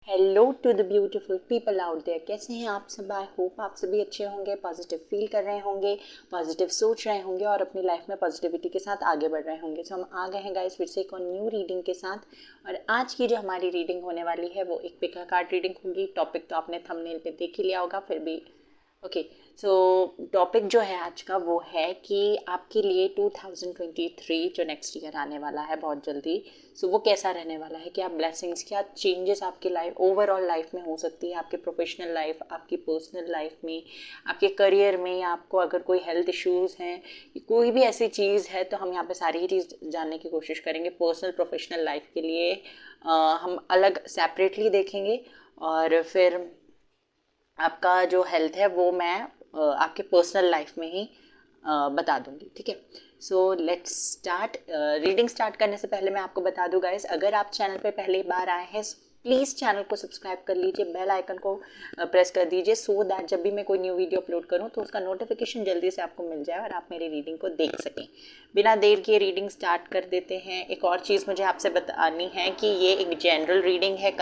Hello to the beautiful people out there. कैसे हैं आप सब? आई होप आप सभी अच्छे होंगे, पॉजिटिव फील कर रहे होंगे, पॉजिटिव सोच रहे होंगे और अपनी लाइफ में पॉजिटिविटी के साथ आगे बढ़ रहे होंगे। तो हम आ गए हैं गाइस फिर से एक और न्यू रीडिंग के साथ। और आज की जो हमारी रीडिंग होने वाली है वो एक पिका कार्ड रीडिंग होगी। टॉपिक तो आपने थंबनेल पे देख ही लिया होगा, फिर भी ओके। सो टॉपिक जो है आज का वो है कि आपके लिए 2023 जो नेक्स्ट ईयर आने वाला है बहुत जल्दी, सो वो कैसा रहने वाला है, क्या ब्लेसिंग्स, क्या चेंजेस आपकी लाइफ ओवरऑल लाइफ में हो सकती है, आपके प्रोफेशनल लाइफ, आपकी पर्सनल लाइफ में, आपके करियर में, या आपको अगर कोई हेल्थ इश्यूज़ हैं, कोई भी ऐसी चीज़ है, तो हम यहाँ पे सारी ही चीज़ जानने की कोशिश करेंगे। पर्सनल प्रोफेशनल लाइफ के लिए हम अलग सेपरेटली देखेंगे और फिर आपका जो हेल्थ है वो मैं आपके पर्सनल लाइफ में ही बता दूंगी, ठीक है। सो लेट्स स्टार्ट। रीडिंग स्टार्ट करने से पहले मैं आपको बता दूं गाइस, अगर आप चैनल पे पहली बार आए हैं प्लीज़ चैनल को सब्सक्राइब कर लीजिए, बेल आइकन को प्रेस कर दीजिए, सो दैट जब भी मैं कोई न्यू वीडियो अपलोड करूं तो उसका नोटिफिकेशन जल्दी से आपको मिल जाए और आप मेरी रीडिंग को देख सकें। बिना देर किए रीडिंग स्टार्ट कर देते हैं। एक और चीज़ मुझे आपसे बतानी है कि ये एक जनरल रीडिंग है,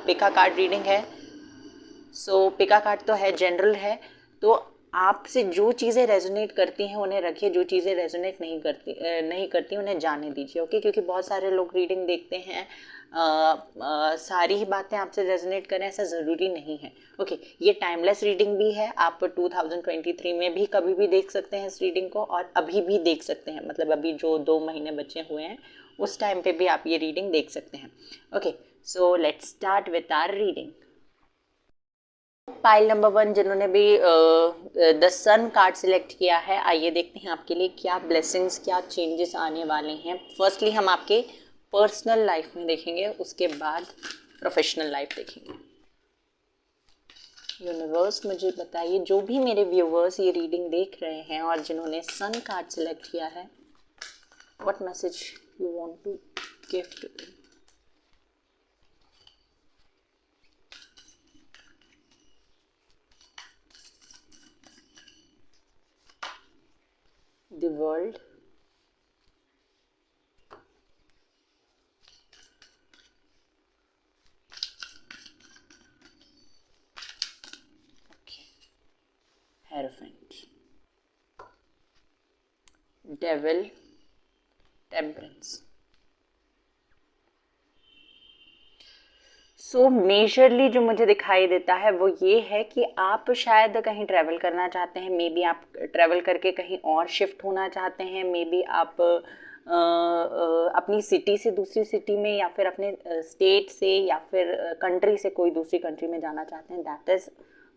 पिका कार्ड रीडिंग है। सो पिका कार्ड तो है, जनरल है, तो आपसे जो चीज़ें रेजोनेट करती हैं उन्हें रखिए, जो चीज़ें रेजोनेट नहीं करती उन्हें जाने दीजिए, ओके। क्योंकि बहुत सारे लोग रीडिंग देखते हैं, सारी ही बातें आपसे रेजोनेट करें ऐसा ज़रूरी नहीं है, ओके। ये टाइमलेस रीडिंग भी है, आप 2023 में भी कभी भी देख सकते हैं इस रीडिंग को और अभी भी देख सकते हैं, मतलब अभी जो 2 महीने बचे हुए हैं उस टाइम पे भी आप ये रीडिंग देख सकते हैं, okay. So let's start with our reading. Pile number 1 जिन्होंने भी द सन कार्ड सिलेक्ट किया है, आइए देखते हैं आपके लिए क्या ब्लेसिंग्स, क्या चेंजेस आने वाले हैं। फर्स्टली हम आपके पर्सनल लाइफ में देखेंगे, उसके बाद प्रोफेशनल लाइफ देखेंगे। यूनिवर्स मुझे बताइए, जो भी मेरे व्यूवर्स ये रीडिंग देख रहे हैं और जिन्होंने सन कार्ड सिलेक्ट किया है, what message you want to give to the world, hierophant, devil, temperance. So majorly जो मुझे दिखाई देता है वो ये है कि आप शायद कहीं ट्रैवल करना चाहते हैं, मे बी आप ट्रैवल करके कहीं और शिफ्ट होना चाहते हैं, मे बी आप अपनी सिटी से दूसरी सिटी में, या फिर अपने स्टेट से या फिर कंट्री से कोई दूसरी कंट्री में जाना चाहते हैं, दैट इज़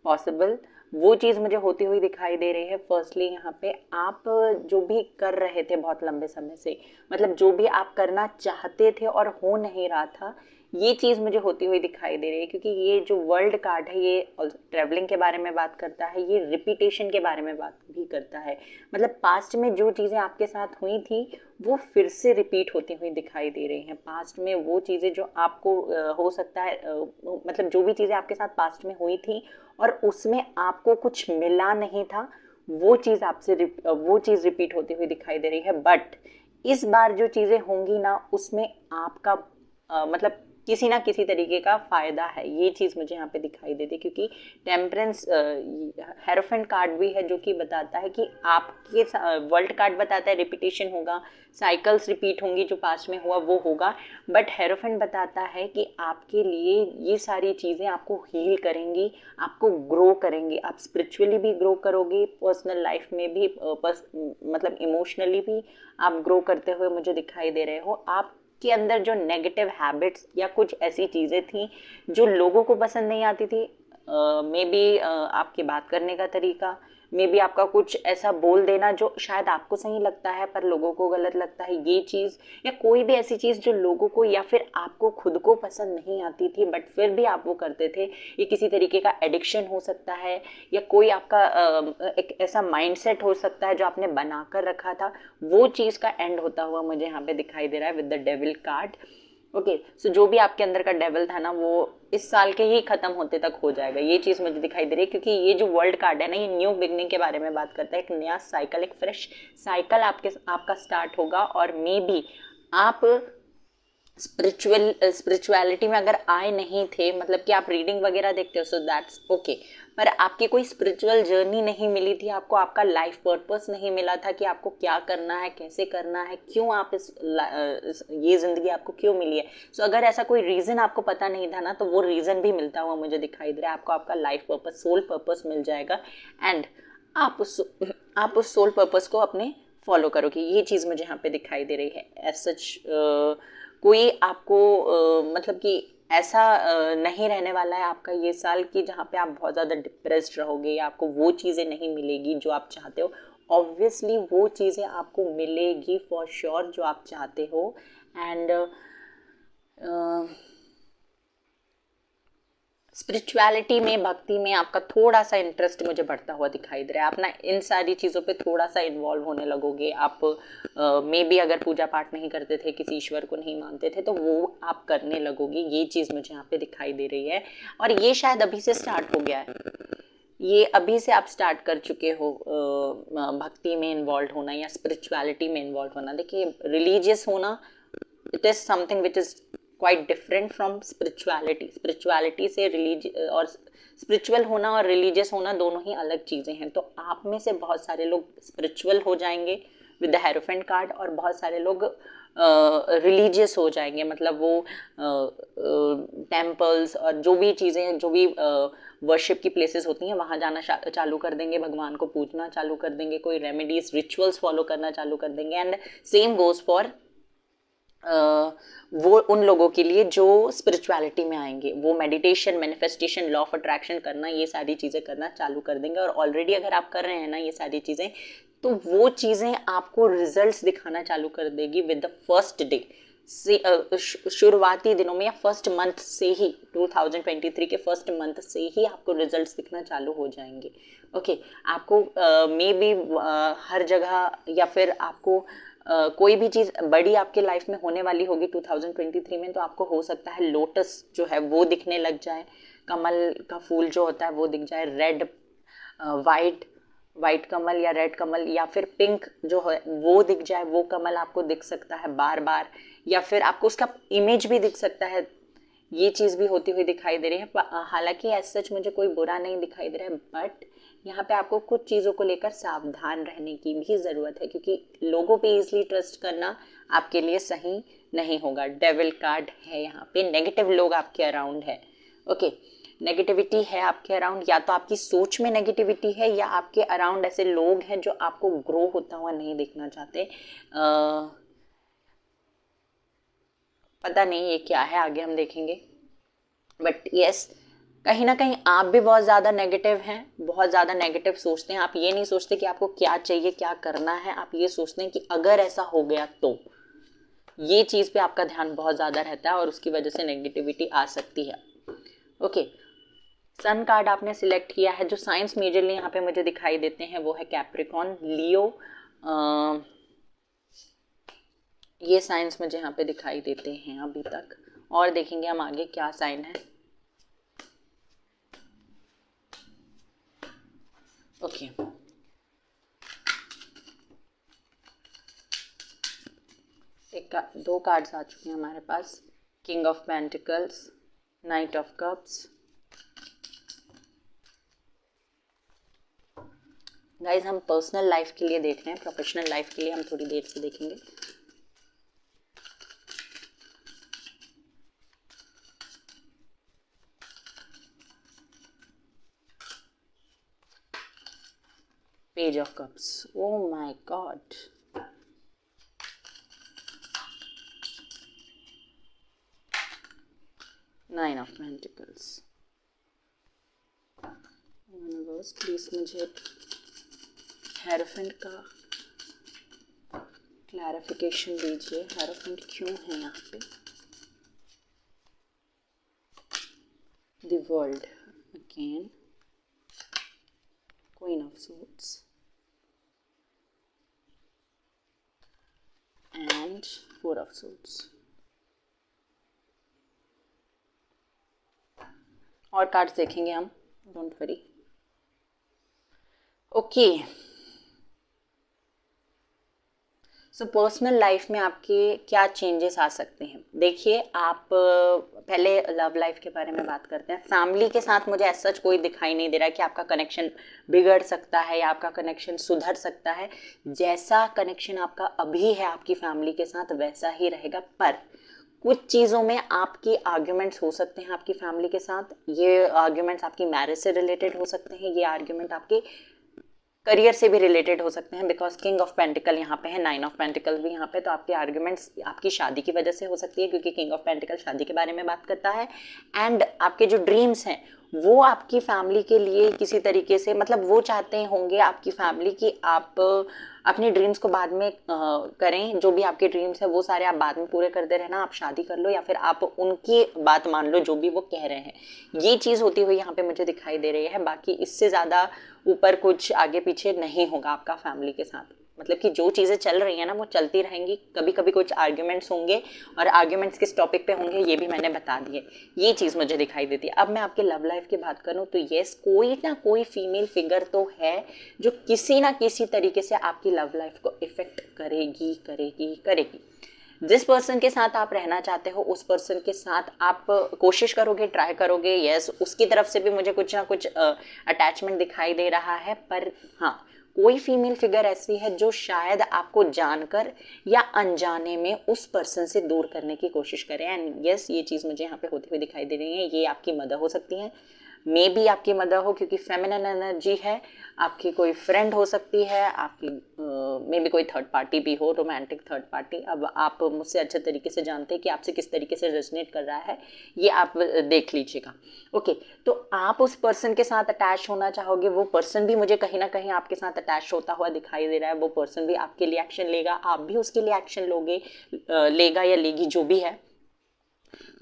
पॉसिबल। वो चीज़ मुझे होती हुई दिखाई दे रही है। फर्स्टली यहाँ पे आप जो भी कर रहे थे बहुत लंबे समय से, मतलब जो भी आप करना चाहते थे और हो नहीं रहा था, ये चीज़ मुझे होती हुई दिखाई दे रही है। क्योंकि ये जो वर्ल्ड कार्ड है ये ट्रैवलिंग के बारे में बात करता है, ये रिपीटेशन के बारे में बात भी करता है, मतलब पास्ट में जो चीज़ें आपके साथ हुई थी वो फिर से रिपीट होती हुई दिखाई दे रही हैं। पास्ट में वो चीज़ें जो आपको हो सकता है, मतलब जो भी चीज़ें आपके साथ पास्ट में हुई थी और उसमें आपको कुछ मिला नहीं था, वो चीज़ वो चीज़ रिपीट होती हुई दिखाई दे रही है। बट इस बार जो चीज़ें होंगी ना उसमें आपका मतलब किसी ना किसी तरीके का फ़ायदा है, ये चीज़ मुझे यहाँ पे दिखाई देती है। क्योंकि टेम्परेंस हेरोफेंट कार्ड भी है जो कि बताता है कि आपके वर्ल्ड कार्ड बताता है रिपीटेशन होगा, साइकिल्स रिपीट होंगी, जो पास्ट में हुआ वो होगा। बट हेरोफेंट बताता है कि आपके लिए ये सारी चीज़ें आपको हील करेंगी, आपको ग्रो करेंगी, आप स्पिरिचुअली भी ग्रो करोगे, पर्सनल लाइफ में भी मतलब इमोशनली भी आप ग्रो करते हुए मुझे दिखाई दे रहे हो। आप के अंदर जो नेगेटिव हैबिट्स या कुछ ऐसी चीज़ें थी जो लोगों को पसंद नहीं आती थी, मे बी आपके बात करने का तरीका, मे बी आपका कुछ ऐसा बोल देना जो शायद आपको सही लगता है पर लोगों को गलत लगता है, ये चीज़, या कोई भी ऐसी चीज़ जो लोगों को या फिर आपको खुद को पसंद नहीं आती थी बट फिर भी आप वो करते थे, ये किसी तरीके का एडिक्शन हो सकता है, या कोई आपका एक ऐसा माइंडसेट हो सकता है जो आपने बना कर रखा था, वो चीज़ का एंड होता हुआ मुझे यहाँ पे दिखाई दे रहा है with the devil card, okay. So जो भी आपके अंदर का डेविल था ना वो इस साल के ही खत्म होते तक हो जाएगा, ये चीज़ मुझे दिखाई दे रही है। क्योंकि ये जो वर्ल्ड कार्ड है ना, ये न्यू बिगनिंग के बारे में बात करता है, एक नया साइकिल, एक फ्रेश साइकिल आपका स्टार्ट होगा और मे बी आप स्पिरिचुअलिटी में अगर आए नहीं थे, मतलब कि आप रीडिंग वगैरह देखते हो, सो दैट्स ओके, पर आपकी कोई स्पिरिचुअल जर्नी नहीं मिली थी, आपको आपका लाइफ पर्पस नहीं मिला था कि आपको क्या करना है, कैसे करना है, क्यों आप ये ज़िंदगी आपको क्यों मिली है। सो अगर ऐसा कोई रीज़न आपको पता नहीं था ना, तो वो रीज़न भी मिलता हुआ मुझे दिखाई दे रहा है। आपको आपका लाइफ पर्पस, सोल पर्पस मिल जाएगा, एंड आप उस सोल पर्पस को अपने फॉलो करोगे। ये चीज़ मुझे यहाँ पे दिखाई दे रही है। एज सच कोई आपको मतलब कि ऐसा नहीं रहने वाला है आपका ये साल कि जहाँ पे आप बहुत ज़्यादा डिप्रेस्ड रहोगे या आपको वो चीज़ें नहीं मिलेगी जो आप चाहते हो। ऑब्वियसली वो चीज़ें आपको मिलेगी फॉर श्योर जो आप चाहते हो। एंड स्पिरिचुअलिटी में, भक्ति में आपका थोड़ा सा इंटरेस्ट मुझे बढ़ता हुआ दिखाई दे रहा है। आप ना इन सारी चीज़ों पे थोड़ा सा इन्वॉल्व होने लगोगे। आप मे बी अगर पूजा पाठ नहीं करते थे, किसी ईश्वर को नहीं मानते थे, तो वो आप करने लगोगे। ये चीज़ मुझे यहाँ पे दिखाई दे रही है, और ये शायद अभी से स्टार्ट हो गया है। ये अभी से आप स्टार्ट कर चुके हो भक्ति में इन्वॉल्व होना या स्पिरिचुअलिटी में इन्वॉल्व होना। देखिए, रिलीजियस होना, it is something which is quite different from spirituality. Spirituality से और स्पिरिचुअल होना और रिलीजियस होना दोनों ही अलग चीज़ें हैं। तो आप में से बहुत सारे लोग स्पिरिचुअल हो जाएंगे विद द हेरोफेंट कार्ड, और बहुत सारे लोग रिलीजियस हो जाएंगे, मतलब वो टेम्पल्स और जो भी चीज़ें, जो भी वर्शिप की प्लेसेस होती हैं, वहाँ जाना चालू कर देंगे, भगवान को पूजना चालू कर देंगे, कोई रेमेडीज, रिचुअल्स फॉलो करना चालू कर देंगे। एंड सेम गोज फॉर वो उन लोगों के लिए जो स्पिरिचुअलिटी में आएंगे। वो meditation, manifestation, law of attraction करना, ये सारी चीज़ें करना चालू कर देंगे। और ऑलरेडी अगर आप कर रहे हैं ना ये सारी चीज़ें, तो वो चीज़ें आपको रिजल्ट्स दिखाना चालू कर देगी विद द फर्स्ट डे से, शुरुआती दिनों में या फर्स्ट मंथ से ही, 2023 के फर्स्ट मंथ से ही आपको रिजल्ट्स दिखना चालू हो जाएंगे। ओके, आपको मे बी हर जगह, या फिर आपको कोई भी चीज़ बड़ी आपके लाइफ में होने वाली होगी 2023 में, तो आपको हो सकता है लोटस जो है वो दिखने लग जाए, कमल का फूल जो होता है वो दिख जाए, रेड, वाइट कमल या रेड कमल, या फिर पिंक जो है वो दिख जाए। वो कमल आपको दिख सकता है बार बार, या फिर आपको उसका इमेज भी दिख सकता है। ये चीज़ भी होती हुई दिखाई दे रही है। हालांकि एज सच मुझे कोई बुरा नहीं दिखाई दे रहा है, बट यहाँ पे आपको कुछ चीज़ों को लेकर सावधान रहने की भी ज़रूरत है, क्योंकि लोगों पे इजीली ट्रस्ट करना आपके लिए सही नहीं होगा। डेविल कार्ड है यहाँ पे, नेगेटिव लोग आपके अराउंड है। ओके, नेगेटिविटी है आपके अराउंड, या तो आपकी सोच में नेगेटिविटी है, या आपके अराउंड ऐसे लोग हैं जो आपको ग्रो होता हुआ नहीं देखना चाहते। पता नहीं ये क्या है, आगे हम देखेंगे। बट यस, कहीं ना कहीं आप भी बहुत ज़्यादा नेगेटिव हैं, बहुत ज़्यादा नेगेटिव सोचते हैं। आप ये नहीं सोचते कि आपको क्या चाहिए, क्या करना है, आप ये सोचते हैं कि अगर ऐसा हो गया तो। ये चीज़ पे आपका ध्यान बहुत ज़्यादा रहता है, और उसकी वजह से नेगेटिविटी आ सकती है। ओके, सन कार्ड आपने सिलेक्ट किया है। जो साइंस मेजरली यहाँ पे मुझे दिखाई देते हैं वो है कैप्रिकॉन, लियो, ये साइंस मुझे यहाँ पे दिखाई देते हैं अभी तक, और देखेंगे हम आगे क्या साइन है। ओके, दो कार्ड्स आ चुके हैं हमारे पास, king of pentacles, knight of cups. Guys, हम पर्सनल लाइफ के लिए देख रहे हैं, प्रोफेशनल लाइफ के लिए हम थोड़ी देर से देखेंगे। Page of cups, oh my God, nine of pentacles. Universe please मुझे हेरोफेंट का क्लैरिफिकेशन दीजिए, हेरोफेंट क्यों है यहाँ पे। The world again, queen of swords and four of swords. और कार्ड्स देखेंगे हम, don't worry. Okay, so personal life में आपके क्या चेंजेस आ सकते हैं? देखिए, आप पहले लव लाइफ के बारे में बात करते हैं। फैमिली के साथ मुझे ऐसा कोई दिखाई नहीं दे रहा है कि आपका कनेक्शन बिगड़ सकता है या आपका कनेक्शन सुधर सकता है। जैसा कनेक्शन आपका अभी है आपकी फैमिली के साथ वैसा ही रहेगा, पर कुछ चीज़ों में आपकी आर्ग्यूमेंट्स हो सकते हैं आपकी फैमिली के साथ। ये आर्ग्यूमेंट्स आपकी मैरिज से रिलेटेड हो सकते हैं, ये आर्ग्यूमेंट आपके करियर से भी रिलेटेड हो सकते हैं, बिकॉज किंग ऑफ पेंटिकल यहाँ पे है, 9 ऑफ पेंटिकल भी यहाँ पे, तो आपके आर्ग्यूमेंट्स आपकी शादी की वजह से हो सकती है, क्योंकि किंग ऑफ पेंटिकल शादी के बारे में बात करता है। एंड आपके जो ड्रीम्स हैं वो आपकी फैमिली के लिए किसी तरीके से, मतलब वो चाहते होंगे आपकी फैमिली कि आप अपनी ड्रीम्स को बाद में करें। जो भी आपके ड्रीम्स है वो सारे आप बाद में पूरे करते रहना, आप शादी कर लो या फिर आप उनकी बात मान लो जो भी वो कह रहे हैं। ये चीज़ होती हुई यहाँ पे मुझे दिखाई दे रही है। बाकी इससे ज़्यादा ऊपर कुछ आगे पीछे नहीं होगा आपका फैमिली के साथ। मतलब कि जो चीज़ें चल रही हैं ना वो चलती रहेंगी। कभी कभी कुछ आर्ग्यूमेंट्स होंगे, और आर्ग्यूमेंट्स किस टॉपिक पे होंगे ये भी मैंने बता दिए। ये चीज़ मुझे दिखाई देती है। अब मैं आपके लव लाइफ की बात करूँ तो येस, कोई ना कोई फीमेल फिगर तो है जो किसी ना किसी तरीके से आपकी लव लाइफ को इफेक्ट करेगी करेगी करेगी। जिस पर्सन के साथ आप रहना चाहते हो उस पर्सन के साथ आप कोशिश करोगे, ट्राई करोगे, यस उसकी तरफ से भी मुझे कुछ ना कुछ अटैचमेंट दिखाई दे रहा है। पर हाँ, कोई फीमेल फिगर ऐसी है जो शायद आपको जानकर या अनजाने में उस पर्सन से दूर करने की कोशिश करे। एंड यस, ये चीज़ मुझे यहाँ पे होती हुई दिखाई दे रही है। ये आपकी मदर हो सकती है, मे बी आपकी मदर हो, क्योंकि फेमिनिन एनर्जी है। आपकी कोई फ्रेंड हो सकती है, आपकी मे बी कोई थर्ड पार्टी भी हो, रोमांटिक थर्ड पार्टी। अब आप मुझसे अच्छे तरीके से जानते हैं कि आपसे किस तरीके से रेजोनेट कर रहा है, ये आप देख लीजिएगा। ओके, तो आप उस पर्सन के साथ अटैच होना चाहोगे, वो पर्सन भी मुझे कहीं ना कहीं आपके साथ अटैच होता हुआ दिखाई दे रहा है। वो पर्सन भी आपके लिए एक्शन लेगा, आप भी उसके लिए एक्शन लोगे, लेगा या लेगी जो भी है।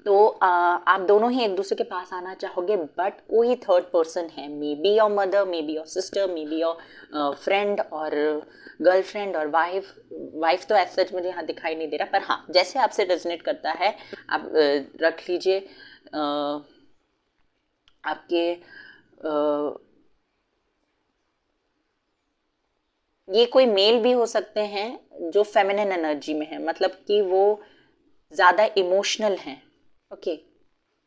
तो आप दोनों ही एक दूसरे के पास आना चाहोगे, बट कोई थर्ड पर्सन है, may be your mother, may be your sister, may be your friend और गर्लफ्रेंड और वाइफ तो ऐसा सच मुझे यहाँ दिखाई नहीं दे रहा, पर हाँ जैसे आपसे रेजोनेट करता है आप रख लीजिए। आपके ये कोई मेल भी हो सकते हैं जो फेमिनिन एनर्जी में है, मतलब कि वो ज़्यादा इमोशनल हैं। ओके,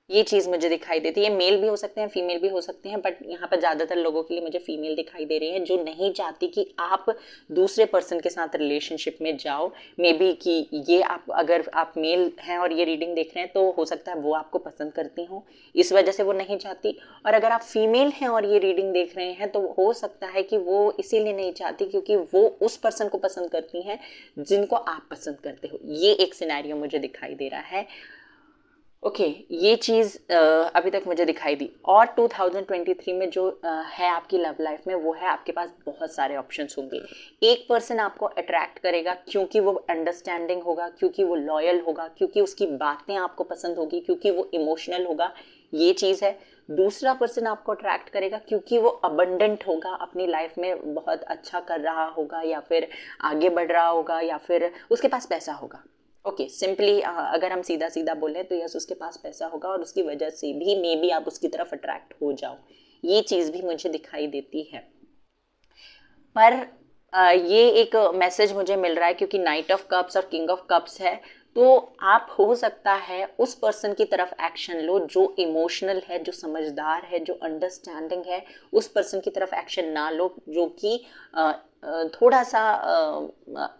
ये चीज़ मुझे दिखाई देती है। मेल भी हो सकते हैं, फीमेल भी हो सकते हैं, बट यहाँ पर ज़्यादातर लोगों के लिए मुझे फीमेल दिखाई दे रही है, जो नहीं चाहती कि आप दूसरे पर्सन के साथ रिलेशनशिप में जाओ। मे बी कि ये आप, अगर आप मेल हैं और ये रीडिंग देख रहे हैं तो हो सकता है वो आपको पसंद करती हों, इस वजह से वो नहीं चाहती। और अगर आप फीमेल हैं और ये रीडिंग देख रहे हैं तो हो सकता है कि वो इसीलिए नहीं चाहती क्योंकि वो उस पर्सन को पसंद करती हैं जिनको आप पसंद करते हो। ये एक सिनेरियो मुझे दिखाई दे रहा है। ओके, ये चीज़ अभी तक मुझे दिखाई दी। और 2023 में जो है आपकी लव लाइफ में, वो है आपके पास बहुत सारे ऑप्शंस होंगे। एक पर्सन आपको अट्रैक्ट करेगा क्योंकि वो अंडरस्टैंडिंग होगा, क्योंकि वो लॉयल होगा, क्योंकि उसकी बातें आपको पसंद होगी, क्योंकि वो इमोशनल होगा, ये चीज़ है। दूसरा पर्सन आपको अट्रैक्ट करेगा क्योंकि वो अबंडेंट होगा, अपनी लाइफ में बहुत अच्छा कर रहा होगा या फिर आगे बढ़ रहा होगा या फिर उसके पास पैसा होगा। ओके, सिंपली अगर हम सीधा सीधा बोलें तो यस, उसके पास पैसा होगा और उसकी वजह से भी मे बी आप उसकी तरफ अट्रैक्ट हो जाओ। ये चीज़ भी मुझे दिखाई देती है। पर ये एक मैसेज मुझे मिल रहा है क्योंकि नाइट ऑफ कप्स और किंग ऑफ कप्स है, तो आप हो सकता है उस पर्सन की तरफ एक्शन लो जो इमोशनल है, जो समझदार है, जो अंडरस्टैंडिंग है। उस पर्सन की तरफ एक्शन ना लो जो कि थोड़ा सा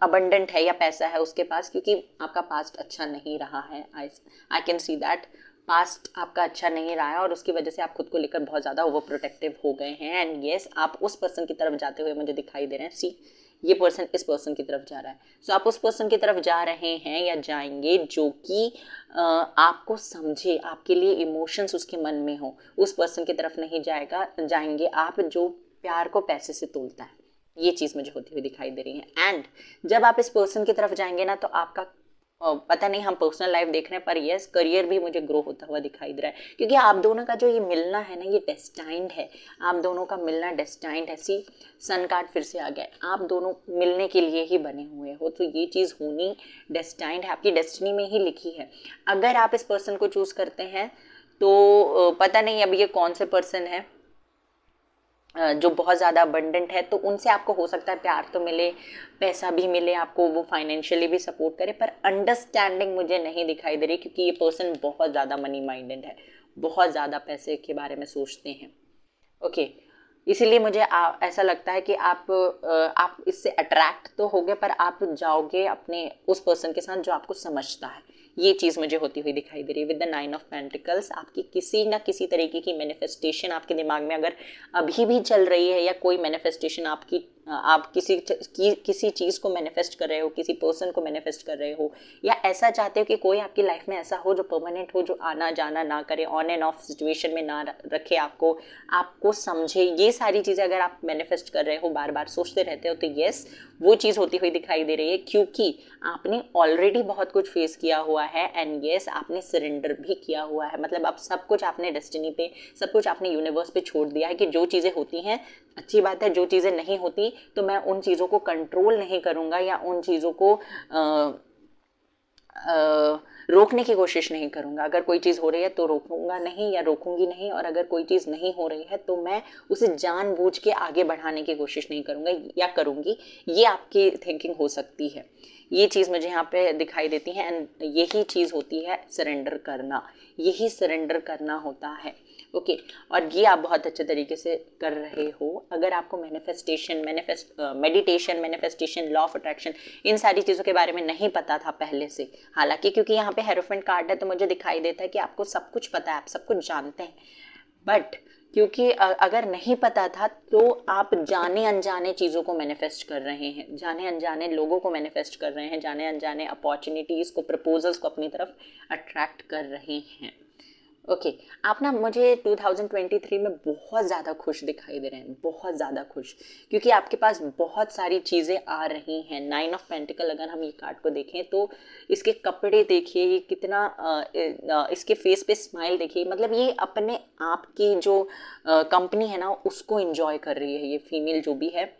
अबंडेंट है या पैसा है उसके पास, क्योंकि आपका पास्ट अच्छा नहीं रहा है। I can see that past आपका अच्छा नहीं रहा है और उसकी वजह से आप खुद को लेकर बहुत ज़्यादा ओवर प्रोटेक्टिव हो गए हैं। एंड येस, आप उस पर्सन की तरफ जाते हुए मुझे दिखाई दे रहे हैं। सी, ये पर्सन इस पर्सन की तरफ जा रहा है, सो आप उस पर्सन की तरफ जा रहे हैं या जाएंगे जो कि आपको समझे, आपके लिए इमोशंस उसके मन में हो। उस पर्सन की तरफ नहीं जाएंगे आप जो प्यार को पैसे से तोलता है। ये चीज़ मुझे होती हुई दिखाई दे रही है। एंड जब आप इस पर्सन की तरफ जाएंगे ना तो आपका पता नहीं हम पर्सनल लाइफ देख रहे हैं, पर यस करियर भी मुझे ग्रो होता हुआ दिखाई दे रहा है, क्योंकि आप दोनों का जो ये मिलना है ना, ये डेस्टाइंड है। आप दोनों का मिलना डेस्टाइंड है। सी, सन कार्ड फिर से आ गया है। आप दोनों मिलने के लिए ही बने हुए हो, तो ये चीज़ होनी डेस्टाइंड है, आपकी डेस्टिनी में ही लिखी है। अगर आप इस पर्सन को चूज़ करते हैं तो पता नहीं अब ये कौन से पर्सन है, जो बहुत ज़्यादा अबंडेंट है, तो उनसे आपको हो सकता है प्यार तो मिले, पैसा भी मिले आपको, वो फाइनेंशियली भी सपोर्ट करे, पर अंडरस्टैंडिंग मुझे नहीं दिखाई दे रही, क्योंकि ये पर्सन बहुत ज़्यादा मनी माइंडेड है, बहुत ज़्यादा पैसे के बारे में सोचते हैं। ओके, इसीलिए मुझे ऐसा लगता है कि आप इससे अट्रैक्ट तो होगे, पर आप जाओगे अपने उस पर्सन के साथ जो आपको समझता है। ये चीज़ मुझे होती हुई दिखाई दे रही है विद द 9 ऑफ पेंटिकल्स। आपकी किसी ना किसी तरीके की मैनिफेस्टेशन आपके दिमाग में अगर अभी भी चल रही है, या कोई मैनिफेस्टेशन आप किसी चीज़ को मैनिफेस्ट कर रहे हो, किसी पर्सन को मैनिफेस्ट कर रहे हो, या ऐसा चाहते हो कि कोई आपकी लाइफ में ऐसा हो जो परमानेंट हो, जो आना जाना ना करे, ऑन एंड ऑफ सिचुएशन में ना रखे आपको समझे, ये सारी चीज़ें अगर आप मैनिफेस्ट कर रहे हो, बार बार सोचते रहते हो, तो यस, वो चीज़ होती हुई दिखाई दे रही है, क्योंकि आपने ऑलरेडी बहुत कुछ फेस किया हुआ है, एंड यस, आपने सरेंडर भी किया हुआ है। मतलब आप सब कुछ आपने डेस्टिनी पे, सब कुछ आपने यूनिवर्स पे छोड़ दिया है कि जो चीज़ें होती हैं अच्छी बात है, जो चीज़ें नहीं होती तो मैं उन चीज़ों को कंट्रोल नहीं करूँगा, या उन चीज़ों को रोकने की कोशिश नहीं करूँगा। अगर कोई चीज़ हो रही है तो रोकूंगा नहीं या रोकूंगी नहीं, और अगर कोई चीज़ नहीं हो रही है तो मैं उसे जानबूझ के आगे बढ़ाने की कोशिश नहीं करूँगा या करूँगी। ये आपकी थिंकिंग हो सकती है, ये चीज़ मुझे यहाँ पे दिखाई देती है, एंड यही चीज़ होती है सरेंडर करना, यही सरेंडर करना होता है। ओके, और ये आप बहुत अच्छे तरीके से कर रहे हो। अगर आपको meditation, manifestation, law of attraction, इन सारी चीज़ों के बारे में नहीं पता था पहले से, हालांकि क्योंकि यहाँ पे हेरोफेंट कार्ड है तो मुझे दिखाई देता है कि आपको सब कुछ पता है, आप सब कुछ जानते हैं, बट क्योंकि अगर नहीं पता था तो आप जाने अनजाने चीज़ों को मैनिफेस्ट कर रहे हैं, जाने अनजाने लोगों को मैनिफेस्ट कर रहे हैं, जाने अनजाने अपॉर्चुनिटीज़ को, प्रपोजल्स को अपनी तरफ अट्रैक्ट कर रहे हैं। ओके, आप ना मुझे 2023 में बहुत ज़्यादा खुश दिखाई दे रहे हैं, बहुत ज़्यादा खुश, क्योंकि आपके पास बहुत सारी चीज़ें आ रही हैं। 9 ऑफ पेंटिकल, अगर हम ये कार्ड को देखें तो इसके कपड़े देखिए, ये कितना इसके फेस पे स्माइल देखिए, मतलब ये अपने आप की जो कंपनी है ना उसको एंजॉय कर रही है, ये फीमेल जो भी है।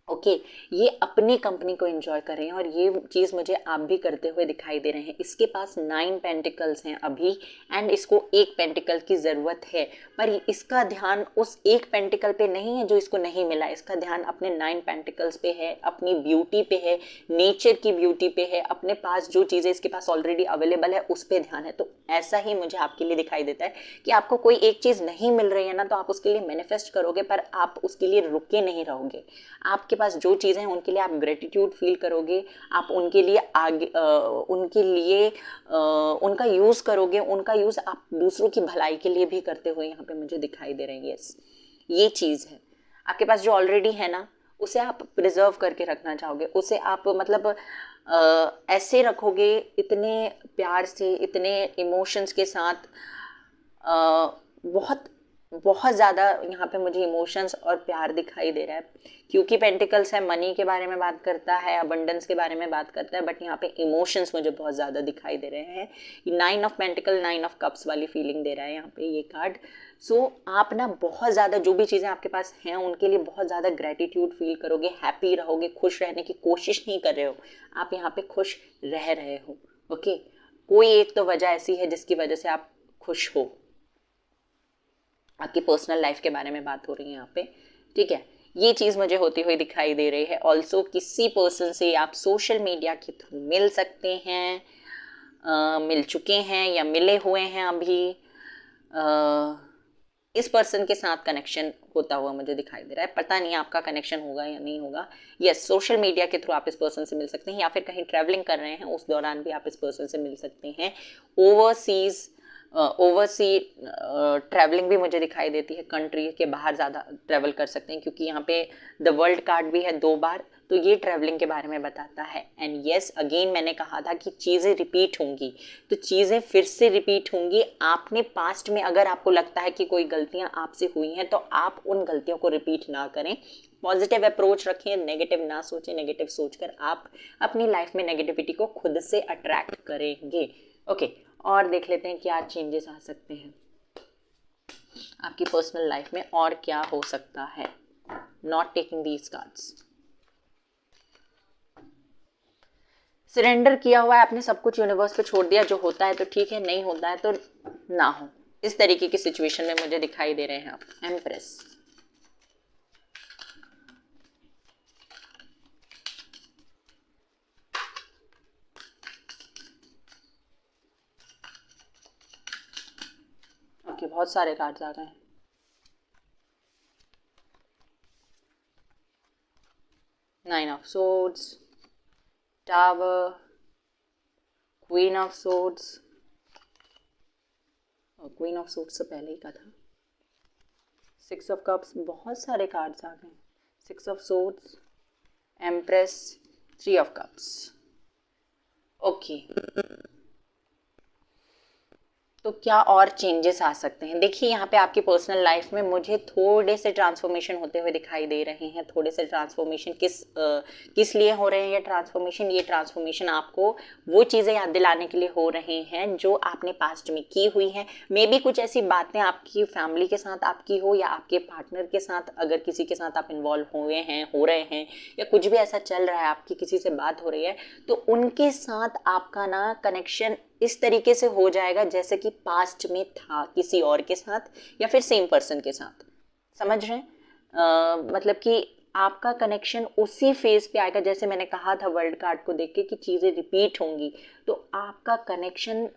ओके, ये अपनी कंपनी को एंजॉय कर रहे हैं, और ये चीज़ मुझे आप भी करते हुए दिखाई दे रहे हैं। इसके पास 9 पेंटिकल्स हैं अभी, एंड इसको एक पेंटिकल की ज़रूरत है, पर इसका ध्यान उस एक पेंटिकल पे नहीं है जो इसको नहीं मिला, इसका ध्यान अपने 9 पेंटिकल्स पे है, अपनी ब्यूटी पे है, नेचर की ब्यूटी पे है, अपने पास जो चीज़ें इसके पास ऑलरेडी अवेलेबल है उस पर ध्यान है। तो ऐसा ही मुझे आपके लिए दिखाई देता है कि आपको कोई एक चीज़ नहीं मिल रही है ना, तो आप उसके लिए मैनिफेस्ट करोगे, पर आप उसके लिए रुके नहीं रहोगे। आपके पास जो चीज़ें हैं उनके लिए आप ग्रेटिट्यूड फील करोगे, आप उनके लिए उनका यूज़ करोगे, उनका यूज़ आप दूसरों की भलाई के लिए भी करते हुए यहाँ पे मुझे दिखाई दे रहे हैं। यस, ये चीज़ है आपके पास जो ऑलरेडी है ना, उसे आप प्रिजर्व करके रखना चाहोगे, उसे आप मतलब ऐसे रखोगे, इतने प्यार से, इतने इमोशंस के साथ, बहुत बहुत ज़्यादा यहाँ पे मुझे इमोशंस और प्यार दिखाई दे रहा है, क्योंकि पेंटिकल्स है, मनी के बारे में बात करता है, अबंडेंस के बारे में बात करता है, बट यहाँ पे इमोशंस मुझे बहुत ज़्यादा दिखाई दे रहे हैं। 9 ऑफ पेंटिकल, 9 ऑफ कप्स वाली फीलिंग दे रहा है यहाँ पे ये कार्ड। सो आप ना बहुत ज़्यादा जो भी चीज़ें आपके पास हैं उनके लिए बहुत ज़्यादा ग्रेटिट्यूड फील करोगे, हैप्पी रहोगे, खुश रहने की कोशिश नहीं कर रहे हो, आप यहाँ पे खुश रह रहे हो। ओके, कोई एक तो वजह ऐसी है जिसकी वजह से आप खुश हो, आपकी पर्सनल लाइफ के बारे में बात हो रही है यहाँ पे, ठीक है। ये चीज़ मुझे होती हुई दिखाई दे रही है। ऑल्सो किसी पर्सन से आप सोशल मीडिया के थ्रू मिल सकते हैं, मिल चुके हैं या मिले हुए हैं अभी। इस पर्सन के साथ कनेक्शन होता हुआ मुझे दिखाई दे रहा है, पता नहीं आपका कनेक्शन होगा या नहीं होगा। यस, सोशल मीडिया के थ्रू आप इस पर्सन से मिल सकते हैं, या फिर कहीं ट्रैवलिंग कर रहे हैं उस दौरान भी आप इस पर्सन से मिल सकते हैं। ओवरसी ट्रैवलिंग भी मुझे दिखाई देती है, कंट्री के बाहर ज़्यादा ट्रैवल कर सकते हैं, क्योंकि यहाँ पे द वर्ल्ड कार्ड भी है 2 बार, तो ये ट्रैवलिंग के बारे में बताता है। एंड यस, अगेन मैंने कहा था कि चीज़ें रिपीट होंगी, तो चीज़ें फिर से रिपीट होंगी। आपने पास्ट में अगर आपको लगता है कि कोई गलतियाँ आपसे हुई हैं, तो आप उन गलतियों को रिपीट ना करें, पॉजिटिव अप्रोच रखें, नेगेटिव ना सोचें। नेगेटिव सोचकर आप अपनी लाइफ में नेगेटिविटी को खुद से अट्रैक्ट करेंगे। ओके, और देख लेते हैं क्या चेंजेस आ सकते हैं आपकी पर्सनल लाइफ में, और क्या हो सकता है। Not taking these cards, surrender किया हुआ है, आपने सब कुछ यूनिवर्स पे छोड़ दिया, जो होता है तो ठीक है, नहीं होता है तो ना हो, इस तरीके की सिचुएशन में मुझे दिखाई दे रहे हैं आप। एम्प्रेस, आपके बहुत सारे कार्ड्स आ गए हैं। Nine of swords, tower, queen of swords, और क्वीन ऑफ सोर्ड्स से पहले ही का था, सिक्स ऑफ कप्स, बहुत सारे कार्ड्स आ गए, six of swords, empress, three of cups. Okay, तो क्या और चेंजेस आ सकते हैं? देखिए यहाँ पे आपकी पर्सनल लाइफ में मुझे थोड़े से ट्रांसफॉर्मेशन होते हुए दिखाई दे रहे हैं। थोड़े से ट्रांसफॉर्मेशन किस लिए हो रहे हैं ये ट्रांसफॉर्मेशन? ये ट्रांसफॉर्मेशन आपको वो चीज़ें याद दिलाने के लिए हो रहे हैं जो आपने पास्ट में की हुई हैं। मे बी कुछ ऐसी बातें आपकी फैमिली के साथ आपकी हो, या आपके पार्टनर के साथ, अगर किसी के साथ आप इन्वॉल्व हुए हैं, हो रहे हैं, या कुछ भी ऐसा चल रहा है, आपकी किसी से बात हो रही है, तो उनके साथ आपका ना कनेक्शन इस तरीके से हो जाएगा जैसे कि पास्ट में था किसी और के साथ, या फिर सेम पर्सन के साथ। समझ रहे हैं? मतलब कि आपका कनेक्शन उसी फेज पे आएगा। जैसे मैंने कहा था वर्ल्ड कार्ड को देख के कि चीज़ें रिपीट होंगी, तो आपका कनेक्शन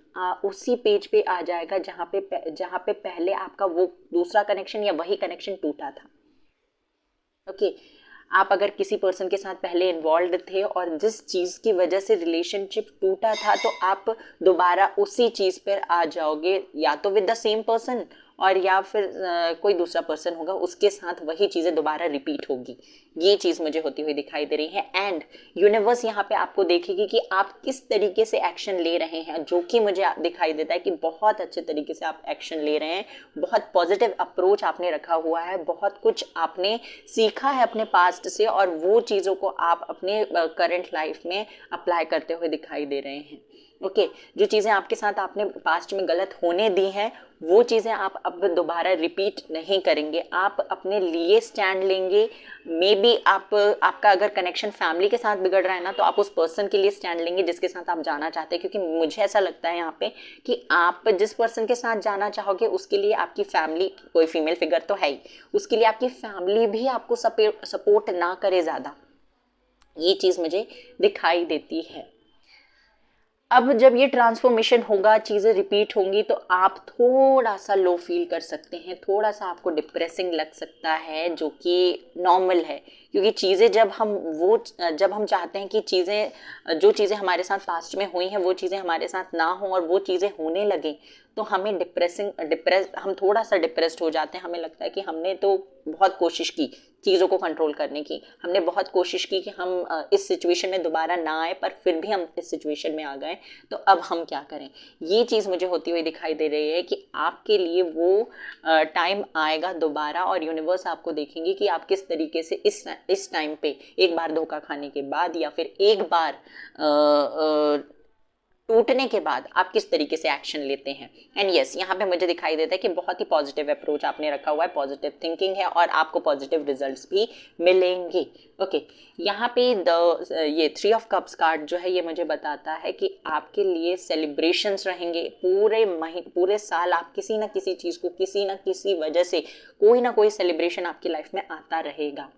उसी पेज पे आ जाएगा जहाँ पे पहले आपका वो दूसरा कनेक्शन या वही कनेक्शन टूटा था। ओके, आप अगर किसी पर्सन के साथ पहले इन्वॉल्व थे और जिस चीज़ की वजह से रिलेशनशिप टूटा था, तो आप दोबारा उसी चीज़ पर आ जाओगे, या तो विद द सेम पर्सन, और या फिर कोई दूसरा पर्सन होगा, उसके साथ वही चीज़ें दोबारा रिपीट होगी। ये चीज़ मुझे होती हुई दिखाई दे रही है। एंड यूनिवर्स यहाँ पे आपको देखेगी कि आप किस तरीके से एक्शन ले रहे हैं, जो कि मुझे दिखाई देता है कि बहुत अच्छे तरीके से आप एक्शन ले रहे हैं। बहुत पॉजिटिव अप्रोच आपने रखा हुआ है, बहुत कुछ आपने सीखा है अपने पास्ट से, और वो चीज़ों को आप अपने करंट लाइफ में अप्लाई करते हुए दिखाई दे रहे हैं। ओके, जो चीज़ें आपके साथ आपने पास्ट में गलत होने दी हैं, वो चीज़ें आप अब दोबारा रिपीट नहीं करेंगे। आप अपने लिए स्टैंड लेंगे। मे बी आपका अगर कनेक्शन फैमिली के साथ बिगड़ रहा है ना, तो आप उस पर्सन के लिए स्टैंड लेंगे जिसके साथ आप जाना चाहते हैं। क्योंकि मुझे ऐसा लगता है यहाँ पे कि आप जिस पर्सन के साथ जाना चाहोगे, उसके लिए आपकी फैमिली, कोई फीमेल फिगर तो है ही, उसके लिए आपकी फैमिली भी आपको सपोर्ट ना करे ज़्यादा। ये चीज़ मुझे दिखाई देती है। अब जब ये ट्रांसफॉर्मेशन होगा, चीज़ें रिपीट होंगी, तो आप थोड़ा सा लो फील कर सकते हैं, थोड़ा सा आपको डिप्रेसिंग लग सकता है, जो कि नॉर्मल है। क्योंकि चीज़ें जब हम चाहते हैं कि जो चीज़ें हमारे साथ पास्ट में हुई हैं वो चीज़ें हमारे साथ ना हो और वो चीज़ें होने लगें, तो हमें हम थोड़ा सा डिप्रेस्ड हो जाते हैं। हमें लगता है कि हमने तो बहुत कोशिश की चीज़ों को कंट्रोल करने की, हमने बहुत कोशिश की कि हम इस सिचुएशन में दोबारा ना आए, पर फिर भी हम इस सिचुएशन में आ गए, तो अब हम क्या करें? ये चीज़ मुझे होती हुई दिखाई दे रही है कि आपके लिए वो टाइम आएगा दोबारा, और यूनिवर्स आपको देखेंगे कि आप किस तरीके से इस टाइम पे एक बार धोखा खाने के बाद, या फिर एक बार टूटने के बाद आप किस तरीके से एक्शन लेते हैं। एंड यस, यहाँ पे मुझे दिखाई देता है कि बहुत ही पॉजिटिव अप्रोच आपने रखा हुआ है, पॉजिटिव थिंकिंग है, और आपको पॉजिटिव रिजल्ट्स भी मिलेंगे। ओके, यहाँ पे ये थ्री ऑफ कप्स कार्ड जो है, ये मुझे बताता है कि आपके लिए सेलिब्रेशंस रहेंगे पूरे साल। आप किसी ना किसी चीज़ को, किसी ना किसी वजह से कोई ना कोई सेलिब्रेशन आपकी लाइफ में आता रहेगा।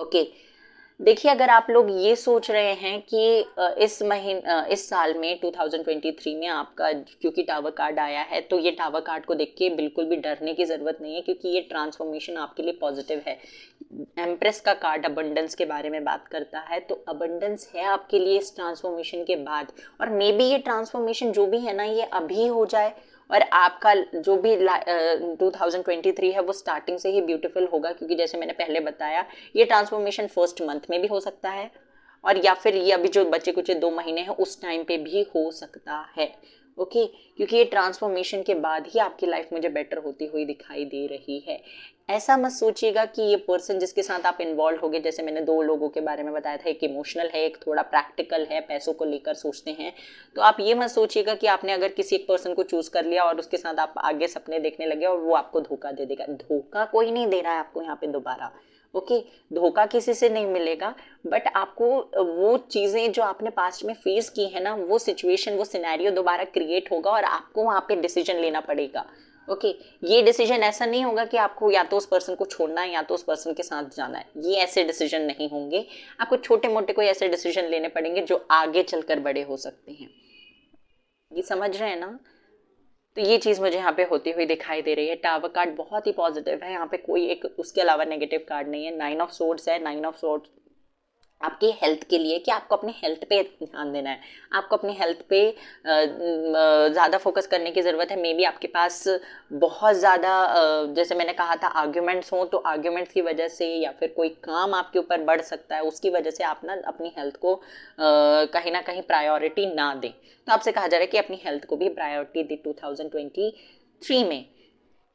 ओके, देखिए, अगर आप लोग ये सोच रहे हैं कि इस साल में 2023 में आपका, क्योंकि टावर कार्ड आया है, तो ये टावर कार्ड को देख के बिल्कुल भी डरने की ज़रूरत नहीं है, क्योंकि ये ट्रांसफॉर्मेशन आपके लिए पॉजिटिव है। एम्प्रेस का कार्ड अबंडेंस के बारे में बात करता है, तो अबंडेंस है आपके लिए इस ट्रांसफॉर्मेशन के बाद। और मे बी ये ट्रांसफॉर्मेशन जो भी है ना, ये अभी हो जाए, और आपका जो भी 2023 है वो स्टार्टिंग से ही ब्यूटीफुल होगा। क्योंकि जैसे मैंने पहले बताया, ये ट्रांसफॉर्मेशन फर्स्ट मंथ में भी हो सकता है, और या फिर ये अभी जो बचे कुछ 2 महीने हैं उस टाइम पे भी हो सकता है। ओके, क्योंकि ये ट्रांसफॉर्मेशन के बाद ही आपकी लाइफ मुझे बेटर होती हुई दिखाई दे रही है। ऐसा मत सोचिएगा कि ये पर्सन जिसके साथ आप इन्वॉल्व हो गए, जैसे मैंने 2 लोगों के बारे में बताया था, एक इमोशनल है, एक थोड़ा प्रैक्टिकल है, पैसों को लेकर सोचते हैं, तो आप ये मत सोचिएगा कि आपने अगर किसी एक पर्सन को चूज कर लिया और उसके साथ आप आगे सपने देखने लगे और वो आपको धोखा दे देगा। धोखा कोई नहीं दे रहा है आपको यहाँ पे दोबारा। ओके, धोखा किसी से नहीं मिलेगा, बट आपको वो चीज़ें जो आपने पास्ट में फेस की है ना, वो सिचुएशन, वो सिनेरियो दोबारा क्रिएट होगा, और आपको वहाँ पे डिसीजन लेना पड़ेगा। ओके, ये डिसीजन ऐसा नहीं होगा कि आपको या तो उस पर्सन को छोड़ना है या तो उस पर्सन के साथ जाना है। ये ऐसे डिसीजन नहीं होंगे। आपको छोटे मोटे कोई ऐसे डिसीजन लेने पड़ेंगे जो आगे चलकर बड़े हो सकते हैं। ये समझ रहे हैं ना? तो ये चीज़ मुझे यहाँ पे होती हुई दिखाई दे रही है। टावर कार्ड बहुत ही पॉजिटिव है, यहाँ पे कोई एक उसके अलावा नेगेटिव कार्ड नहीं है। 9 ऑफ सोर्ड्स है। 9 ऑफ सोर्ड्स आपकी हेल्थ के लिए, कि आपको अपने हेल्थ पे ध्यान देना है, आपको अपनी हेल्थ पे ज़्यादा फोकस करने की ज़रूरत है। मे बी आपके पास बहुत ज़्यादा जैसे मैंने कहा था आर्ग्यूमेंट्स हों, तो आर्ग्यूमेंट्स की वजह से या फिर कोई काम आपके ऊपर बढ़ सकता है, उसकी वजह से आप ना अपनी हेल्थ को कहीं ना कहीं प्रायोरिटी ना दें। तो आपसे कहा जा रहा है कि अपनी हेल्थ को भी प्रायोरिटी दी 2023 में।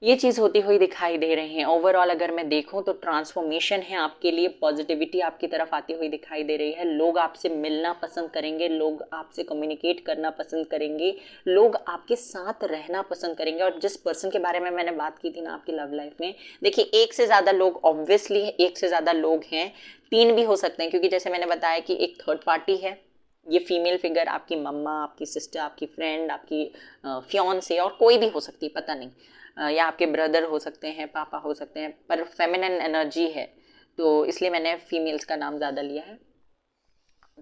ये चीज़ होती हुई दिखाई दे रही है। ओवरऑल अगर मैं देखूं तो ट्रांसफॉर्मेशन है आपके लिए, पॉजिटिविटी आपकी तरफ आती हुई दिखाई दे रही है। लोग आपसे मिलना पसंद करेंगे, लोग आपसे कम्युनिकेट करना पसंद करेंगे, लोग आपके साथ रहना पसंद करेंगे। और जिस पर्सन के बारे में मैंने बात की थी ना आपकी लव लाइफ में, देखिए एक से ज़्यादा लोग, ऑब्वियसली एक से ज़्यादा लोग हैं, 3 भी हो सकते हैं, क्योंकि जैसे मैंने बताया कि एक थर्ड पार्टी है, ये फीमेल फिगर आपकी मम्मा, आपकी सिस्टर, आपकी फ्रेंड, आपकी फियांसे और कोई भी हो सकती है, पता नहीं, या आपके ब्रदर हो सकते हैं, पापा हो सकते हैं, पर फेमिनिन एनर्जी है तो इसलिए मैंने फीमेल्स का नाम ज़्यादा लिया है।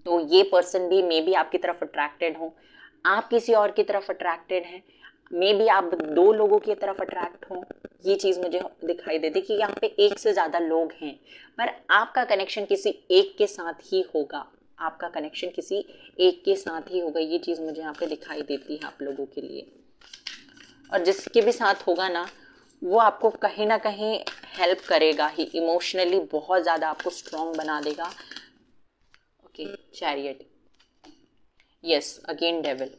तो ये पर्सन भी मे बी आपकी तरफ अट्रैक्टेड हो, आप किसी और की तरफ अट्रैक्टेड हैं, मे बी आप 2 लोगों की तरफ अट्रैक्ट हो। ये चीज़ मुझे दिखाई देती कि यहाँ पे एक से ज़्यादा लोग हैं, पर आपका कनेक्शन किसी एक के साथ ही होगा, आपका कनेक्शन किसी एक के साथ ही होगा। ये चीज़ मुझे यहाँ पे दिखाई देती है आप लोगों के लिए। और जिसके भी साथ होगा ना, वो आपको कहीं ना कहीं हेल्प करेगा ही, इमोशनली बहुत ज़्यादा आपको स्ट्रॉन्ग बना देगा। Okay, chariot, yes again devil.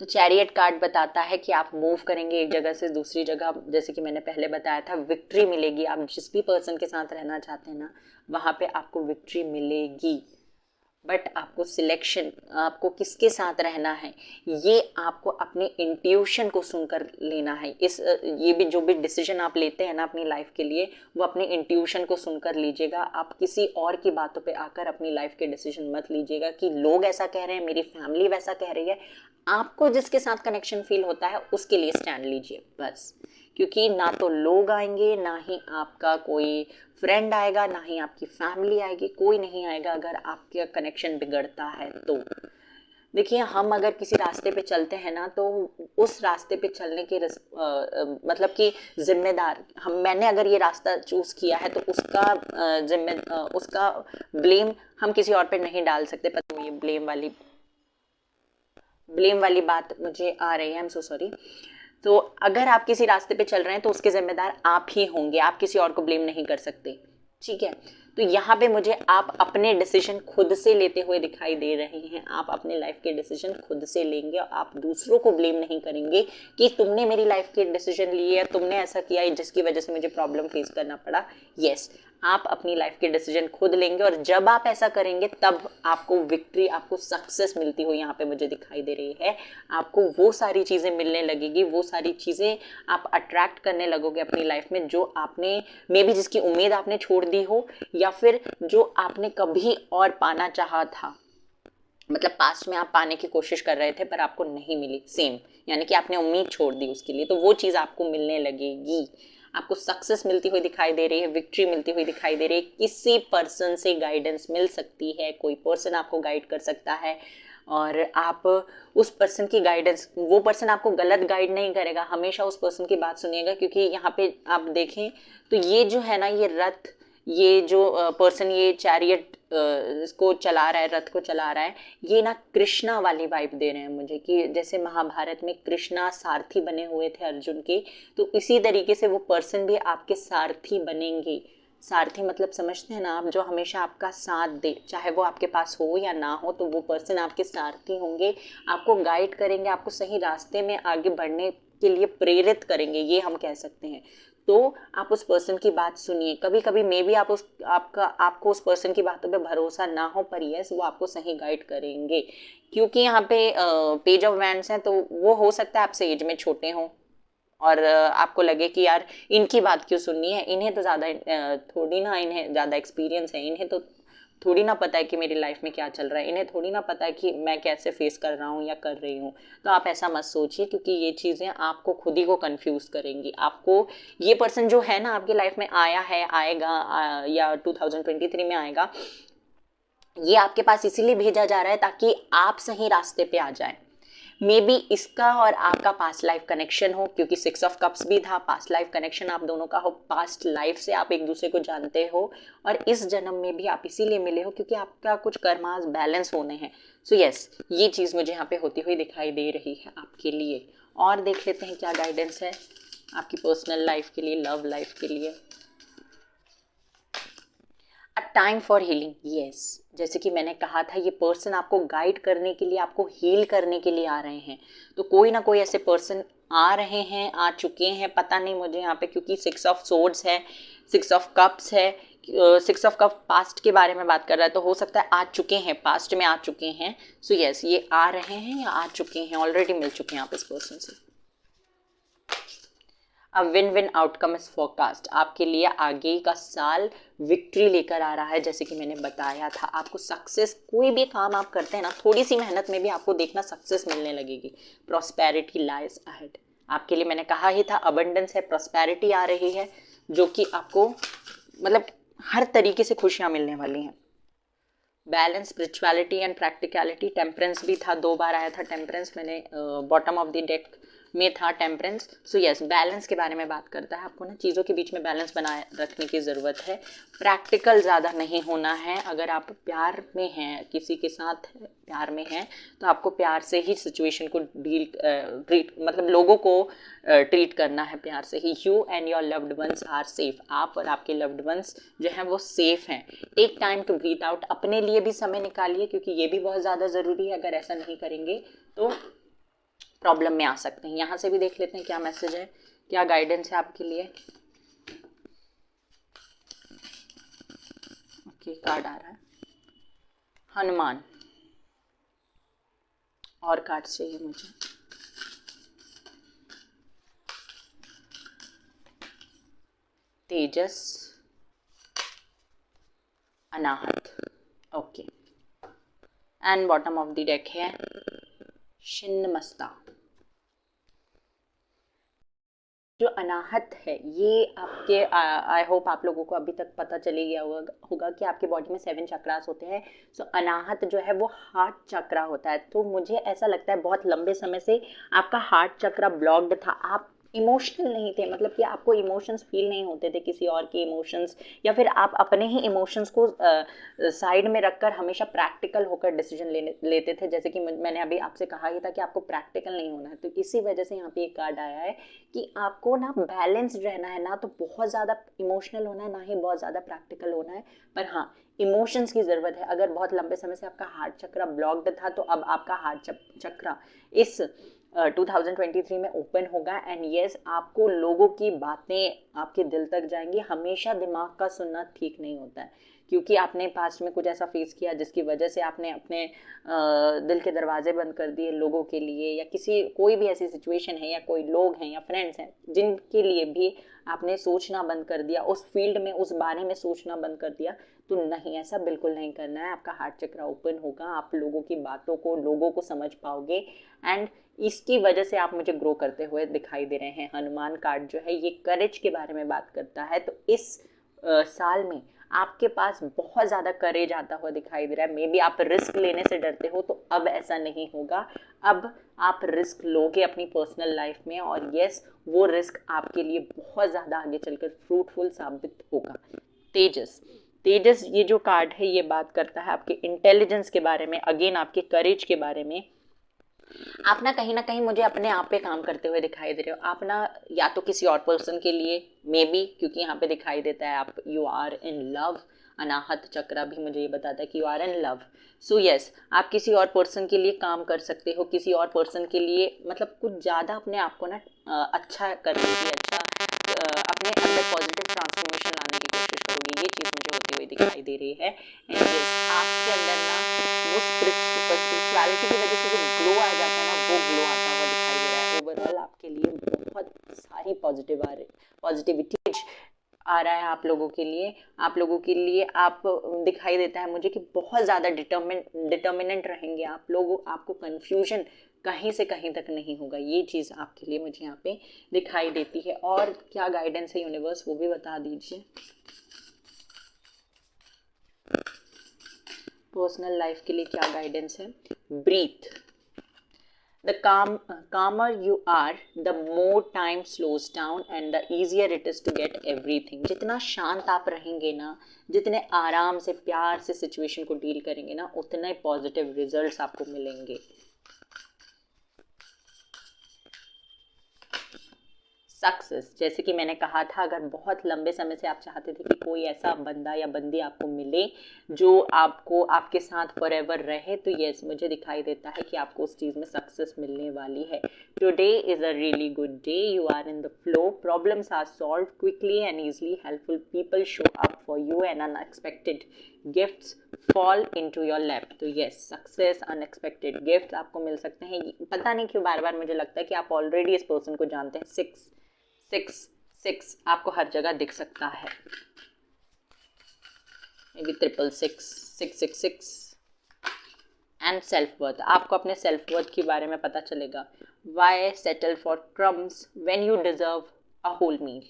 तो चैरियट कार्ड बताता है कि आप मूव करेंगे एक जगह से दूसरी जगह, जैसे कि मैंने पहले बताया था, विक्ट्री मिलेगी। आप जिस भी पर्सन के साथ रहना चाहते हैं ना, वहाँ पे आपको विक्ट्री मिलेगी। बट आपको सिलेक्शन, आपको किसके साथ रहना है, ये आपको अपने इंट्यूशन को सुनकर लेना है। ये भी जो भी डिसीजन आप लेते हैं ना अपनी लाइफ के लिए, वो अपने इंट्यूशन को सुनकर लीजिएगा। आप किसी और की बातों पे आकर अपनी लाइफ के डिसीजन मत लीजिएगा कि लोग ऐसा कह रहे हैं, मेरी फैमिली वैसा कह रही है। आपको जिसके साथ कनेक्शन फील होता है उसके लिए स्टैंड लीजिए बस, क्योंकि ना तो लोग आएंगे, ना ही आपका कोई फ्रेंड आएगा, ना ही आपकी फैमिली आएगी, कोई नहीं आएगा अगर आपका कनेक्शन बिगड़ता है तो। देखिए, हम अगर किसी रास्ते पे चलते हैं ना, तो उस रास्ते पे चलने के मतलब कि जिम्मेदार मैंने अगर ये रास्ता चूज किया है तो उसका उसका ब्लेम हम किसी और पे नहीं डाल सकते। पर ये ब्लेम वाली बात मुझे आ रही है, आई एम सो सॉरी। तो अगर आप किसी रास्ते पे चल रहे हैं तो उसके जिम्मेदार आप ही होंगे, आप किसी और को ब्लेम नहीं कर सकते, ठीक है। तो यहाँ पे मुझे आप अपने डिसीजन खुद से लेते हुए दिखाई दे रहे हैं। आप अपने लाइफ के डिसीजन खुद से लेंगे, आप दूसरों को ब्लेम नहीं करेंगे कि तुमने मेरी लाइफ के डिसीजन लिए या तुमने ऐसा किया जिसकी वजह से मुझे प्रॉब्लम फेस करना पड़ा। यस, आप अपनी लाइफ के डिसीजन खुद लेंगे, और जब आप ऐसा करेंगे तब आपको विक्ट्री, आपको सक्सेस मिलती हुई यहाँ पे मुझे दिखाई दे रही है। आपको वो सारी चीज़ें मिलने लगेगी, वो सारी चीज़ें आप अट्रैक्ट करने लगोगे अपनी लाइफ में, जो आपने मे बी जिसकी उम्मीद आपने छोड़ दी हो, या फिर जो आपने कभी और पाना चाहा था, मतलब पास्ट में आप पाने की कोशिश कर रहे थे पर आपको नहीं मिली, सेम, यानी कि आपने उम्मीद छोड़ दी उसके लिए, तो वो चीज़ आपको मिलने लगेगी। आपको सक्सेस मिलती हुई दिखाई दे रही है, विक्ट्री मिलती हुई दिखाई दे रही है। किसी पर्सन से गाइडेंस मिल सकती है, कोई पर्सन आपको गाइड कर सकता है, और आप उस पर्सन की गाइडेंस, वो पर्सन आपको गलत गाइड नहीं करेगा, हमेशा उस पर्सन की बात सुनिएगा। क्योंकि यहाँ पे आप देखें तो ये जो है ना, ये रथ, ये जो पर्सन ये चैरियट को चला रहा है, रथ को चला रहा है, ये ना कृष्णा वाली वाइब दे रहे हैं मुझे, कि जैसे महाभारत में कृष्णा सारथी बने हुए थे अर्जुन के, तो इसी तरीके से वो पर्सन भी आपके सारथी बनेंगे। सारथी मतलब समझते हैं ना आप, जो हमेशा आपका साथ दे, चाहे वो आपके पास हो या ना हो, तो वो पर्सन आपके सारथी होंगे, आपको गाइड करेंगे, आपको सही रास्ते में आगे बढ़ने के लिए प्रेरित करेंगे, ये हम कह सकते हैं। तो आप उस पर्सन की बात सुनिए। कभी कभी मे बी आपको उस पर्सन की बातों पे भरोसा ना हो, पर यस वो आपको सही गाइड करेंगे। क्योंकि यहाँ पे पेज ऑफ वैंड्स हैं, तो वो हो सकता है आपसे एज में छोटे हों, और आपको लगे कि यार इनकी बात क्यों सुननी है, इन्हें तो ज़्यादा थोड़ी ना, इन्हें ज़्यादा एक्सपीरियंस है, इन्हें तो थोड़ी ना पता है कि मेरी लाइफ में क्या चल रहा है, इन्हें थोड़ी ना पता है कि मैं कैसे फेस कर रहा हूँ या कर रही हूँ। तो आप ऐसा मत सोचिए, क्योंकि ये चीज़ें आपको खुद ही को कंफ्यूज करेंगी। आपको ये पर्सन जो है ना आपकी लाइफ में आया है, आएगा या 2023 में आएगा, ये आपके पास इसीलिए भेजा जा रहा है ताकि आप सही रास्ते पे आ जाए। मे बी इसका और आपका पास्ट लाइफ कनेक्शन हो, क्योंकि 6 ऑफ कप्स भी था, पास्ट लाइफ कनेक्शन आप दोनों का हो, पास्ट लाइफ से आप एक दूसरे को जानते हो और इस जन्म में भी आप इसीलिए मिले हो क्योंकि आपका कुछ कर्मास बैलेंस होने हैं। सो यस, ये चीज़ मुझे यहाँ पे होती हुई दिखाई दे रही है आपके लिए। और देख लेते हैं क्या गाइडेंस है आपकी पर्सनल लाइफ के लिए, लव लाइफ के लिए। A time for healing, yes, जैसे कि मैंने कहा था ये पर्सन आपको गाइड करने के लिए, आपको हील करने के लिए आ रहे हैं। तो कोई ना कोई ऐसे पर्सन आ रहे हैं, आ चुके हैं, पता नहीं मुझे यहाँ पे, क्योंकि 6 ऑफ सोर्ड्स है, 6 ऑफ कप्स है, 6 ऑफ कप पास्ट के बारे में बात कर रहा है, तो हो सकता है आ चुके हैं, पास्ट में आ चुके हैं। सो यस, ये आ रहे हैं या आ चुके हैं, ऑलरेडी मिल चुके हैं आप इस पर्सन से। अब win win outcome is forecast, आपके लिए आगे का साल विक्ट्री लेकर आ रहा है। जैसे कि मैंने बताया था आपको सक्सेस, कोई भी काम आप करते हैं ना, थोड़ी सी मेहनत में भी आपको देखना सक्सेस मिलने लगेगी। प्रॉस्पेरिटी लाइज अहेड, आपके लिए मैंने कहा ही था अबंडेंस है, प्रॉस्पेरिटी आ रही है जो कि आपको मतलब हर तरीके से खुशियां मिलने वाली हैं। Balance, spirituality and practicality, temperance भी था, 2 बार आया था टेम्परेंस, मैंने बॉटम ऑफ द डेक में था टेम्परेंस। सो यस, बैलेंस के बारे में बात करता है, आपको ना चीज़ों के बीच में बैलेंस बनाए रखने की ज़रूरत है। प्रैक्टिकल ज़्यादा नहीं होना है। अगर आप प्यार में हैं, किसी के साथ प्यार में हैं, तो आपको प्यार से ही सिचुएशन को ट्रीट, मतलब लोगों को ट्रीट करना है प्यार से ही। You and your loved ones are safe, आप और आपके लव्ड वंस जो हैं वो सेफ हैं। Take time to breathe out, अपने लिए भी समय निकालिए क्योंकि ये भी बहुत ज़्यादा ज़रूरी है। अगर ऐसा नहीं करेंगे तो प्रॉब्लम में आ सकते हैं। यहाँ से भी देख लेते हैं क्या मैसेज है, क्या गाइडेंस है आपके लिए। ओके, कार्ड आ रहा है हनुमान, और कार्ड चाहिए मुझे। Tejas, Anahata, okay, and bottom of the deck है छिन्नमस्ता। जो अनाहत है ये आपके, आई होप आप लोगों को अभी तक पता चली गया होगा कि आपके बॉडी में 7 चक्रास होते हैं। सो अनाहत जो है वो हार्ट चक्रा होता है। तो मुझे ऐसा लगता है बहुत लंबे समय से आपका हार्ट चक्रा ब्लॉक्ड था, आप इमोशनल नहीं थे, मतलब कि आपको इमोशंस फील नहीं होते थे, किसी और के इमोशंस, या फिर आप अपने ही इमोशंस को साइड में रखकर हमेशा प्रैक्टिकल होकर डिसीजन लेते थे। जैसे कि मैंने अभी आपसे कहा ही था कि आपको प्रैक्टिकल नहीं होना है, तो इसी वजह से यहाँ पे एक कार्ड आया है कि आपको ना बैलेंस्ड रहना है, ना तो बहुत ज़्यादा इमोशनल होना है, ना ही बहुत ज़्यादा प्रैक्टिकल होना है, पर हाँ इमोशंस की ज़रूरत है। अगर बहुत लंबे समय से आपका हार्ट चक्रा ब्लॉक्ड था तो अब आपका हार्ट चक्रा इस 2023 में ओपन होगा। एंड यस, आपको लोगों की बातें आपके दिल तक जाएंगी। हमेशा दिमाग का सुनना ठीक नहीं होता है, क्योंकि आपने पास्ट में कुछ ऐसा फेस किया जिसकी वजह से आपने अपने दिल के दरवाजे बंद कर दिए लोगों के लिए, या किसी कोई भी ऐसी सिचुएशन है या कोई लोग हैं या फ्रेंड्स हैं जिनके लिए भी आपने सोचना बंद कर दिया, उस फील्ड में उस बारे में सोचना बंद कर दिया। तो नहीं, ऐसा बिल्कुल नहीं करना है। आपका हार्ट चक्र ओपन होगा, आप लोगों की बातों को, लोगों को समझ पाओगे, एंड इसकी वजह से आप मुझे ग्रो करते हुए दिखाई दे रहे हैं। हनुमान कार्ड जो है ये करेज के बारे में बात करता है। तो इस साल में आपके पास बहुत ज़्यादा करेज आता हुआ दिखाई दे रहा है। मे बी आप रिस्क लेने से डरते हो, तो अब ऐसा नहीं होगा। अब आप रिस्क लोगे अपनी पर्सनल लाइफ में, और यस, वो रिस्क आपके लिए बहुत ज़्यादा आगे चलकर फ्रूटफुल साबित होगा। तेजस, तेजस ये जो कार्ड है ये बात करता है आपके इंटेलिजेंस के बारे में, अगेन आपके करेज के बारे में। आप ना कहीं मुझे अपने आप पे काम करते हुए दिखाई दे रहे हो। आप ना या तो किसी और पर्सन के लिए, मे बी, क्योंकि यहाँ पे दिखाई देता है आप you are in love. Anahata chakra भी मुझे ये बताता है कि you are in love. So yes, आप किसी और पर्सन के लिए काम कर सकते हो, किसी और पर्सन के लिए, मतलब कुछ ज़्यादा अपने आप को ना अच्छा करने की, अच्छा अपने अंदर पॉजिटिव ट्रांसफॉर्मेशन लाने की कोशिश करोगे। ये चीज़ मुझे होती हुई दिखाई दे रही है। एंड यस, आपके अंदर ना वो स्पिरिचुअलिटी की वजह से जो ग्लो आ जाता है ना, वो ग्लो आता हुआ दिखाई दे रहा है। ओवरऑल आपके लिए बहुत सारी पॉजिटिविटी आ रहा है आप लोगों के लिए। आप लोगों के लिए आप दिखाई देता है मुझे कि बहुत ज़्यादा डिटर्मिनेंट रहेंगे आप लोग। आपको कन्फ्यूजन कहीं से कहीं तक नहीं होगा। ये चीज़ आपके लिए मुझे यहाँ पे दिखाई देती है। और क्या गाइडेंस है यूनिवर्स, वो भी बता दीजिए। पर्सनल लाइफ के लिए क्या गाइडेंस है। Breathe, The calmer you are, the more time slows down and the easier it is to get everything. जितना शांत आप रहेंगे ना, जितने आराम से प्यार से सिचुएशन को डील करेंगे ना, उतने पॉजिटिव रिजल्ट्स आपको मिलेंगे. सक्सेस, जैसे कि मैंने कहा था, अगर बहुत लंबे समय से आप चाहते थे कि कोई ऐसा बंदा या बंदी आपको मिले जो आपको आपके साथ फॉरएवर रहे, तो यस, मुझे दिखाई देता है कि आपको उस चीज़ में सक्सेस मिलने वाली है. Today is a really good day. You are in the flow. Problems are solve quickly and easily. Helpful people show up for you and unexpected gifts fall into your lap. तो yes, success, unexpected gift आपको मिल सकते हैं. पता नहीं क्यों बार बार मुझे लगता है कि आप ऑलरेडी इस पर्सन को जानते हैं. 6 आपको हर जगह दिख सकता है. Maybe 666, 666. And self worth, आपको अपने सेल्फ वर्थ के बारे में पता चलेगा. Why settle for crumbs when you deserve a whole meal.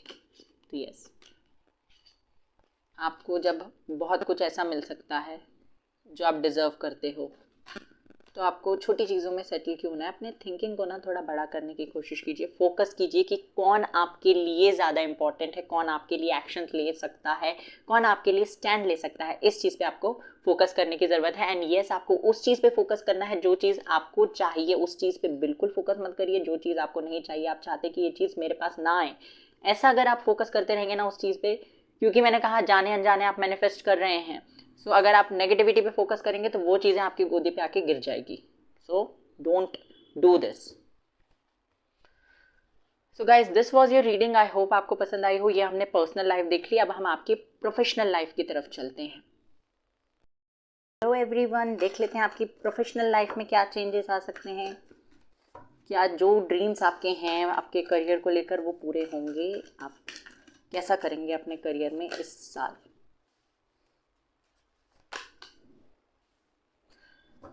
तो यस, आपको जब बहुत कुछ ऐसा मिल सकता है जो आप डिजर्व करते हो, तो आपको छोटी चीज़ों में सेटल क्यों ना है. अपने थिंकिंग को ना थोड़ा बड़ा करने की कोशिश कीजिए. फोकस कीजिए कि कौन आपके लिए ज़्यादा इंपॉर्टेंट है, कौन आपके लिए एक्शन ले सकता है, कौन आपके लिए स्टैंड ले सकता है. इस चीज़ पे आपको फोकस करने की ज़रूरत है. एंड येस, आपको उस चीज़ पे फोकस करना है जो चीज़ आपको चाहिए. उस चीज़ पे बिल्कुल फोकस मत करिए जो चीज़ आपको नहीं चाहिए. आप चाहते कि ये चीज़ मेरे पास ना आए, ऐसा अगर आप फोकस करते रहेंगे ना उस चीज़ पे, क्योंकि मैंने कहा जाने अनजाने आप मैनिफेस्ट कर रहे हैं. सो अगर आप नेगेटिविटी पे फोकस करेंगे तो वो चीज़ें आपकी गोदी पे आके गिर जाएगी. So don't do this. So guys, this was your reading. I hope आपको पसंद आई हो. ये हमने पर्सनल लाइफ देख ली. अब हम आपकी प्रोफेशनल लाइफ की तरफ चलते हैं. हेलो एवरीवन, देख लेते हैं आपकी प्रोफेशनल लाइफ में क्या चेंजेस आ सकते हैं. क्या जो ड्रीम्स आपके हैं आपके करियर को लेकर वो पूरे होंगे. आप कैसा करेंगे अपने करियर में इस साल.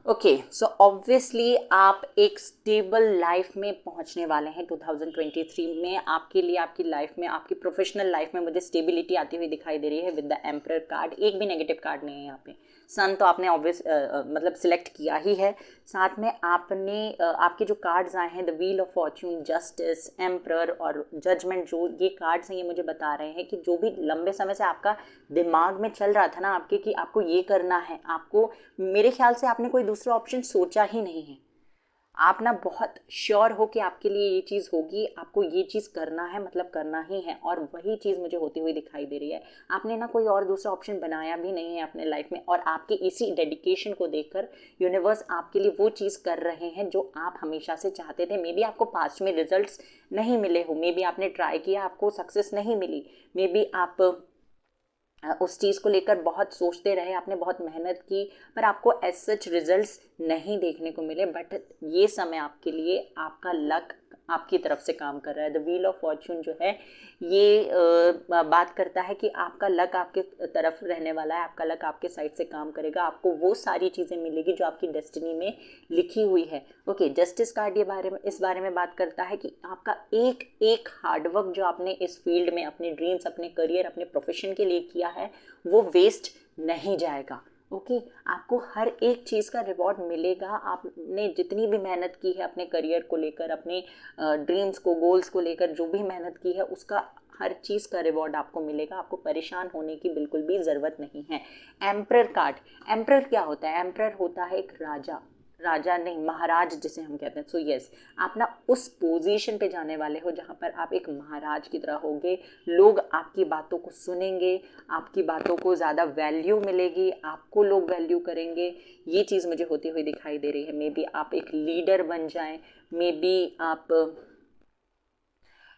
ओके, सो ऑब्वियसली आप एक स्टेबल लाइफ में पहुंचने वाले हैं 2023 में. आपके लिए आपकी लाइफ में, आपकी प्रोफेशनल लाइफ में मुझे स्टेबिलिटी आती हुई दिखाई दे रही है विद द एम्परर कार्ड. एक भी नेगेटिव कार्ड नहीं है यहाँ पे. सन तो आपने ऑब्वियस मतलब सिलेक्ट किया ही है. साथ में आपने आपके जो कार्ड्स आए हैं, the wheel of Fortune, justice, emperor और जजमेंट, जो ये कार्ड्स हैं ये मुझे बता रहे हैं कि जो भी लंबे समय से आपका दिमाग में चल रहा था ना आपके कि आपको ये करना है, आपको, मेरे ख्याल से आपने कोई दूसरा ऑप्शन सोचा ही नहीं है. आप ना बहुत श्योर हो कि आपके लिए ये चीज़ होगी, आपको ये चीज़ करना है, मतलब करना ही है. और वही चीज़ मुझे होती हुई दिखाई दे रही है. आपने ना कोई और दूसरा ऑप्शन बनाया भी नहीं है अपने लाइफ में. और आपके इसी डेडिकेशन को देखकर यूनिवर्स आपके लिए वो चीज़ कर रहे हैं जो आप हमेशा से चाहते थे. मे बी आपको पास्ट में रिजल्ट्स नहीं मिले हो, मे बी आपने ट्राई किया, आपको सक्सेस नहीं मिली, मे बी आप उस चीज़ को लेकर बहुत सोचते रहे, आपने बहुत मेहनत की, पर आपको एज सच रिजल्ट्स नहीं देखने को मिले. बट ये समय आपके लिए, आपका लक आपकी तरफ से काम कर रहा है. द व्हील ऑफ फॉर्च्यून जो है ये बात करता है कि आपका लक आपके तरफ रहने वाला है, आपका लक आपके साइड से काम करेगा, आपको वो सारी चीज़ें मिलेगी जो आपकी डेस्टिनी में लिखी हुई है. ओके, जस्टिस कार्ड ये इस बारे में बात करता है कि आपका एक एक हार्डवर्क जो आपने इस फील्ड में अपने ड्रीम्स, अपने करियर, अपने प्रोफेशन के लिए किया है वो वेस्ट नहीं जाएगा. ओके, आपको हर एक चीज़ का रिवॉर्ड मिलेगा. आपने जितनी भी मेहनत की है अपने करियर को लेकर, अपने ड्रीम्स को, गोल्स को लेकर जो भी मेहनत की है उसका हर चीज़ का रिवॉर्ड आपको मिलेगा. आपको परेशान होने की बिल्कुल भी ज़रूरत नहीं है. एम्परर कार्ड, एम्परर क्या होता है? एम्परर होता है एक राजा, राजा नहीं, महाराज जिसे हम कहते हैं. सो यस, आप ना उस पोजीशन पे जाने वाले हो जहाँ पर आप एक महाराज की तरह होगे. लोग आपकी बातों को सुनेंगे, आपकी बातों को ज़्यादा वैल्यू मिलेगी, आपको लोग वैल्यू करेंगे. ये चीज़ मुझे होती हुई दिखाई दे रही है. मे बी आप एक लीडर बन जाएं, मे बी आप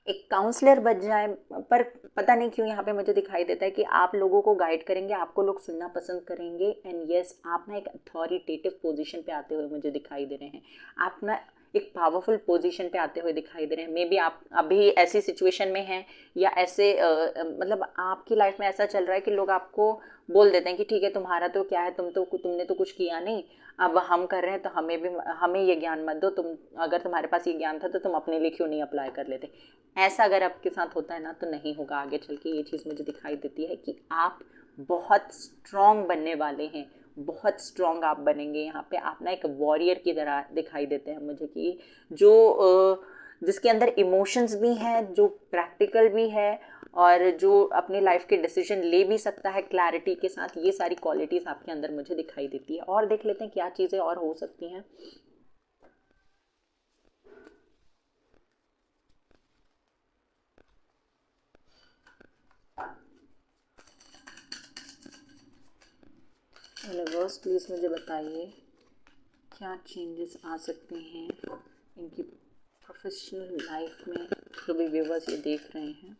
एक काउंसलर बन जाए, पर पता नहीं क्यों यहाँ पे मुझे दिखाई देता है कि आप लोगों को गाइड करेंगे, आपको लोग सुनना पसंद करेंगे. एंड यस, आप ना एक अथॉरिटेटिव पोजीशन पे आते हुए मुझे दिखाई दे रहे हैं. आप ना एक पावरफुल पोजीशन पे आते हुए दिखाई दे रहे हैं. मे बी आप अभी ऐसी सिचुएशन में हैं या ऐसे मतलब आपकी लाइफ में ऐसा चल रहा है कि लोग आपको बोल देते हैं कि ठीक है, तुम्हारा तो क्या है, तुमने तो कुछ किया नहीं, अब हम कर रहे हैं तो हमें ये ज्ञान मत दो. तुम, अगर तुम्हारे पास ये ज्ञान था तो तुम अपने लिए क्यों नहीं अप्लाई कर लेते. ऐसा अगर आपके साथ होता है ना तो नहीं होगा आगे चल के. ये चीज़ मुझे दिखाई देती है कि आप बहुत स्ट्रॉन्ग बनने वाले हैं. बहुत स्ट्रॉन्ग आप बनेंगे। यहाँ पे आप ना एक वॉरियर की तरह दिखाई देते हैं मुझे, कि जो जिसके अंदर इमोशंस भी हैं, जो प्रैक्टिकल भी है, और जो अपनी लाइफ के डिसीजन ले भी सकता है क्लैरिटी के साथ। ये सारी क्वालिटीज़ आपके अंदर मुझे दिखाई देती है। और देख लेते हैं क्या चीज़ें और हो सकती हैं। यूनिवर्स प्लीज़ मुझे बताइए क्या चेंजेस आ सकते हैं इनकी प्रोफेशनल लाइफ में, जो भी व्यूवर्स ये देख रहे हैं।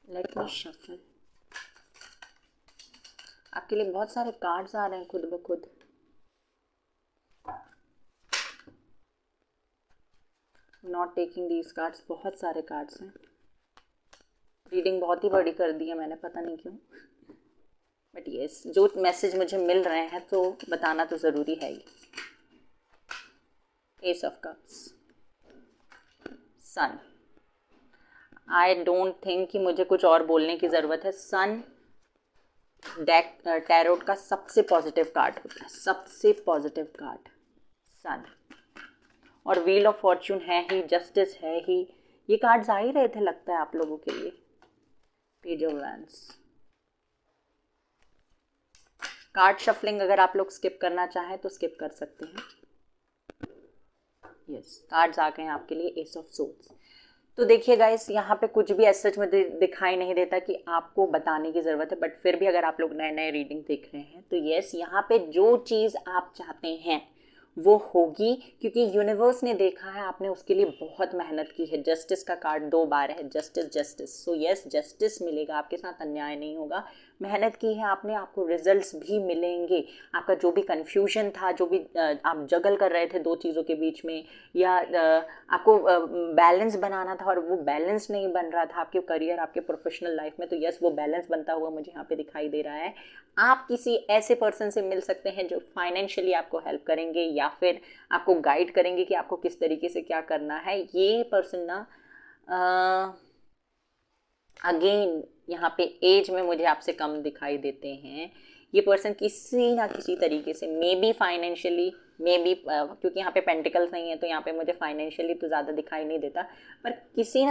Let me shuffle. आपके लिए बहुत सारे कार्ड्स आ रहे हैं खुद ब खुद। नॉट टेकिंग दीज कार्ड्स, बहुत सारे कार्ड्स हैं। रीडिंग बहुत ही बड़ी कर दी है मैंने, पता नहीं क्यों, बट यस, जो मैसेज मुझे मिल रहे हैं तो बताना तो ज़रूरी है ही। Ace of cups, sun. I don't think कि मुझे कुछ और बोलने की ज़रूरत है। सन डेक टैरोट का सबसे पॉजिटिव कार्ड होता है, सबसे पॉजिटिव कार्ड सन। और व्हील ऑफ फॉर्च्यून है ही, जस्टिस है ही। ये कार्ड्स आ ही रहे थे लगता है आप लोगों के लिए। Page of wands. Card shuffling अगर आप लोग स्किप करना चाहें तो स्किप कर सकते हैं। यस, कार्ड्स आ गए हैं आपके लिए, एस ऑफ सोर्ड्स। तो देखिए गाइस, यहाँ पे कुछ भी ऐसा मुझे दिखाई नहीं देता कि आपको बताने की ज़रूरत है, बट फिर भी अगर आप लोग नए नए रीडिंग देख रहे हैं तो यस, यहाँ पे जो चीज़ आप चाहते हैं वो होगी, क्योंकि यूनिवर्स ने देखा है आपने उसके लिए बहुत मेहनत की है। जस्टिस का कार्ड 2 बार है, justice justice. So yes, justice मिलेगा, आपके साथ अन्याय नहीं होगा। मेहनत की है आपने, आपको रिजल्ट्स भी मिलेंगे। आपका जो भी कन्फ्यूजन था, जो भी आप जगल कर रहे थे दो चीज़ों के बीच में, या आपको बैलेंस बनाना था और वो बैलेंस नहीं बन रहा था आपके करियर, आपके प्रोफेशनल लाइफ में, तो यस, वो बैलेंस बनता हुआ मुझे यहाँ पे दिखाई दे रहा है। आप किसी ऐसे पर्सन से मिल सकते हैं जो फाइनेंशियली आपको हेल्प करेंगे या फिर आपको गाइड करेंगे कि आपको किस तरीके से क्या करना है। ये पर्सन ना अगेन यहाँ पे एज में मुझे आपसे कम दिखाई देते हैं। ये पर्सन किसी ना किसी तरीके से, may be financially, may be, क्योंकि यहाँ पे पेंटिकल्स नहीं है तो यहाँ पे मुझे फाइनेंशियली तो ज़्यादा दिखाई नहीं देता, पर किसी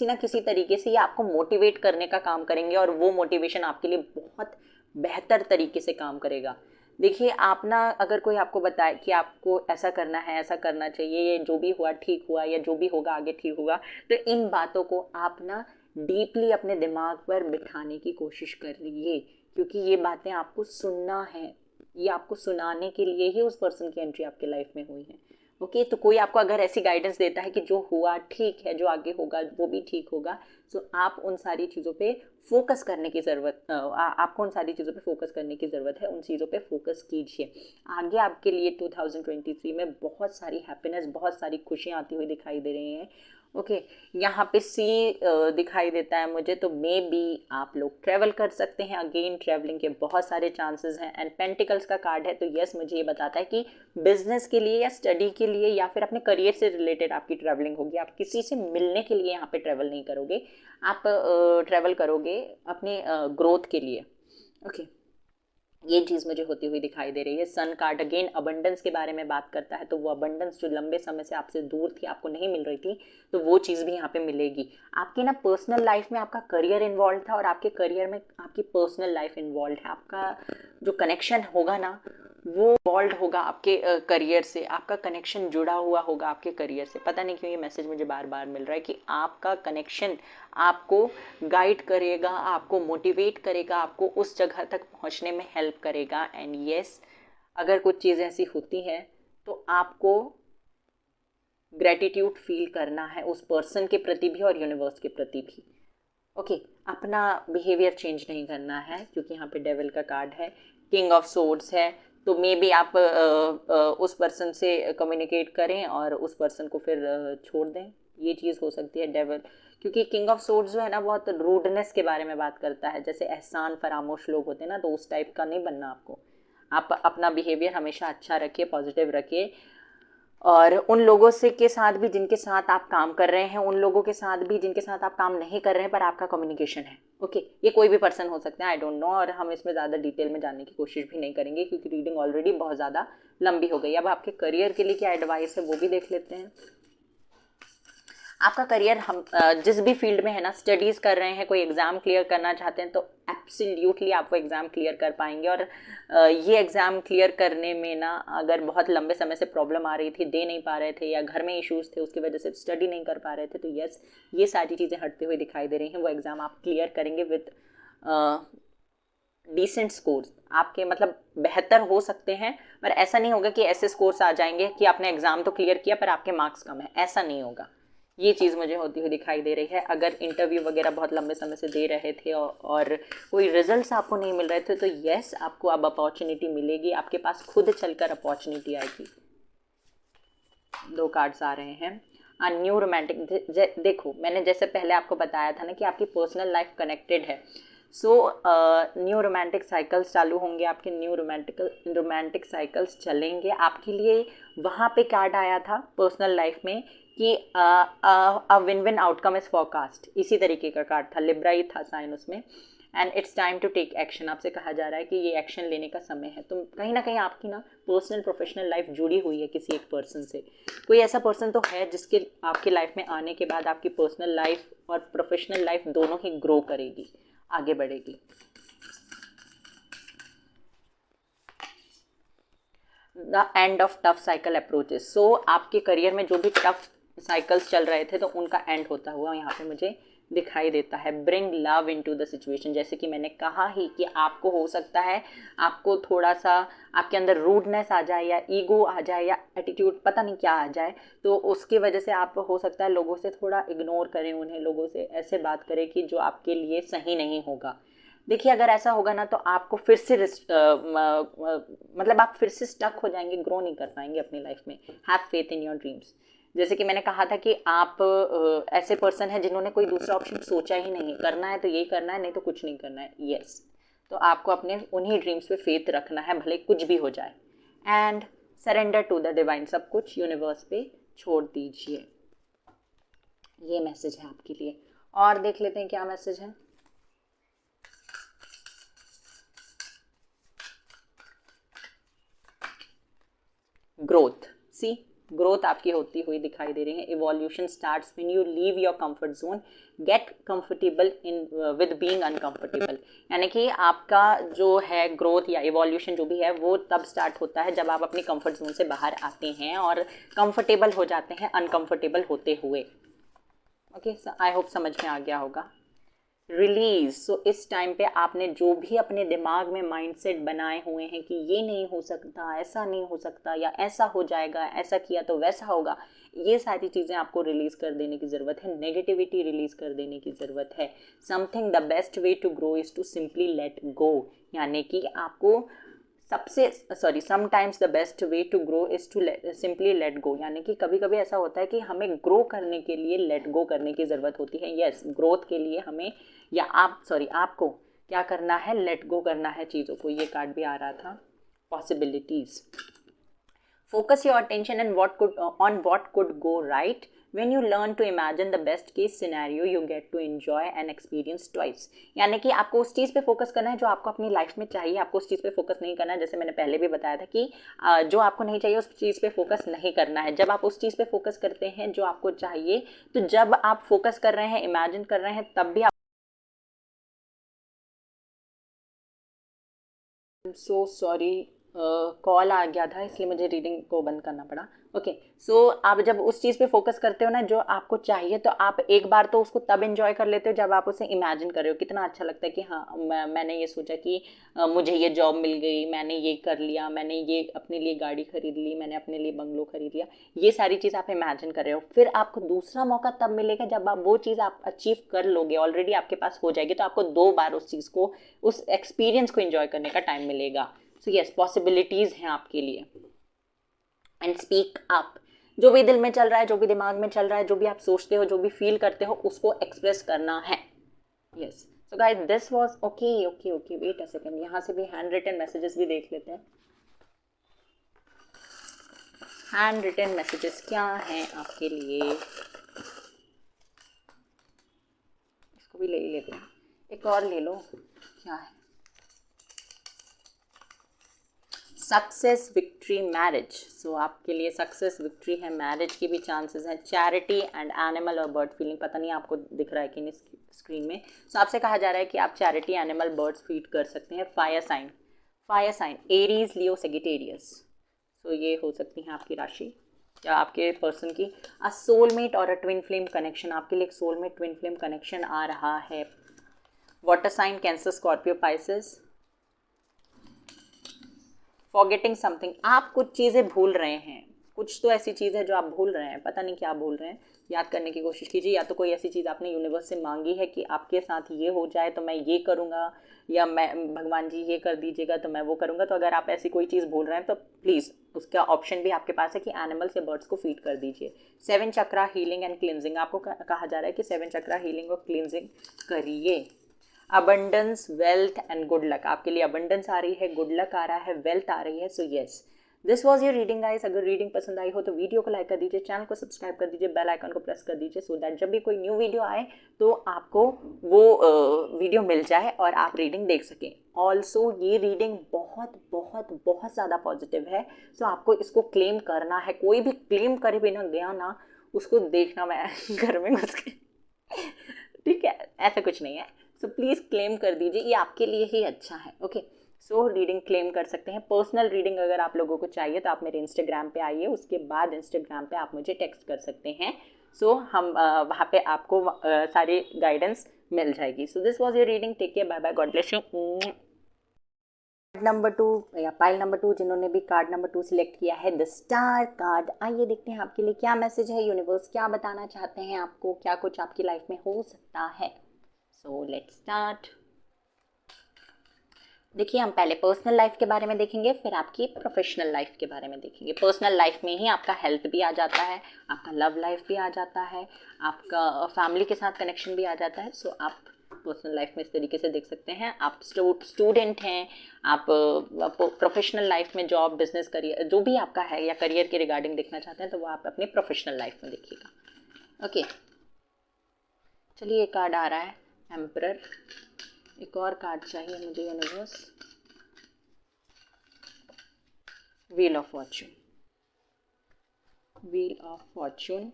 ना किसी तरीके से ये आपको मोटिवेट करने का काम करेंगे, और वो मोटिवेशन आपके लिए बहुत बेहतर तरीके से काम करेगा। देखिए, आप ना, अगर कोई आपको बताए कि आपको ऐसा करना है, ऐसा करना चाहिए, ये जो भी हुआ ठीक हुआ, या जो भी होगा आगे ठीक होगा, तो इन बातों को आप ना डीपली अपने दिमाग पर बिठाने की कोशिश करिए, क्योंकि ये बातें आपको सुनना है। ये आपको सुनाने के लिए ही उस पर्सन की एंट्री आपके लाइफ में हुई है। ओके, तो कोई आपको अगर ऐसी गाइडेंस देता है कि जो हुआ ठीक है, जो आगे होगा वो भी ठीक होगा, तो आप उन सारी चीज़ों पे फोकस करने की ज़रूरत, आपको उन सारी चीज़ों पे फोकस करने की ज़रूरत है। उन चीज़ों पे फोकस कीजिए। आगे आपके लिए 2023 में बहुत सारी हैप्पीनेस, बहुत सारी खुशियाँ आती हुई दिखाई दे रही हैं। ओके, यहाँ पे सी दिखाई देता है मुझे, तो मे बी आप लोग ट्रैवल कर सकते हैं। अगेन, ट्रैवलिंग के बहुत सारे चांसेस हैं। एंड पेंटिकल्स का कार्ड है, तो यस, मुझे ये बताता है कि बिजनेस के लिए या स्टडी के लिए या फिर अपने करियर से रिलेटेड आपकी ट्रैवलिंग होगी। आप किसी से मिलने के लिए यहाँ पे ट्रैवल नहीं करोगे, आप ट्रैवल करोगे अपने ग्रोथ के लिए। ओके, ये चीज़ मुझे होती हुई दिखाई दे रही है। सन कार्ड अगेन अबंडेंस के बारे में बात करता है, तो वो अबंडेंस जो लंबे समय से आपसे दूर थी, आपको नहीं मिल रही थी, तो वो चीज़ भी यहाँ पे मिलेगी। आपकी ना पर्सनल लाइफ में आपका करियर इन्वॉल्व था, और आपके करियर में आपकी पर्सनल लाइफ इन्वॉल्व है। आपका जो कनेक्शन होगा ना, वो इन्वॉल्व होगा आपके करियर से। आपका कनेक्शन जुड़ा हुआ होगा आपके करियर से। पता नहीं क्यों ये मैसेज मुझे बार बार मिल रहा है कि आपका कनेक्शन आपको गाइड करेगा, आपको मोटिवेट करेगा, आपको उस जगह तक पहुंचने में हेल्प करेगा। एंड यस, अगर कुछ चीज़ ऐसी होती है तो आपको ग्रेटिट्यूड फील करना है उस पर्सन के प्रति भी और यूनिवर्स के प्रति भी। ओके, अपना बिहेवियर चेंज नहीं करना है, क्योंकि यहाँ पे डेविल का कार्ड है, किंग ऑफ सोर्ड्स है, तो मे बी आप उस पर्सन से कम्युनिकेट करें और उस पर्सन को फिर छोड़ दें। ये चीज़ हो सकती है डेविल, क्योंकि किंग ऑफ सोर्ड्स जो है ना, बहुत रूडनेस के बारे में बात करता है। जैसे एहसान फरामोश लोग होते हैं ना, तो उस टाइप का नहीं बनना आपको। आप अपना बिहेवियर हमेशा अच्छा रखिए, पॉजिटिव रखिए, और उन लोगों से के साथ भी जिनके साथ आप काम कर रहे हैं, उन लोगों के साथ भी जिनके साथ आप काम नहीं कर रहे हैं पर आपका कम्युनिकेशन है। ओके, ये कोई भी पर्सन हो सकता है, आई डोंट नो, और हम इसमें ज़्यादा डिटेल में जानने की कोशिश भी नहीं करेंगे क्योंकि रीडिंग ऑलरेडी बहुत ज़्यादा लंबी हो गई। अब आपके करियर के लिए क्या एडवाइस है वो भी देख लेते हैं। आपका करियर, हम जिस भी फील्ड में है ना, स्टडीज़ कर रहे हैं, कोई एग्ज़ाम क्लियर करना चाहते हैं तो एब्सोल्युटली आप वो एग्ज़ाम क्लियर कर पाएंगे। और ये एग्ज़ाम क्लियर करने में ना अगर बहुत लंबे समय से प्रॉब्लम आ रही थी, दे नहीं पा रहे थे, या घर में इश्यूज़ थे उसकी वजह से स्टडी नहीं कर पा रहे थे, तो यस, ये सारी चीज़ें हटते हुए दिखाई दे रही हैं। वो एग्ज़ाम आप क्लियर करेंगे विद डिसेंट स्कोर्स। आपके मतलब बेहतर हो सकते हैं, पर ऐसा नहीं होगा कि ऐसे स्कोर्स आ जाएंगे कि आपने एग्ज़ाम तो क्लियर किया पर आपके मार्क्स कम है, ऐसा नहीं होगा। ये चीज़ मुझे होती हुई दिखाई दे रही है। अगर इंटरव्यू वगैरह बहुत लंबे समय से दे रहे थे और कोई रिजल्ट्स आपको नहीं मिल रहे थे, तो यस, आपको अब अपॉर्चुनिटी मिलेगी, आपके पास खुद चलकर अपॉर्चुनिटी आएगी। 2 कार्ड्स आ रहे हैं। न्यू रोमांटिक, देखो मैंने जैसे पहले आपको बताया था ना कि आपकी पर्सनल लाइफ कनेक्टेड है। सो न्यू रोमांटिक साइकिल्स चालू होंगे, आपके न्यू रोमांटिक साइकिल्स चलेंगे आपके लिए। वहाँ पे कार्ड आया था पर्सनल लाइफ में कि a win win outcome is forecast, इसी तरीके का कार्ड था, लिब्रा ही था साइन उसमें। And it's time to take action, आपसे कहा जा रहा है कि ये एक्शन लेने का समय है। तो कहीं ना कहीं आपकी ना पर्सनल प्रोफेशनल लाइफ जुड़ी हुई है किसी एक पर्सन से। कोई ऐसा पर्सन तो है जिसके आपकी लाइफ में आने के बाद आपकी पर्सनल लाइफ और प्रोफेशनल लाइफ दोनों ही ग्रो करेगी, आगे बढ़ेगी। The end of tough cycle approaches, so आपके करियर में जो भी टफ साइकिल्स चल रहे थे तो उनका एंड होता हुआ यहाँ पे मुझे दिखाई देता है। Bring love into the situation, जैसे कि मैंने कहा ही कि आपको हो सकता है आपको थोड़ा सा आपके अंदर रूडनेस आ जाए या ईगो आ जाए या एटीट्यूड, पता नहीं क्या आ जाए, तो उसकी वजह से आप हो सकता है लोगों से थोड़ा इग्नोर करें, उन्हें लोगों से ऐसे बात करें कि जो आपके लिए सही नहीं होगा। देखिए अगर ऐसा होगा ना तो आपको फिर से मतलब आप फिर से स्टक हो जाएंगे, ग्रो नहीं कर पाएंगे अपनी लाइफ में। Have faith in your dreams. जैसे कि मैंने कहा था कि आप ऐसे पर्सन हैं जिन्होंने कोई दूसरा ऑप्शन सोचा ही नहीं, करना है तो यही करना है, नहीं तो कुछ नहीं करना है। यस, तो आपको अपने उन्हीं ड्रीम्स पे फेथ रखना है, भले कुछ भी हो जाए। And surrender to the divine, सब कुछ यूनिवर्स पे छोड़ दीजिए। ये मैसेज है आपके लिए। और देख लेते हैं क्या मैसेज है। ग्रोथ, सी ग्रोथ आपकी होती हुई दिखाई दे रही है। Evolution starts when you leave your comfort zone, get comfortable in with being uncomfortable. यानी कि आपका जो है ग्रोथ या इवोल्यूशन जो भी है वो तब स्टार्ट होता है जब आप अपनी कंफर्ट जोन से बाहर आते हैं और कंफर्टेबल हो जाते हैं अनकंफर्टेबल होते हुए। ओके, आई होप समझ में आ गया होगा। रिलीज, सो इस टाइम पे आपने जो भी अपने दिमाग में माइंडसेट बनाए हुए हैं कि ये नहीं हो सकता, ऐसा नहीं हो सकता, या ऐसा हो जाएगा, ऐसा किया तो वैसा होगा, ये सारी चीज़ें आपको रिलीज़ कर देने की ज़रूरत है। नेगेटिविटी रिलीज़ कर देने की ज़रूरत है। Something, the best way to grow is to simply let go, यानी कि आपको sometimes the best way to grow is to simply let go, यानी कि कभी कभी ऐसा होता है कि हमें ग्रो करने के लिए लेट गो करने की ज़रूरत होती है। यस, ग्रोथ के लिए हमें या आपको क्या करना है, लेट गो करना है चीज़ों को। ये कार्ड भी आ रहा था, possibilities. Focus your attention and on what could go right. When you learn to imagine the best case scenario, you get to enjoy and experience twice. यानी कि आपको उस चीज़ पे फोकस करना है जो आपको अपनी लाइफ में चाहिए, आपको उस चीज़ पे फोकस नहीं करना है। जैसे मैंने पहले भी बताया था कि जो आपको नहीं चाहिए उस चीज़ पे फोकस नहीं करना है। जब आप उस चीज़ पे फोकस करते हैं जो आपको चाहिए, तो जब आप फोकस कर रहे हैं, इमेजिन कर रहे हैं, तब भी आप सो सॉरी, कॉल आ गया था इसलिए मुझे रीडिंग को बंद करना पड़ा। ओके, सो आप जब उस चीज़ पे फोकस करते हो ना जो आपको चाहिए, तो आप एक बार तो उसको तब एंजॉय कर लेते हो जब आप उसे इमेजिन कर रहे हो। कितना अच्छा लगता है कि हाँ, मैंने ये सोचा कि मुझे ये जॉब मिल गई, मैंने ये कर लिया, मैंने ये अपने लिए गाड़ी खरीद ली, मैंने अपने लिए बंगलो खरीद लिया। ये सारी चीज़ आप इमेजिन कर रहे हो। फिर आपको दूसरा मौका तब मिलेगा जब आप वो चीज़ आप अचीव कर लोगे, ऑलरेडी आपके पास हो जाएगी, तो आपको 2 बार उस चीज़ को, उस एक्सपीरियंस को एंजॉय करने का टाइम मिलेगा। सो यस, पॉसिबिलिटीज़ हैं आपके लिए। एंड स्पीक अप, जो भी दिल में चल रहा है, जो भी दिमाग में चल रहा है, जो भी आप सोचते हो, जो भी फील करते हो, उसको एक्सप्रेस करना है। Yes, so guys, this was okay, wait a second, यहाँ से भी हैंड रिटन मैसेजेस भी देख लेते हैं। हैंड रिटन मैसेजेस क्या हैं आपके लिए? इसको भी ले ही लेते हैं, एक और ले लो, क्या है? Success, victory, marriage. सो आपके लिए सक्सेस, विक्ट्री है, मैरिज की भी चांसेस हैं, चैरिटी एंड एनिमल और बर्ड फीलिंग। पता नहीं आपको दिख रहा है कि नहीं स्क्रीन में। सो आपसे कहा जा रहा है कि आप चैरिटी, एनिमल, बर्ड्स फीड कर सकते हैं। Fire sign, fire sign Aries, Leo, Sagittarius. So ये हो सकती हैं आपकी राशि या आपके पर्सन की। अ सोलमेट और अ ट्विन फ्लेम कनेक्शन, आपके लिए एक सोलमेट ट्विन फ्लेम कनेक्शन आ रहा है। Water sign, Cancer, Scorpio, Pisces. Forgetting something, आप कुछ चीज़ें भूल रहे हैं, कुछ तो ऐसी चीज़ है जो आप भूल रहे हैं, पता नहीं क्या भूल रहे हैं, याद करने की कोशिश कीजिए। या तो कोई ऐसी चीज़ आपने यूनिवर्स से मांगी है कि आपके साथ ये हो जाए तो मैं ये करूँगा, या मैं भगवान जी ये कर दीजिएगा तो मैं वो करूँगा। तो अगर आप ऐसी कोई चीज़ भूल रहे हैं तो प्लीज़ उसका ऑप्शन भी आपके पास है कि एनिमल्स या बर्ड्स को फीड कर दीजिए। 7 चक्रा हीलिंग एंड क्लिनजिंग, आपको कहा जा रहा है कि 7 चक्रा हीलिंग और क्लिनजिंग करिए। Abundance, wealth and good luck, आपके लिए अबंडेंस आ रही है, गुड लक आ रहा है, वेल्थ आ रही है। So yes, this was your reading guys. अगर रीडिंग पसंद आई हो तो वीडियो को लाइक कर दीजिए, चैनल को सब्सक्राइब कर दीजिए, बेल आइकन को प्रेस कर दीजिए, सो दैट जब भी कोई न्यू वीडियो आए तो आपको वो वीडियो मिल जाए और आप रीडिंग देख सकें। ऑल्सो ये रीडिंग बहुत बहुत बहुत ज़्यादा पॉजिटिव है, सो आपको इसको क्लेम करना है। कोई भी क्लेम करे बिना गया ना, उसको देखना मैं घर में घुस के, ठीक है, ऐसा कुछ नहीं है। सो प्लीज़ क्लेम कर दीजिए, ये आपके लिए ही अच्छा है। ओके, सो रीडिंग क्लेम कर सकते हैं। पर्सनल रीडिंग अगर आप लोगों को चाहिए तो आप मेरे इंस्टाग्राम पे आइए, उसके बाद इंस्टाग्राम पे आप मुझे टेक्स्ट कर सकते हैं। सो हम वहाँ पे आपको सारी गाइडेंस मिल जाएगी। So this was your reading, take care, bye bye, God bless you. Number 2 या पाइल नंबर 2, जिन्होंने भी कार्ड नंबर 2 सिलेक्ट किया है, द स्टार कार्ड। आइए देखते हैं आपके लिए क्या मैसेज है, यूनिवर्स क्या बताना चाहते हैं आपको, क्या कुछ आपकी लाइफ में हो सकता है। सो लेट्स स्टार्ट। देखिए, हम पहले पर्सनल लाइफ के बारे में देखेंगे, फिर आपकी प्रोफेशनल लाइफ के बारे में देखेंगे। पर्सनल लाइफ में ही आपका हेल्थ भी आ जाता है, आपका लव लाइफ भी आ जाता है, आपका फैमिली के साथ कनेक्शन भी आ जाता है। सो आप पर्सनल लाइफ में इस तरीके से देख सकते हैं। आप स्टूडेंट हैं, आप प्रोफेशनल लाइफ में जॉब, बिजनेस, करियर जो भी आपका है या करियर के रिगार्डिंग देखना चाहते हैं तो वो आप अपनी प्रोफेशनल लाइफ में देखिएगा। ओके, चलिए एक कार्ड आ रहा है एम्परर। एक और कार्ड चाहिए मुझे universe. Wheel of fortune, wheel of fortune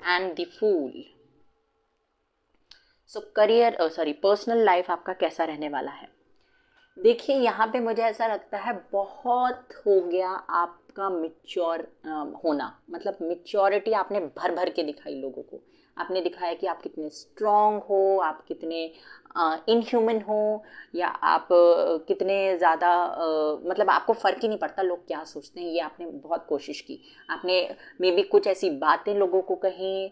and the fool. So career, sorry, personal life आपका कैसा रहने वाला है? देखिए, यहाँ पे मुझे ऐसा लगता है बहुत हो गया आपका मिच्योर होना, मतलब मिच्योरिटी आपने भर भर के दिखाई लोगों को। आपने दिखाया कि आप कितने स्ट्रॉन्ग हो, आप कितने इनह्यूमन हो, या आप कितने ज़्यादा मतलब आपको फ़र्क ही नहीं पड़ता लोग क्या सोचते हैं। ये आपने बहुत कोशिश की। आपने मे बी कुछ ऐसी बातें लोगों को कहीं,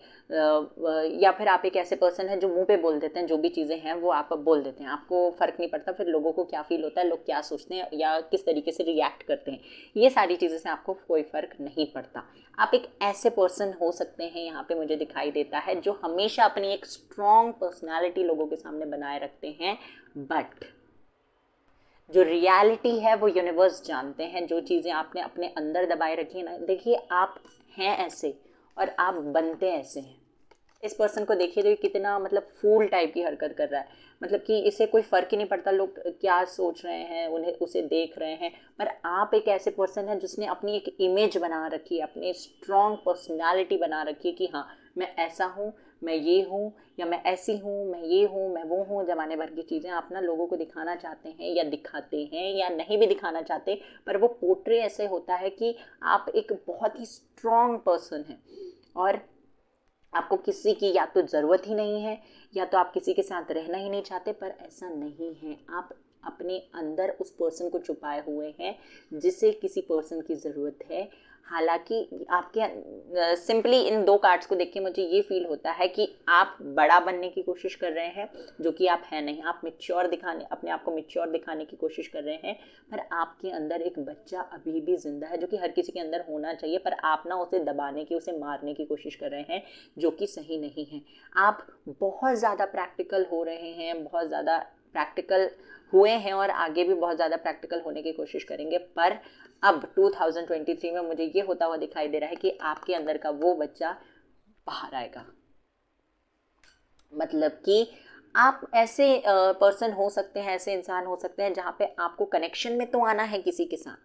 या फिर आप एक ऐसे पर्सन हैं जो मुंह पे बोल देते हैं, जो भी चीज़ें हैं वो आप बोल देते हैं, आपको फ़र्क नहीं पड़ता फिर लोगों को क्या फील होता है, लोग क्या सोचते हैं या किस तरीके से रिएक्ट करते हैं। ये सारी चीज़ों से आपको कोई फ़र्क नहीं पड़ता। आप एक ऐसे पर्सन हो सकते हैं, यहाँ पे मुझे दिखाई देता है, जो हमेशा अपनी एक स्ट्रॉन्ग पर्सनैलिटी लोगों के सामने बनाए रखते हैं, बट जो रियलिटी है वो यूनिवर्स जानते हैं। जो चीज़ें आपने अपने अंदर दबाए रखी है ना, देखिए आप हैं ऐसे और आप बनते ऐसे हैं। इस पर्सन को देखिए तो ये कितना मतलब फूल टाइप की हरकत कर रहा है, मतलब कि इसे कोई फ़र्क ही नहीं पड़ता लोग क्या सोच रहे हैं, उन्हें उसे देख रहे हैं। पर आप एक ऐसे पर्सन हैं जिसने अपनी एक इमेज बना रखी है, अपनी स्ट्रॉन्ग पर्सनालिटी बना रखी है कि हाँ मैं ऐसा हूँ, मैं ये हूँ, या मैं ऐसी हूँ, मैं ये हूँ, मैं वो हूँ। ज़माने भर की चीज़ें आप ना लोगों को दिखाना चाहते हैं या दिखाते हैं या नहीं भी दिखाना चाहते, पर वो पोर्ट्रे ऐसे होता है कि आप एक बहुत ही स्ट्रॉन्ग पर्सन हैं और आपको किसी की या तो ज़रूरत ही नहीं है या तो आप किसी के साथ रहना ही नहीं चाहते। पर ऐसा नहीं है, आप अपने अंदर उस पर्सन को छुपाए हुए हैं जिसे किसी पर्सन की ज़रूरत है। हालांकि आपके सिंपली इन 2 कार्ड्स को देख के मुझे ये फील होता है कि आप बड़ा बनने की कोशिश कर रहे हैं, जो कि आप हैं नहीं। आप मैच्योर दिखाने, अपने आप को मैच्योर दिखाने की कोशिश कर रहे हैं, पर आपके अंदर एक बच्चा अभी भी जिंदा है, जो कि हर किसी के अंदर होना चाहिए। पर आप ना उसे दबाने की, उसे मारने की कोशिश कर रहे हैं, जो कि सही नहीं है। आप बहुत ज़्यादा प्रैक्टिकल हो रहे हैं, बहुत ज़्यादा प्रैक्टिकल हुए हैं और आगे भी बहुत ज़्यादा प्रैक्टिकल होने की कोशिश करेंगे। पर अब 2023 में मुझे ये होता हुआ दिखाई दे रहा है कि आपके अंदर का वो बच्चा बाहर आएगा। मतलब कि आप ऐसे पर्सन हो सकते हैं, ऐसे इंसान हो सकते हैं जहाँ पे आपको कनेक्शन में तो आना है किसी के साथ,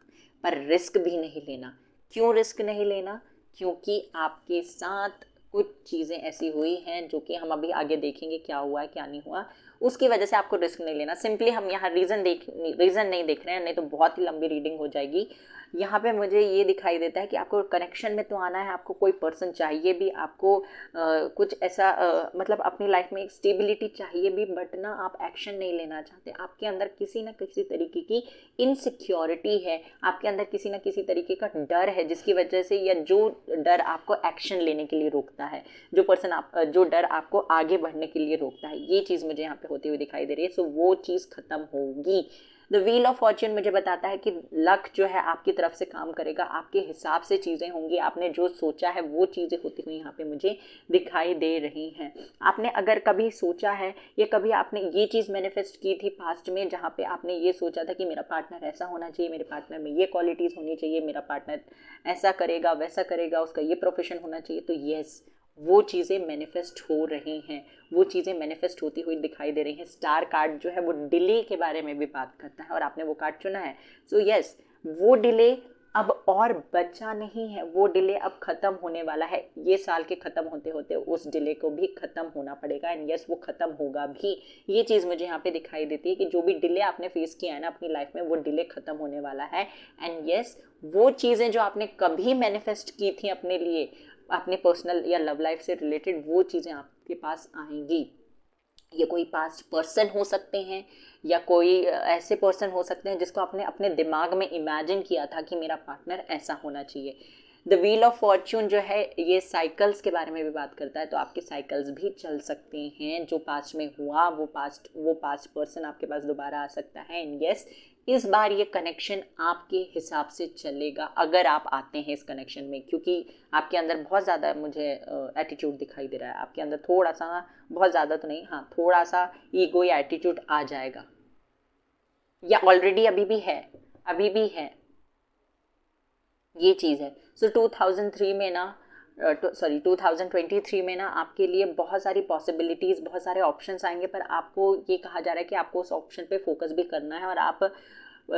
पर रिस्क भी नहीं लेना। क्यों रिस्क नहीं लेना? क्योंकि आपके साथ कुछ चीज़ें ऐसी हुई हैं जो कि हम अभी आगे देखेंगे क्या हुआ है क्या नहीं हुआ, उसकी वजह से आपको रिस्क नहीं लेना। सिंपली हम यहाँ रीज़न नहीं देख रहे हैं, नहीं तो बहुत ही लंबी रीडिंग हो जाएगी। यहाँ पे मुझे ये दिखाई देता है कि आपको कनेक्शन में तो आना है, आपको कोई पर्सन चाहिए भी, आपको कुछ ऐसा मतलब अपनी लाइफ में एक स्टेबिलिटी चाहिए भी, बट ना आप एक्शन नहीं लेना चाहते। आपके अंदर किसी ना किसी तरीके की इनसिक्योरिटी है, आपके अंदर किसी ना किसी तरीके का डर है, जिसकी वजह से, या जो डर आपको एक्शन लेने के लिए रोकता है, जो डर आपको आगे बढ़ने के लिए रोकता है, ये चीज़ मुझे यहाँ पे होती हुई दिखाई दे रही है। सो वो चीज़ खत्म होगी। द व्हील ऑफ फॉर्च्यून मुझे बताता है कि लक जो है आपकी तरफ से काम करेगा, आपके हिसाब से चीज़ें होंगी, आपने जो सोचा है वो चीज़ें होती हुई यहाँ पे मुझे दिखाई दे रही हैं। आपने अगर कभी सोचा है या कभी आपने ये चीज़ मैनिफेस्ट की थी पास्ट में, जहाँ पे आपने ये सोचा था कि मेरा पार्टनर ऐसा होना चाहिए, मेरे पार्टनर में ये क्वालिटीज़ होनी चाहिए, मेरा पार्टनर ऐसा करेगा वैसा करेगा, उसका ये प्रोफेशन होना चाहिए, तो येस, वो चीज़ें मैनिफेस्ट हो रही हैं, वो चीज़ें मैनिफेस्ट होती हुई दिखाई दे रही हैं। स्टार कार्ड जो है वो डिले के बारे में भी बात करता है और आपने वो कार्ड चुना है। सो यस, वो डिले अब और बचा नहीं है, वो डिले अब ख़त्म होने वाला है। ये साल के ख़त्म होते होते उस डिले को भी ख़त्म होना पड़ेगा, एंड यस वो ख़त्म होगा भी। ये चीज़ मुझे यहाँ पे दिखाई देती है कि जो भी डिले आपने फेस किया है ना अपनी लाइफ में, वो डिले ख़त्म होने वाला है। एंड यस, वो चीज़ें जो आपने कभी मैनिफेस्ट की थी अपने लिए, अपने पर्सनल या लव लाइफ से रिलेटेड, वो चीज़ें आपके पास आएंगी। ये कोई पास्ट पर्सन हो सकते हैं या कोई ऐसे पर्सन हो सकते हैं जिसको आपने अपने दिमाग में इमेजिन किया था कि मेरा पार्टनर ऐसा होना चाहिए। द व्हील ऑफ फॉर्च्यून जो है ये साइकिल्स के बारे में भी बात करता है, तो आपके साइकिल्स भी चल सकते हैं। जो पास्ट में हुआ वो पास्ट पर्सन आपके पास दोबारा आ सकता है। एंड यस, इस बार ये कनेक्शन आपके हिसाब से चलेगा अगर आप आते हैं इस कनेक्शन में, क्योंकि आपके अंदर बहुत ज़्यादा मुझे एटीट्यूड दिखाई दे रहा है। आपके अंदर थोड़ा सा, बहुत ज़्यादा तो नहीं, हाँ थोड़ा सा ईगो या एटीट्यूड आ जाएगा, या ऑलरेडी अभी भी है, ये चीज़ है। सो 2023 में ना आपके लिए बहुत सारी पॉसिबिलिटीज़, बहुत सारे ऑप्शंस आएंगे, पर आपको ये कहा जा रहा है कि आपको उस ऑप्शन पे फोकस भी करना है। और आप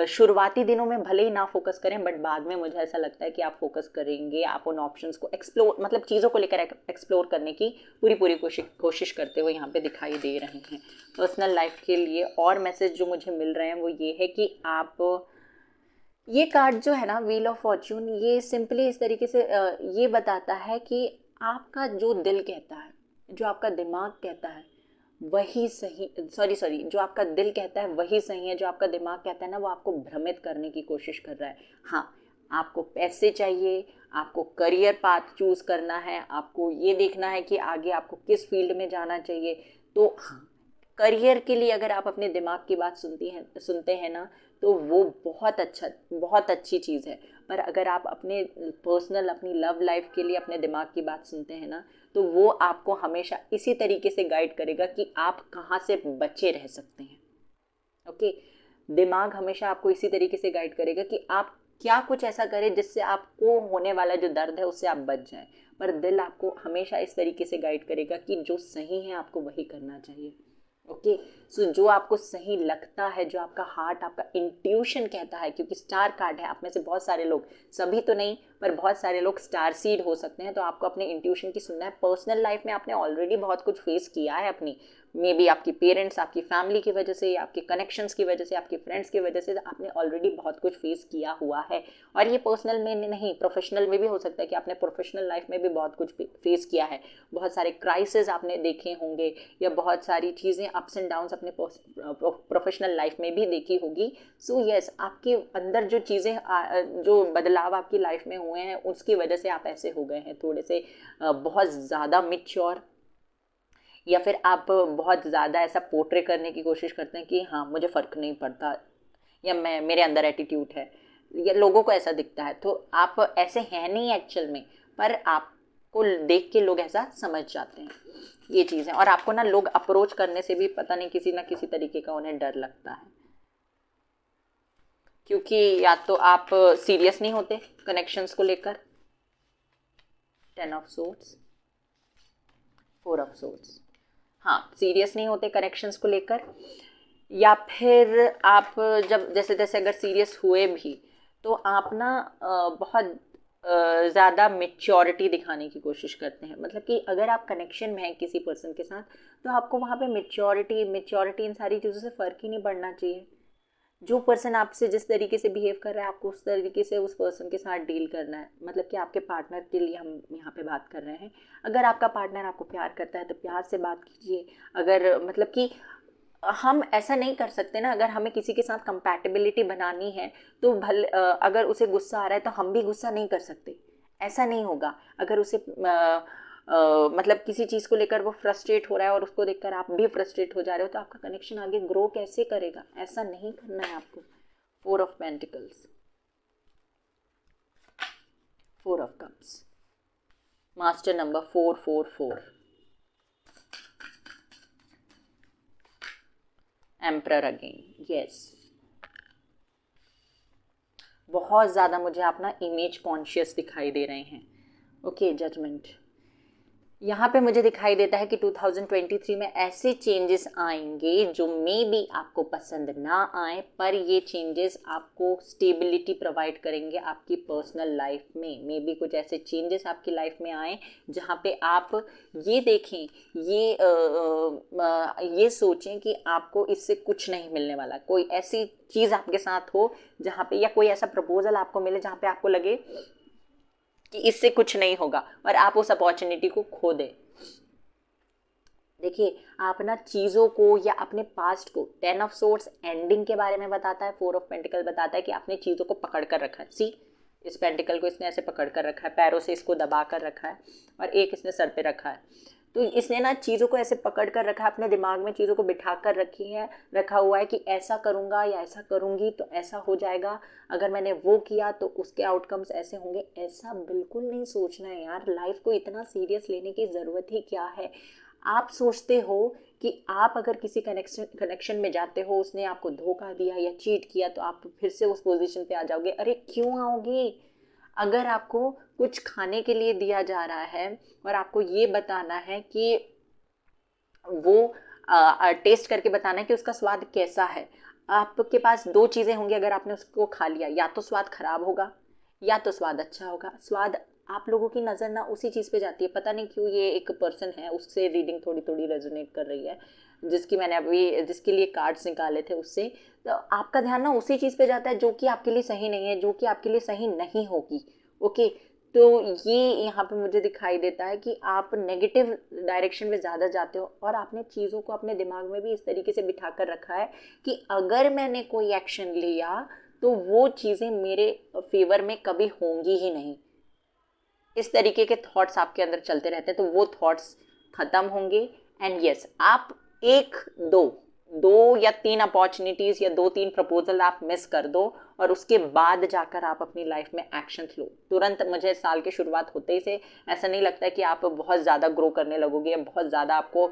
शुरुआती दिनों में भले ही ना फोकस करें, बट बाद में मुझे ऐसा लगता है कि आप फोकस करेंगे, आप उन ऑप्शंस को एक्सप्लोर, मतलब चीज़ों को लेकर एक्सप्लोर करने की पूरी कोशिश करते हुए यहाँ पे दिखाई दे रहे हैं। पर्सनल लाइफ के लिए और मैसेज जो मुझे मिल रहे हैं वो ये है कि आप, ये कार्ड जो है ना व्हील ऑफ फॉर्च्यून, ये सिंपली इस तरीके से ये बताता है कि आपका जो दिल कहता है, जो आपका दिमाग कहता है वही सही, सॉरी जो आपका दिल कहता है वही सही है, जो आपका दिमाग कहता है ना वो आपको भ्रमित करने की कोशिश कर रहा है। हाँ, आपको पैसे चाहिए, आपको करियर पाथ चूज़ करना है, आपको ये देखना है कि आगे आपको किस फील्ड में जाना चाहिए। तो हाँ, करियर के लिए अगर आप अपने दिमाग की बात सुनते हैं ना, तो वो बहुत अच्छी चीज़ है। पर अगर आप अपने पर्सनल, अपनी लव लाइफ के लिए अपने दिमाग की बात सुनते हैं ना, तो वो आपको हमेशा इसी तरीके से गाइड करेगा कि आप कहाँ से बचे रह सकते हैं। ओके, दिमाग हमेशा आपको इसी तरीके से गाइड करेगा कि आप क्या कुछ ऐसा करें जिससे आपको होने वाला जो दर्द है उससे आप बच जाएं। पर दिल आपको हमेशा इस तरीके से गाइड करेगा कि जो सही है आपको वही करना चाहिए। ओके, सो जो आपको सही लगता है, जो आपका हार्ट, आपका इंट्यूशन कहता है, क्योंकि स्टार कार्ड है, आप में से बहुत सारे लोग, सभी तो नहीं पर बहुत सारे लोग स्टार सीड हो सकते हैं, तो आपको अपने इंट्यूशन की सुनना है। पर्सनल लाइफ में आपने ऑलरेडी बहुत कुछ फेस किया है अपनी, मे बी आपकी पेरेंट्स, आपकी फैमिली की वजह से, या आपके कनेक्शंस की वजह से, आपके फ्रेंड्स की वजह से आपने ऑलरेडी बहुत कुछ फेस किया हुआ है। और ये पर्सनल में नहीं, प्रोफेशनल में भी हो सकता है कि आपने प्रोफेशनल लाइफ में भी बहुत कुछ फेस किया है, बहुत सारे क्राइसिस आपने देखे होंगे, या बहुत सारी चीज़ें अप्स एंड डाउन्स अपने प्रोफेशनल लाइफ में भी देखी होगी। सो यस, आपके अंदर जो चीज़ें, जो बदलाव आपकी लाइफ में हुए हैं उसकी वजह से आप ऐसे हो गए हैं, थोड़े से बहुत ज़्यादा मैच्योर, या फिर आप बहुत ज़्यादा ऐसा पोर्ट्रे करने की कोशिश करते हैं कि हाँ मुझे फ़र्क नहीं पड़ता, या मेरे अंदर एटीट्यूड है, या लोगों को ऐसा दिखता है। तो आप ऐसे हैं नहीं एक्चुअल में, पर आप को देख के लोग ऐसा समझ जाते हैं, ये चीज़ है। और आपको ना लोग अप्रोच करने से भी पता नहीं किसी ना किसी तरीके का उन्हें डर लगता है, क्योंकि या तो आप सीरियस नहीं होते कनेक्शंस को लेकर, 10 ऑफ सोर्ड्स, 4 ऑफ सोर्ड्स, हाँ सीरियस नहीं होते कनेक्शंस को लेकर, या फिर आप जब जैसे जैसे अगर सीरियस हुए भी तो आप ना बहुत ज़्यादा मेच्योरिटी दिखाने की कोशिश करते हैं। मतलब कि अगर आप कनेक्शन में हैं किसी पर्सन के साथ तो आपको वहाँ पे मेच्योरिटी इन सारी चीज़ों से फ़र्क ही नहीं पड़ना चाहिए। जो पर्सन आपसे जिस तरीके से बिहेव कर रहा है आपको उस तरीके से उस पर्सन के साथ डील करना है। मतलब कि आपके पार्टनर के लिए हम यहाँ पे बात कर रहे हैं। अगर आपका पार्टनर आपको प्यार करता है तो प्यार से बात कीजिए। अगर मतलब कि हम ऐसा नहीं कर सकते ना, अगर हमें किसी के साथ कंपैटिबिलिटी बनानी है तो अगर उसे गुस्सा आ रहा है तो हम भी गुस्सा नहीं कर सकते, ऐसा नहीं होगा। अगर उसे मतलब किसी चीज़ को लेकर वो फ्रस्ट्रेट हो रहा है और उसको देखकर आप भी फ्रस्ट्रेट हो जा रहे हो तो आपका कनेक्शन आगे ग्रो कैसे करेगा? ऐसा नहीं करना है आपको। 4 of pentacles, 4 of cups, master number 444, emperor again, yes. बहुत ज़्यादा मुझे आप ना इमेज कॉन्शियस दिखाई दे रहे हैं। ओके, जजमेंट यहाँ पे मुझे दिखाई देता है कि 2023 में ऐसे चेंजेस आएंगे जो मे बी आपको पसंद ना आए, पर ये चेंजेस आपको स्टेबिलिटी प्रोवाइड करेंगे आपकी पर्सनल लाइफ में। मे बी कुछ ऐसे चेंजेस आपकी लाइफ में आए जहाँ पे आप ये देखें, ये सोचें कि आपको इससे कुछ नहीं मिलने वाला। कोई ऐसी चीज़ आपके साथ हो जहाँ पे, या कोई ऐसा प्रपोजल आपको मिले जहाँ पे आपको लगे कि इससे कुछ नहीं होगा और आप उस अपॉर्चुनिटी को खो दें। देखिए, आप ना चीज़ों को या अपने पास्ट को, 10 ऑफ सोर्ड्स एंडिंग के बारे में बताता है, 4 ऑफ पेंटिकल बताता है कि आपने चीज़ों को पकड़ कर रखा है। सी, इस पेंटिकल को इसने ऐसे पकड़ कर रखा है, पैरों से इसको दबा कर रखा है और एक इसने सर पे रखा है। तो इसने ना चीज़ों को ऐसे पकड़ कर रखा है, अपने दिमाग में चीज़ों को बिठा कर रखा हुआ है कि ऐसा करूँगा या ऐसा करूँगी तो ऐसा हो जाएगा, अगर मैंने वो किया तो उसके आउटकम्स ऐसे होंगे। ऐसा बिल्कुल नहीं सोचना है यार, लाइफ को इतना सीरियस लेने की ज़रूरत ही क्या है। आप सोचते हो कि आप अगर किसी कनेक्शन में जाते हो, उसने आपको धोखा दिया या चीट किया तो आप फिर से उस पोजीशन पे आ जाओगे। अरे क्यों आओगे? अगर आपको कुछ खाने के लिए दिया जा रहा है और आपको ये बताना है कि वो टेस्ट करके बताना है कि उसका स्वाद कैसा है, आपके पास दो चीज़ें होंगी। अगर आपने उसको खा लिया, या तो स्वाद खराब होगा या तो स्वाद अच्छा होगा। स्वाद, आप लोगों की नज़र ना उसी चीज़ पे जाती है। पता नहीं क्यों ये एक पर्सन है, उससे रीडिंग थोड़ी थोड़ी रेजोनेट कर रही है, जिसके लिए कार्ड्स निकाले थे उससे। तो आपका ध्यान ना उसी चीज़ पे जाता है जो कि आपके लिए सही नहीं है, जो कि आपके लिए सही नहीं होगी। ओके, तो ये यहाँ पे मुझे दिखाई देता है कि आप नेगेटिव डायरेक्शन में ज़्यादा जाते हो और आपने चीज़ों को अपने दिमाग में भी इस तरीके से बिठा कर रखा है कि अगर मैंने कोई एक्शन लिया तो वो चीज़ें मेरे फेवर में कभी होंगी ही नहीं। इस तरीके के थॉट्स आपके अंदर चलते रहते हैं, तो वो थॉट्स ख़त्म होंगे। एंड यस, आप एक दो या तीन अपॉर्चुनिटीज़ या 2-3 प्रपोजल आप मिस कर दो और उसके बाद जाकर आप अपनी लाइफ में एक्शन लो तुरंत। मुझे साल की शुरुआत होते ही से ऐसा नहीं लगता है कि आप बहुत ज़्यादा ग्रो करने लगोगे या बहुत ज़्यादा आपको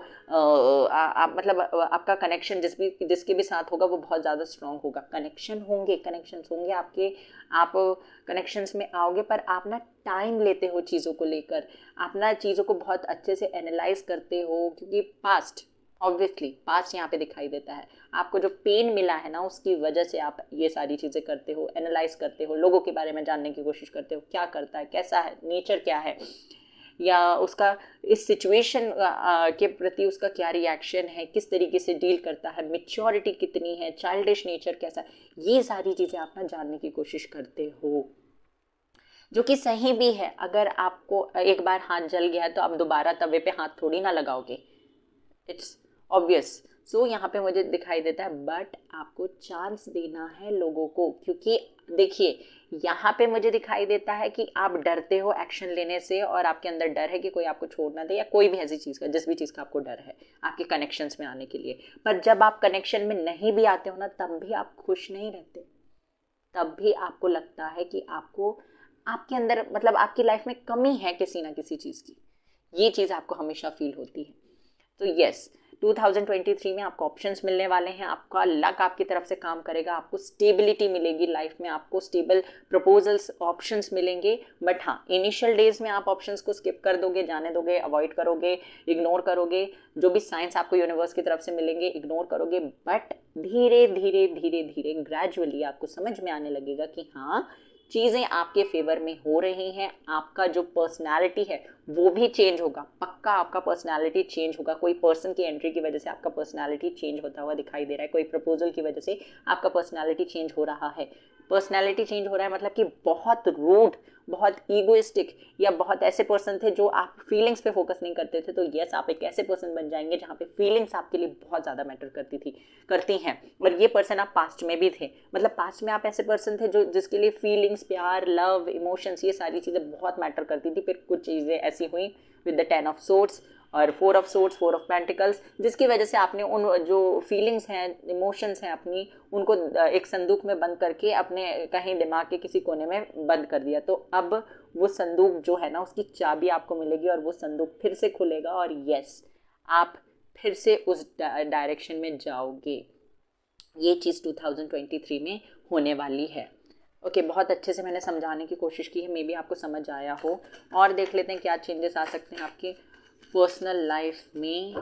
मतलब आपका कनेक्शन जिसके भी साथ होगा वो बहुत ज़्यादा स्ट्रांग होगा। कनेक्शंस होंगे आपके, आप कनेक्शंस में आओगे, पर आप ना टाइम लेते हो चीज़ों को लेकर, आप ना चीज़ों को बहुत अच्छे से एनालाइज करते हो, क्योंकि ऑब्वियसली पास्ट यहाँ पे दिखाई देता है। आपको जो पेन मिला है ना उसकी वजह से आप ये सारी चीज़ें करते हो, एनालाइज करते हो, लोगों के बारे में जानने की कोशिश करते हो, क्या करता है, कैसा है, नेचर क्या है, या उसका इस सिचुएशन के प्रति उसका क्या रिएक्शन है, किस तरीके से डील करता है, मैच्योरिटी कितनी है, चाइल्डिश नेचर कैसा है, ये सारी चीज़ें आप ना जानने की कोशिश करते हो, जो कि सही भी है। अगर आपको एक बार हाथ जल गया है तो आप दोबारा तवे पे हाथ थोड़ी ना लगाओगे, इट्स ऑब्वियस। सो यहाँ पे मुझे दिखाई देता है, बट आपको चांस देना है लोगों को, क्योंकि देखिए यहाँ पे मुझे दिखाई देता है कि आप डरते हो एक्शन लेने से, और आपके अंदर डर है कि कोई आपको छोड़ ना दे, या कोई भी ऐसी चीज़ का, जिस भी चीज़ का आपको डर है आपके कनेक्शंस में आने के लिए। पर जब आप कनेक्शन में नहीं भी आते हो ना, तब भी आप खुश नहीं रहते, तब भी आपको लगता है कि आपको आपके अंदर मतलब आपकी लाइफ में कमी है किसी ना किसी चीज़ की, ये चीज़ आपको हमेशा फील होती है। तो यस, 2023 में आपको ऑप्शंस मिलने वाले हैं, आपका लक आपकी तरफ से काम करेगा, आपको स्टेबिलिटी मिलेगी लाइफ में, आपको स्टेबल प्रपोजल्स ऑप्शंस मिलेंगे। बट हाँ, इनिशियल डेज में आप ऑप्शंस को स्किप कर दोगे, जाने दोगे, अवॉइड करोगे, इग्नोर करोगे, जो भी साइंस आपको यूनिवर्स की तरफ से मिलेंगे इग्नोर करोगे। बट धीरे धीरे धीरे धीरे ग्रेजुअली आपको समझ में आने लगेगा कि हाँ, चीज़ें आपके फेवर में हो रही हैं, आपका जो पर्सनालिटी है वो भी चेंज होगा, पक्का आपका पर्सनालिटी चेंज होगा। कोई पर्सन की एंट्री की वजह से आपका पर्सनालिटी चेंज होता हुआ दिखाई दे रहा है, कोई प्रपोजल की वजह से आपका पर्सनालिटी चेंज हो रहा है। पर्सनालिटी चेंज हो रहा है मतलब कि बहुत रूड, बहुत ईगोइस्टिक या बहुत ऐसे पर्सन थे जो आप फीलिंग्स पे फोकस नहीं करते थे, तो यस आप एक ऐसे पर्सन बन जाएंगे जहाँ पे फीलिंग्स आपके लिए बहुत ज़्यादा मैटर करती हैं। और ये पर्सन आप पास्ट में भी थे, मतलब पास्ट में आप ऐसे पर्सन थे जो जिसके लिए फीलिंग्स, प्यार, लव, इमोशंस, ये सारी चीज़ें बहुत मैटर करती थी। फिर कुछ चीज़ें ऐसी हुई विद द 10 ऑफ सोर्ड्स और 4 ऑफ सोर्ड्स, 4 ऑफ पेंटिकल्स, जिसकी वजह से आपने उन जो फीलिंग्स हैं, इमोशंस हैं अपनी, उनको एक संदूक में बंद करके अपने कहीं दिमाग के किसी कोने में बंद कर दिया। तो अब वो संदूक जो है ना, उसकी चाबी आपको मिलेगी और वो संदूक फिर से खुलेगा और यस आप फिर से उस डायरेक्शन में जाओगे। ये चीज़ 2023 में होने वाली है। ओके, बहुत अच्छे से मैंने समझाने की कोशिश की है, मे बी आपको समझ आया हो। और देख लेते हैं क्या चेंजेस आ सकते हैं आपकी पर्सनल लाइफ में।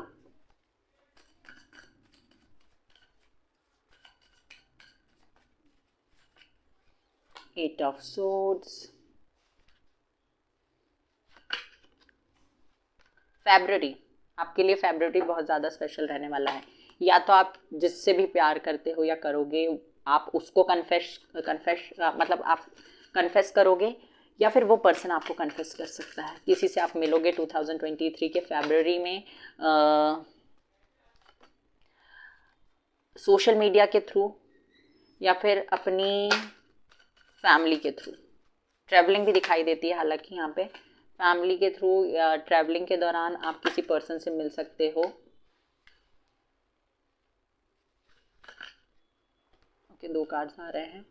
एट ऑफ सोर्ड्स, फैब्रुअरी, आपके लिए फैब्रुअरी बहुत ज़्यादा स्पेशल रहने वाला है। या तो आप जिससे भी प्यार करते हो या करोगे, आप उसको कन्फेस मतलब आप कन्फेस करोगे, या फिर वो पर्सन आपको कन्फेस कर सकता है। किसी से आप मिलोगे 2023 के फरवरी में, सोशल मीडिया के थ्रू या फिर अपनी फैमिली के थ्रू। ट्रैवलिंग भी दिखाई देती है हालांकि यहाँ पे, फैमिली के थ्रू या ट्रैवलिंग के दौरान आप किसी पर्सन से मिल सकते हो। ओके, 2 कार्ड्स आ रहे हैं।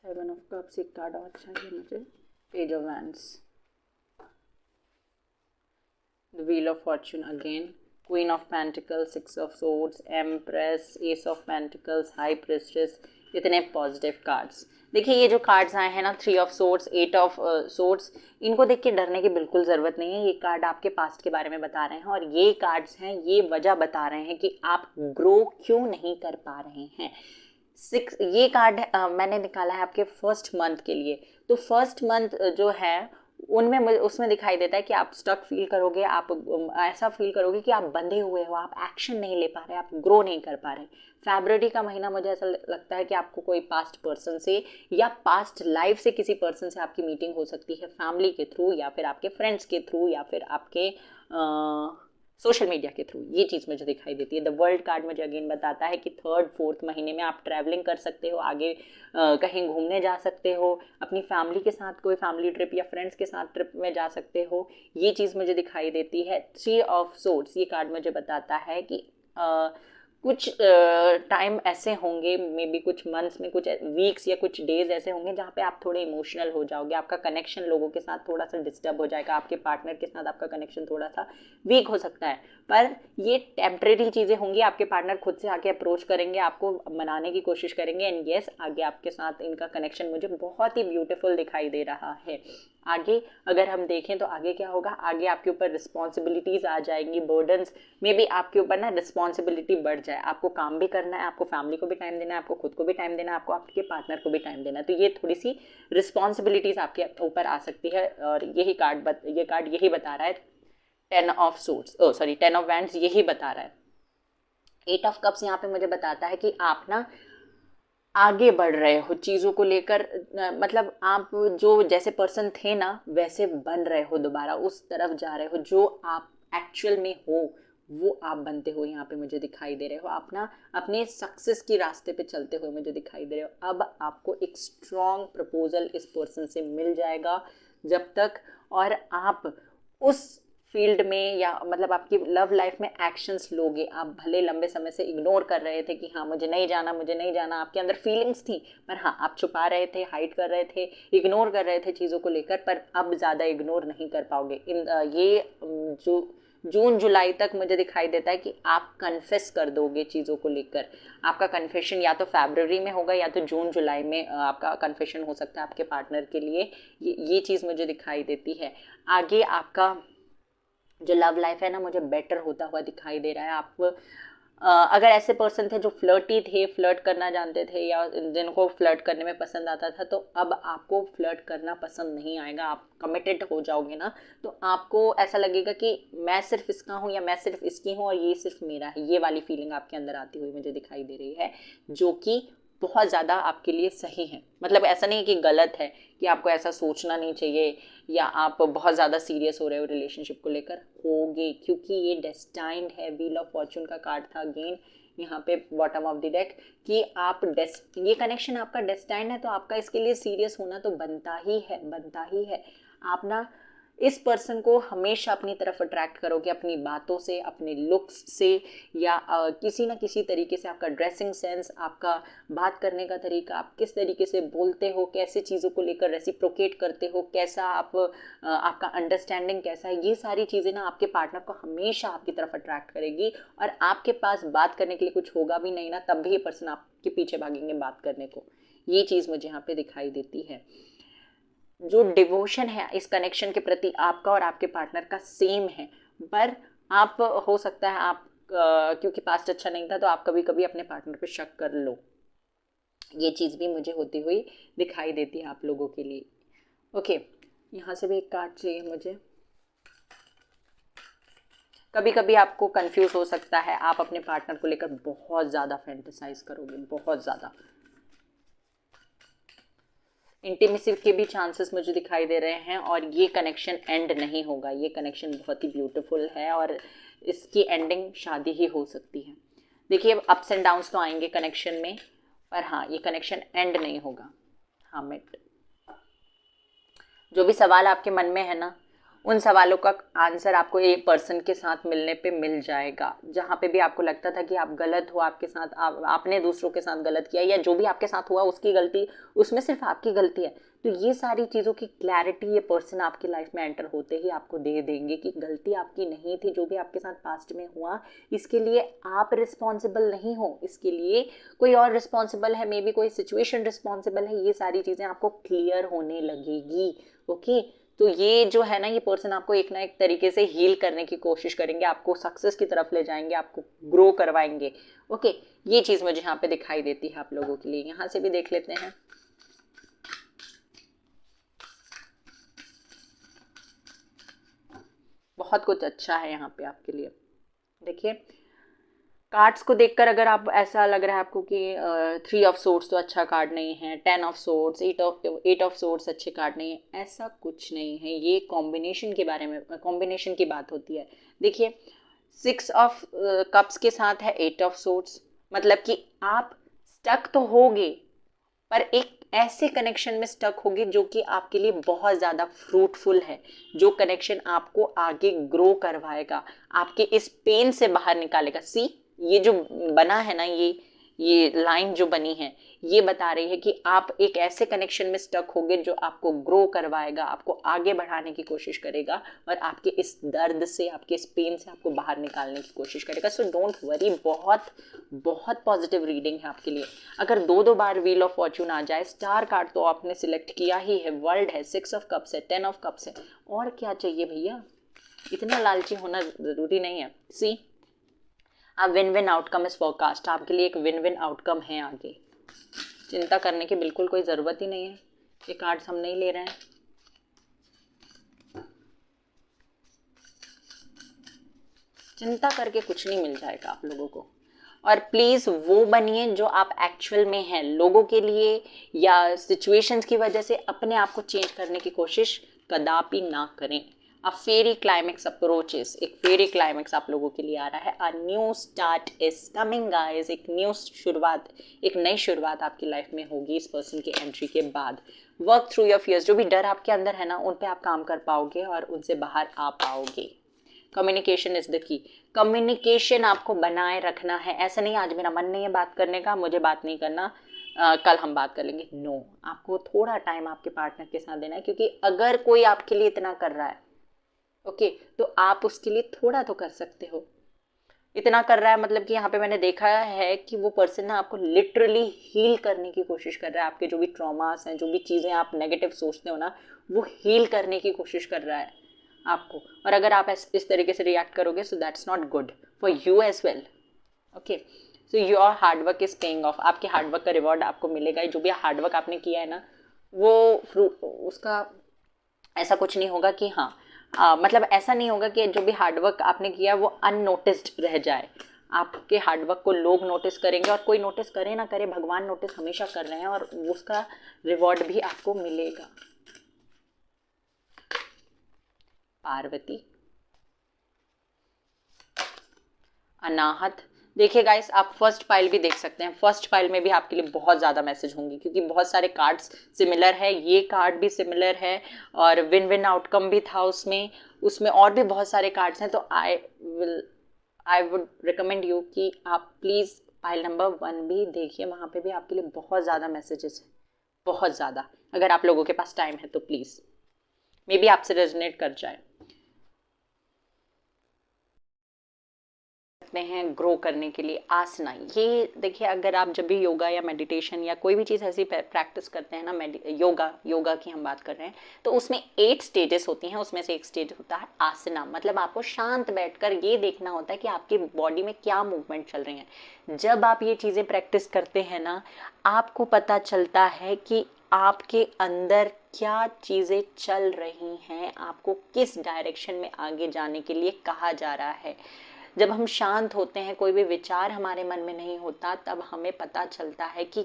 सेवन ऑफ कप्स, एक कार्ड और चाहिए मुझे। Page of wands, the wheel of fortune again, queen of pentacles, 6 of swords, empress, ace of pentacles, high priestess। इतने पॉजिटिव कार्ड्स। देखिए ये जो कार्ड्स आए हैं ना, 3 ऑफ सोर्ड्स, 8 ऑफ सोर्ड्स, इनको देख के डरने की बिल्कुल ज़रूरत नहीं है। ये कार्ड आपके पास्ट के बारे में बता रहे हैं और ये कार्ड्स हैं, ये वजह बता रहे हैं कि आप ग्रो क्यों नहीं कर पा रहे हैं। 6 ये कार्ड मैंने निकाला है आपके फर्स्ट मंथ के लिए। तो फर्स्ट मंथ जो है उनमें उसमें दिखाई देता है कि आप स्टक फील करोगे, आप ऐसा फील करोगे कि आप बंधे हुए हो, आप एक्शन नहीं ले पा रहे, आप ग्रो नहीं कर पा रहे। फरवरी का महीना मुझे ऐसा लगता है कि आपको कोई पास्ट पर्सन से या पास्ट लाइफ से किसी पर्सन से आपकी मीटिंग हो सकती है, फैमिली के थ्रू या फिर आपके फ्रेंड्स के थ्रू या फिर आपके सोशल मीडिया के थ्रू। ये चीज़ मुझे दिखाई देती है। द वर्ल्ड कार्ड मुझे अगेन बताता है कि 3rd 4th महीने में आप ट्रैवलिंग कर सकते हो, आगे कहीं घूमने जा सकते हो, अपनी फैमिली के साथ कोई फैमिली ट्रिप या फ्रेंड्स के साथ ट्रिप में जा सकते हो। ये चीज़ मुझे दिखाई देती है। 3 ऑफ सोर्ड्स, ये कार्ड मुझे बताता है कि कुछ टाइम ऐसे होंगे, मे बी कुछ मंथ्स में, कुछ वीक्स या कुछ डेज ऐसे होंगे जहाँ पे आप थोड़े इमोशनल हो जाओगे, आपका कनेक्शन लोगों के साथ थोड़ा सा डिस्टर्ब हो जाएगा, आपके पार्टनर के साथ आपका कनेक्शन थोड़ा सा वीक हो सकता है। पर ये टेम्परेरी चीज़ें होंगी, आपके पार्टनर खुद से आके अप्रोच करेंगे, आपको मनाने की कोशिश करेंगे एंड येस आगे आपके साथ इनका कनेक्शन मुझे बहुत ही ब्यूटीफुल दिखाई दे रहा है। आगे अगर हम देखें तो आगे क्या होगा, आगे आपके ऊपर रिस्पॉन्सिबिलिटीज़ आ जाएंगी, बर्डन्स में भी आपके ऊपर ना रिस्पॉन्सिबिलिटी बढ़ जाए। आपको काम भी करना है, आपको फैमिली को भी टाइम देना है, आपको खुद को भी टाइम देना है, आपको आपके पार्टनर को भी टाइम देना है। तो ये थोड़ी सी रिस्पॉन्सिबिलिटीज़ आपके ऊपर आ सकती है और ये कार्ड यही बता रहा है। 10 ऑफ सोर्ड्स, 10 ऑफ वैंड्स यही बता रहा है। 8 ऑफ कप्स यहाँ पे मुझे बताता है कि आप ना आगे बढ़ रहे हो चीज़ों को लेकर, मतलब आप जो जैसे पर्सन थे ना वैसे बन रहे हो, दोबारा उस तरफ जा रहे हो जो आप एक्चुअल में हो, वो आप बनते हो। यहाँ पे मुझे दिखाई दे रहे हो आप ना अपने सक्सेस की रास्ते पे चलते हुए मुझे दिखाई दे रहे हो। अब आपको एक स्ट्रॉन्ग प्रपोजल इस पर्सन से मिल जाएगा जब तक, और आप उस फील्ड में या मतलब आपकी लव लाइफ में एक्शंस लोगे। आप भले लंबे समय से इग्नोर कर रहे थे कि हाँ मुझे नहीं जाना, मुझे नहीं जाना, आपके अंदर फीलिंग्स थी, पर हाँ आप छुपा रहे थे, हाइड कर रहे थे, इग्नोर कर रहे थे चीज़ों को लेकर, पर अब ज़्यादा इग्नोर नहीं कर पाओगे। ये जो जून जुलाई तक मुझे दिखाई देता है कि आप कन्फेस कर दोगे चीज़ों को लेकर। आपका कन्फेशन या तो फरवरी में होगा या तो जून जुलाई में आपका कन्फेशन हो सकता है आपके पार्टनर के लिए। ये चीज़ मुझे दिखाई देती है। आगे आपका जो लव लाइफ है ना, मुझे बेटर होता हुआ दिखाई दे रहा है। आप अगर ऐसे पर्सन थे जो फ्लर्टी थे, फ्लर्ट करना जानते थे या जिनको फ्लर्ट करने में पसंद आता था, तो अब आपको फ्लर्ट करना पसंद नहीं आएगा। आप कमिटेड हो जाओगे ना, तो आपको ऐसा लगेगा कि मैं सिर्फ इसका हूँ या मैं सिर्फ इसकी हूँ और ये सिर्फ मेरा है। ये वाली फीलिंग आपके अंदर आती हुई मुझे दिखाई दे रही है, जो कि बहुत ज़्यादा आपके लिए सही है। मतलब ऐसा नहीं है कि गलत है, कि आपको ऐसा सोचना नहीं चाहिए या आप बहुत ज़्यादा सीरियस हो रहे हो रिलेशनशिप को लेकर। होगे, क्योंकि ये डेस्टाइंड है। व्हील ऑफ फॉर्चून का कार्ड था अगेन यहाँ पे बॉटम ऑफ द डेक, कि आप ये कनेक्शन आपका डेस्टाइंड है, तो आपका इसके लिए सीरियस होना तो बनता ही है, बनता ही है। आप ना इस पर्सन को हमेशा अपनी तरफ अट्रैक्ट करोगे, अपनी बातों से, अपने लुक्स से, या किसी ना किसी तरीके से। आपका ड्रेसिंग सेंस, आपका बात करने का तरीका, आप किस तरीके से बोलते हो, कैसे चीज़ों को लेकर रेसिप्रोकेट करते हो, कैसा आप आपका अंडरस्टैंडिंग कैसा है, ये सारी चीज़ें ना आपके पार्टनर को हमेशा आपकी तरफ अट्रैक्ट करेगी। और आपके पास बात करने के लिए कुछ होगा भी नहीं ना, तब भी ये पर्सन आपके पीछे भागेंगे बात करने को। ये चीज़ मुझे यहाँ पे दिखाई देती है। जो डिवोशन है इस कनेक्शन के प्रति आपका और आपके पार्टनर का सेम है, पर आप हो सकता है आप क्योंकि पास्ट अच्छा नहीं था तो आप कभी कभी अपने पार्टनर पे शक कर लो। ये चीज़ भी मुझे होती हुई दिखाई देती है आप लोगों के लिए। ओके, यहाँ से भी एक कार्ड चाहिए मुझे। कभी कभी आपको कंफ्यूज हो सकता है, आप अपने पार्टनर को लेकर बहुत ज़्यादा फैंटेसाइज करोगे, बहुत ज़्यादा। इंटीमेसी के भी चांसेस मुझे दिखाई दे रहे हैं, और ये कनेक्शन एंड नहीं होगा। ये कनेक्शन बहुत ही ब्यूटीफुल है और इसकी एंडिंग शादी ही हो सकती है। देखिए, अप्स एंड डाउन्स तो आएंगे कनेक्शन में, पर हाँ ये कनेक्शन एंड नहीं होगा। हाँ मिट, जो भी सवाल आपके मन में है ना, उन सवालों का आंसर आपको एक पर्सन के साथ मिलने पे मिल जाएगा। जहाँ पे भी आपको लगता था कि आप गलत हो, आपके साथ आपने दूसरों के साथ गलत किया, या जो भी आपके साथ हुआ उसकी गलती, उसमें सिर्फ आपकी गलती है, तो ये सारी चीज़ों की क्लैरिटी ये पर्सन आपकी लाइफ में एंटर होते ही आपको दे देंगे कि गलती आपकी नहीं थी। जो भी आपके साथ पास्ट में हुआ, इसके लिए आप रिस्पॉन्सिबल नहीं हो, इसके लिए कोई और रिस्पॉन्सिबल है, मे बी कोई सिचुएशन रिस्पॉन्सिबल है। ये सारी चीज़ें आपको क्लियर होने लगेगी। ओके, तो ये जो है ना, ये पर्सन आपको एक ना एक तरीके से हील करने की कोशिश करेंगे, आपको सक्सेस की तरफ ले जाएंगे, आपको ग्रो करवाएंगे। ओके, ये चीज़ मुझे यहाँ पे दिखाई देती है आप लोगों के लिए। यहाँ से भी देख लेते हैं। बहुत कुछ अच्छा है यहाँ पे आपके लिए। देखिए, कार्ड्स को देखकर अगर आप ऐसा लग रहा है आपको कि 3 ऑफ सोर्ड्स तो अच्छा कार्ड नहीं है, 10 ऑफ सोर्ड्स, 8 ऑफ सोर्ड्स अच्छे कार्ड नहीं है, ऐसा कुछ नहीं है। ये कॉम्बिनेशन के बारे में, कॉम्बिनेशन की बात होती है। देखिए, 6 ऑफ कप्स के साथ है 8 ऑफ सोर्ड्स, मतलब कि आप स्टक तो होगे, पर एक ऐसे कनेक्शन में स्टक होगी जो कि आपके लिए बहुत ज़्यादा फ्रूटफुल है, जो कनेक्शन आपको आगे ग्रो करवाएगा, आपके इस पेन से बाहर निकालेगा। सी, ये जो बना है ना, ये लाइन जो बनी है, ये बता रही है कि आप एक ऐसे कनेक्शन में स्टक होगे जो आपको ग्रो करवाएगा, आपको आगे बढ़ाने की कोशिश करेगा, और आपके इस दर्द से, आपके इस पेन से आपको बाहर निकालने की कोशिश करेगा। सो डोंट वरी, बहुत बहुत पॉजिटिव रीडिंग है आपके लिए। अगर दो बार व्हील ऑफ फॉर्चून आ जाए, स्टार कार्ड तो आपने सिलेक्ट किया ही है, वर्ल्ड है, 6 ऑफ कप्स है, 10 ऑफ कप्स है, और क्या चाहिए भैया? इतना लालची होना ज़रूरी नहीं है। सी, आप विन विन आउटकम इस फोरकास्ट, आपके लिए एक विन विन आउटकम है आगे। चिंता करने की बिल्कुल कोई ज़रूरत ही नहीं है। ये कार्ड्स हम नहीं ले रहे हैं। चिंता करके कुछ नहीं मिल जाएगा आप लोगों को। और प्लीज़ वो बनिए जो आप एक्चुअल में हैं। लोगों के लिए या सिचुएशंस की वजह से अपने आप को चेंज करने की कोशिश कदापि ना करें। अ फेरी क्लाइमेक्स अप्रोचेस, एक फेरी क्लाइमेक्स आप लोगों के लिए आ रहा है। A new start is coming guys, एक न्यू शुरुआत, एक नई शुरुआत आपकी लाइफ में होगी इस पर्सन की एंट्री के बाद। वर्क थ्रू योर फियर्स, जो भी डर आपके अंदर है ना, उन पे आप काम कर पाओगे और उनसे बाहर आ पाओगे। Communication is the key. Communication आपको बनाए रखना है। ऐसा नहीं आज मेरा मन नहीं है बात करने का, मुझे बात नहीं करना, कल हम बात कर लेंगे। नो, आपको थोड़ा टाइम आपके पार्टनर के साथ देना है, क्योंकि अगर कोई आपके लिए इतना कर रहा है ओके तो आप उसके लिए थोड़ा तो कर सकते हो। इतना कर रहा है मतलब कि यहाँ पे मैंने देखा है कि वो पर्सन ना आपको लिटरली हील करने की कोशिश कर रहा है। आपके जो भी ट्रॉमास हैं, जो भी चीज़ें आप नेगेटिव सोचते हो ना, वो हील करने की कोशिश कर रहा है आपको। और अगर आप इस तरीके से रिएक्ट करोगे so that's not good for you as well. Okay, so your hard work is paying off. आपके हार्डवर्क का रिवॉर्ड आपको मिलेगा। जो भी हार्डवर्क आपने किया है ना, वो फ्रूट उसका ऐसा कुछ नहीं होगा कि हाँ मतलब ऐसा नहीं होगा कि जो भी हार्डवर्क आपने किया वो अननोटिस्ड रह जाए। आपके हार्डवर्क को लोग नोटिस करेंगे, और कोई नोटिस करे ना करे, भगवान नोटिस हमेशा कर रहे हैं, और उसका रिवॉर्ड भी आपको मिलेगा। पार्वती, अनाहत। देखिए गाइस, आप फर्स्ट फाइल भी देख सकते हैं। फर्स्ट फाइल में भी आपके लिए बहुत ज़्यादा मैसेज होंगी, क्योंकि बहुत सारे कार्ड्स सिमिलर है। ये कार्ड भी सिमिलर है, और विन विन आउटकम भी था उसमें। उसमें और भी बहुत सारे कार्ड्स हैं। तो आई वुड रिकमेंड यू कि आप प्लीज़ फाइल नंबर 1 भी देखिए। वहाँ पे भी आपके लिए बहुत ज़्यादा मैसेजेस हैं, बहुत ज़्यादा। अगर आप लोगों के पास टाइम है तो प्लीज़, मे बी आपसे रेजोनेट कर जाए। हैं ग्रो करने के लिए आसना। ये देखिए, अगर आप जब भी योगा या मेडिटेशन या कोई भी चीज़ ऐसी प्रैक्टिस करते हैं ना, योगा की हम बात कर रहे हैं, तो उसमें 8 स्टेजेस होती हैं। उसमें से एक स्टेज होता है आसना। मतलब आपको शांत बैठकर ये देखना होता है कि आपकी बॉडी में क्या मूवमेंट चल रही हैं। जब आप ये चीज़ें प्रैक्टिस करते हैं ना, आपको पता चलता है कि आपके अंदर क्या चीज़ें चल रही हैं, आपको किस डायरेक्शन में आगे जाने के लिए कहा जा रहा है। जब हम शांत होते हैं, कोई भी विचार हमारे मन में नहीं होता, तब हमें पता चलता है कि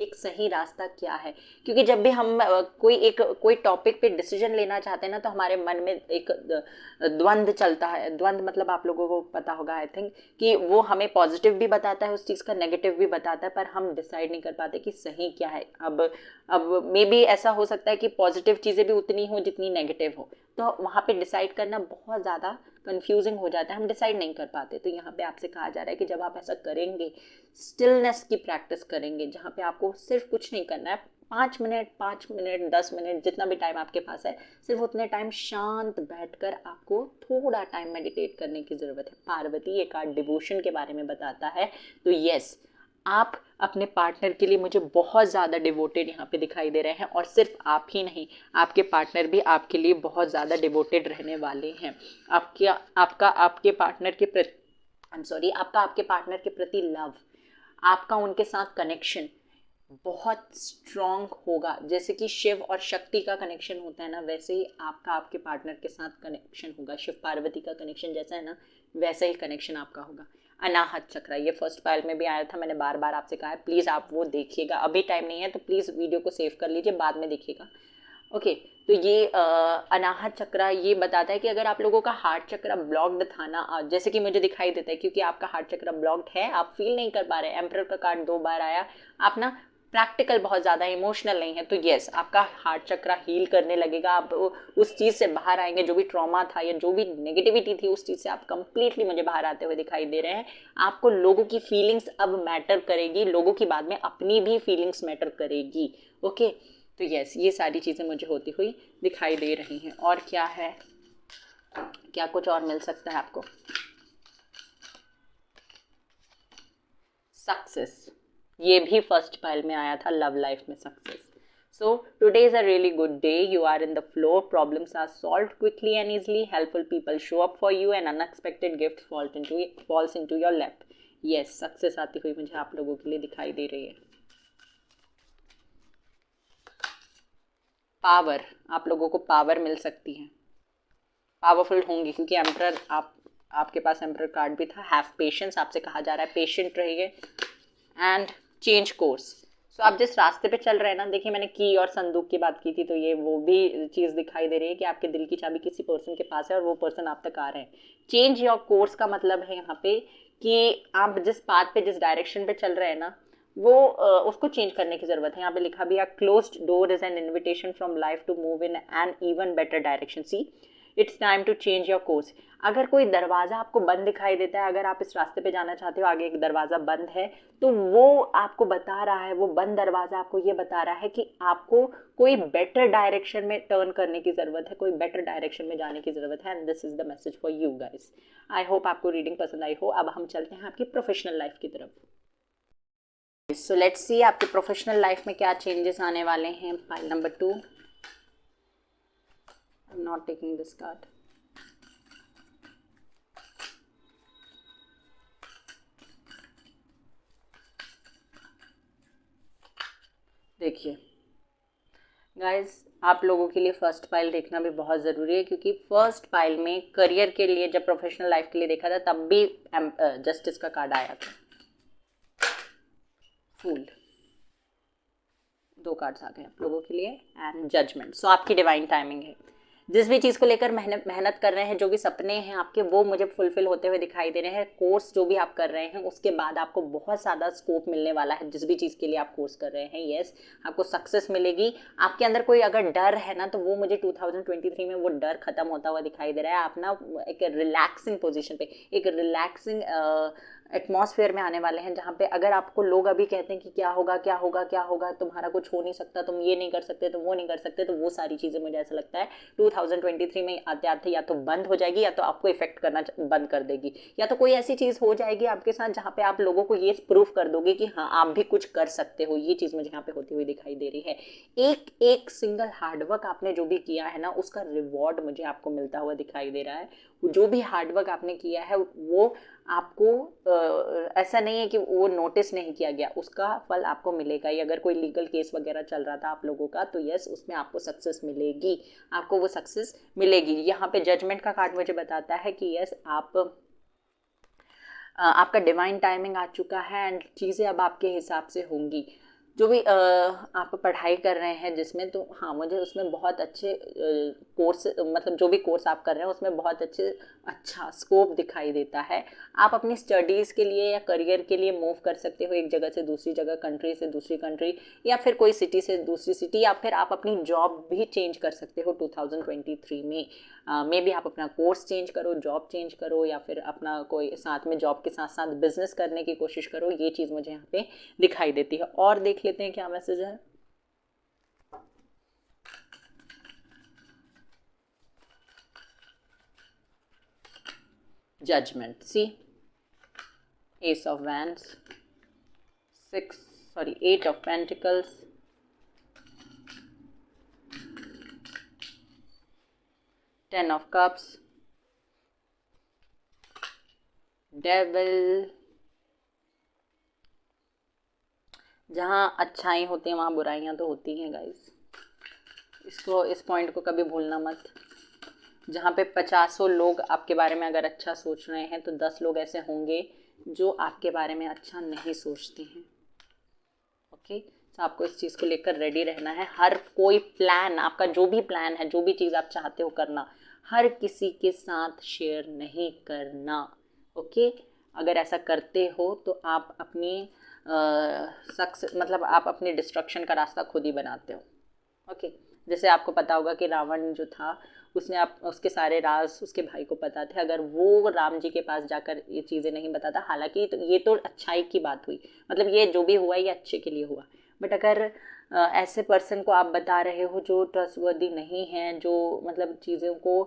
एक सही रास्ता क्या है। क्योंकि जब भी हम कोई टॉपिक पे डिसीजन लेना चाहते हैं ना, तो हमारे मन में एक द्वंद्व चलता है। द्वंद्व मतलब आप लोगों को पता होगा आई थिंक, कि वो हमें पॉजिटिव भी बताता है उस चीज़ का, नेगेटिव भी बताता है, पर हम डिसाइड नहीं कर पाते कि सही क्या है। अब मे बी ऐसा हो सकता है कि पॉजिटिव चीज़ें भी उतनी हो जितनी नेगेटिव हो, तो वहाँ पे डिसाइड करना बहुत ज़्यादा कंफ्यूजिंग हो जाता है, हम डिसाइड नहीं कर पाते। तो यहाँ पे आपसे कहा जा रहा है कि जब आप ऐसा करेंगे, स्टिलनेस की प्रैक्टिस करेंगे, जहाँ पे आपको सिर्फ कुछ नहीं करना है, 5 मिनट 10 मिनट जितना भी टाइम आपके पास है, सिर्फ उतने टाइम शांत बैठकर आपको थोड़ा टाइम मेडिटेट करने की ज़रूरत है। पार्वती ये कार्ड डिवोशन के बारे में बताता है। तो यस, आप अपने पार्टनर के लिए मुझे बहुत ज़्यादा डिवोटेड यहाँ पे दिखाई दे रहे हैं, और सिर्फ आप ही नहीं, आपके पार्टनर भी आपके लिए बहुत ज़्यादा डिवोटेड रहने वाले हैं। आपके पार्टनर के प्रति आपका आपके पार्टनर के प्रति लव, आपका उनके साथ कनेक्शन बहुत स्ट्रॉन्ग होगा। जैसे कि शिव और शक्ति का कनेक्शन होता है ना, वैसे ही आपका आपके पार्टनर के साथ कनेक्शन होगा। शिव पार्वती का कनेक्शन जैसा है ना, वैसा ही कनेक्शन आपका होगा। अनाहत चक्र, ये फर्स्ट फाइल में भी आया था। मैंने बार बार आपसे कहा है प्लीज़ आप वो देखिएगा। अभी टाइम नहीं है तो प्लीज़ वीडियो को सेव कर लीजिए, बाद में देखिएगा। ओके, तो ये अनाहत चक्र ये बताता है कि अगर आप लोगों का हार्ट चक्र ब्लॉक्ड था ना, जैसे कि मुझे दिखाई देता है, क्योंकि आपका हार्ट चक्र ब्लॉक्ड है, आप फील नहीं कर पा रहे। एम्परर का कार्ड 2 बार आया। आप ना प्रैक्टिकल बहुत ज़्यादा इमोशनल नहीं है, तो यस, आपका हार्ट चक्र हील करने लगेगा। आप उस चीज़ से बाहर आएंगे, जो भी ट्रॉमा था या जो भी नेगेटिविटी थी, उस चीज़ से आप कंप्लीटली मुझे बाहर आते हुए दिखाई दे रहे हैं। आपको लोगों की फीलिंग्स अब मैटर करेगी, लोगों की बाद में अपनी भी फीलिंग्स मैटर करेगी। ओके, तो यस, ये सारी चीज़ें मुझे होती हुई दिखाई दे रही हैं। और क्या है, क्या कुछ और मिल सकता है आपको? सक्सेस, ये भी फर्स्ट फाइल में आया था, लव लाइफ में success. So today is a really good day, you are in the flow, problems are solved quickly and easily, helpful people show up for you and unexpected gift falls into your lap. Yes, success आती हुई मुझे आप लोगों के लिए दिखाई दे रही है। पावर, आप लोगों को पावर मिल सकती है, पावरफुल होंगी, क्योंकि एम्परर आपके पास एम्परर कार्ड भी था। हैव पेशेंस, आपसे कहा जा रहा है पेशेंट रहिए एंड चेंज कोर्स। सो आप जिस रास्ते पे चल रहे हैं ना, देखिए मैंने की और संदूक की बात की थी, तो ये वो भी चीज़ दिखाई दे रही है कि आपके दिल की चाबी किसी पर्सन के पास है और वो पर्सन आप तक आ रहे हैं। चेंज योर कोर्स का मतलब है यहाँ पे कि आप जिस पाथ पे, जिस डायरेक्शन पे चल रहे हैं ना, वो उसको चेंज करने की जरूरत है। यहाँ पे लिखा भी है closed door is an invitation from life to move in an even better direction. See, it's time to change your course. अगर कोई दरवाज़ा आपको बंद दिखाई देता है, अगर आप इस रास्ते पे जाना चाहते हो, आगे एक दरवाज़ा बंद है, तो वो आपको बता रहा है, वो बंद दरवाज़ा आपको ये बता रहा है कि आपको कोई बेटर डायरेक्शन में टर्न करने की ज़रूरत है, कोई बेटर डायरेक्शन में जाने की ज़रूरत है। And this is the message for you guys. I hope आपको रीडिंग पसंद आई हो। अब हम चलते हैं आपकी प्रोफेशनल लाइफ की तरफ। सो लेट्स सी आपकी प्रोफेशनल लाइफ में क्या चेंजेस आने वाले हैं। Pile number 2, I am not taking this card. देखिए गाइस, आप लोगों के लिए फर्स्ट पाइल देखना भी बहुत ज़रूरी है, क्योंकि फर्स्ट पाइल में करियर के लिए, जब प्रोफेशनल लाइफ के लिए देखा था तब भी जस्टिस का कार्ड आया था। फूल, 2 कार्ड्स आ गए आप लोगों के लिए, एंड जजमेंट। सो आपकी डिवाइन टाइमिंग है। जिस भी चीज़ को लेकर मेहनत कर रहे हैं, जो भी सपने हैं आपके, वो मुझे फुलफिल होते हुए दिखाई दे रहे हैं। कोर्स जो भी आप कर रहे हैं, उसके बाद आपको बहुत ज़्यादा स्कोप मिलने वाला है। जिस भी चीज़ के लिए आप कोर्स कर रहे हैं, यस, आपको सक्सेस मिलेगी। आपके अंदर कोई अगर डर है ना, तो वो मुझे 2023 में वो डर खत्म होता हुआ दिखाई दे रहा है। आप ना एक रिलैक्सिंग पोजिशन पे, एक रिलैक्सिंग एटमॉस्फेयर में आने वाले हैं, जहाँ पे अगर आपको लोग अभी कहते हैं कि क्या होगा क्या होगा क्या होगा, तुम्हारा कुछ हो नहीं सकता, तुम ये नहीं कर सकते, तुम वो नहीं कर सकते, तो वो सारी चीज़ें मुझे ऐसा लगता है 2023 में आते आते या तो बंद हो जाएगी, या तो आपको इफेक्ट करना बंद कर देगी, या तो कोई ऐसी चीज़ हो जाएगी आपके साथ जहाँ पे आप लोगों को ये प्रूफ कर दोगे कि हाँ आप भी कुछ कर सकते हो। ये चीज़ मुझे यहाँ पे होती हुई दिखाई दे रही है। एक एक सिंगल हार्डवर्क आपने जो भी किया है ना, उसका रिवॉर्ड मुझे आपको मिलता हुआ दिखाई दे रहा है। जो भी हार्डवर्क आपने किया है वो आपको ऐसा नहीं है कि वो नोटिस नहीं किया गया, उसका फल आपको मिलेगा। या अगर कोई लीगल केस वगैरह चल रहा था आप लोगों का, तो यस, उसमें आपको सक्सेस मिलेगी, आपको वो सक्सेस मिलेगी। यहाँ पे जजमेंट का कार्ड मुझे बताता है कि यस, आपका डिवाइन टाइमिंग आ चुका है, एंड चीज़ें अब आपके हिसाब से होंगी। जो भी आप पढ़ाई कर रहे हैं जिसमें, तो हाँ, मुझे उसमें बहुत अच्छे कोर्स, मतलब जो भी कोर्स आप कर रहे हैं उसमें बहुत अच्छा स्कोप दिखाई देता है। आप अपनी स्टडीज़ के लिए या करियर के लिए मूव कर सकते हो एक जगह से दूसरी जगह, कंट्री से दूसरी कंट्री, या फिर कोई सिटी से दूसरी सिटी, या फिर आप अपनी जॉब भी चेंज कर सकते हो 2023 में। मे बी आप अपना कोर्स चेंज करो, जॉब चेंज करो, या फिर अपना कोई साथ में जॉब के साथ साथ बिजनेस करने की कोशिश करो। ये चीज़ मुझे यहाँ पे दिखाई देती है। और देख लेते हैं क्या मैसेज है। Judgement, see, ace of wands, 8 of pentacles, 10 of cups, devil. जहाँ अच्छाई होती है वहाँ बुराइयाँ तो होती हैं गाइस, इस पॉइंट को कभी भूलना मत। जहाँ पे 50 लोग आपके बारे में अगर अच्छा सोच रहे हैं, तो 10 लोग ऐसे होंगे जो आपके बारे में अच्छा नहीं सोचते हैं। ओके, तो आपको इस चीज़ को लेकर रेडी रहना है। हर कोई प्लान, आपका जो भी प्लान है, जो भी चीज़ आप चाहते हो करना, हर किसी के साथ शेयर नहीं करना। ओके, अगर ऐसा करते हो तो आप अपनी मतलब आप अपने डिस्ट्रक्शन का रास्ता खुद ही बनाते हो। ओके, जैसे आपको पता होगा कि रावण जो था, उसके सारे राज उसके भाई को पता थे। अगर वो राम जी के पास जाकर ये चीज़ें नहीं बताता, हालांकि तो ये तो अच्छाई की बात हुई, मतलब ये जो भी हुआ ये अच्छे के लिए हुआ, बट अगर ऐसे पर्सन को आप बता रहे हो जो ट्रस्टवर्दी नहीं है, जो मतलब चीज़ों को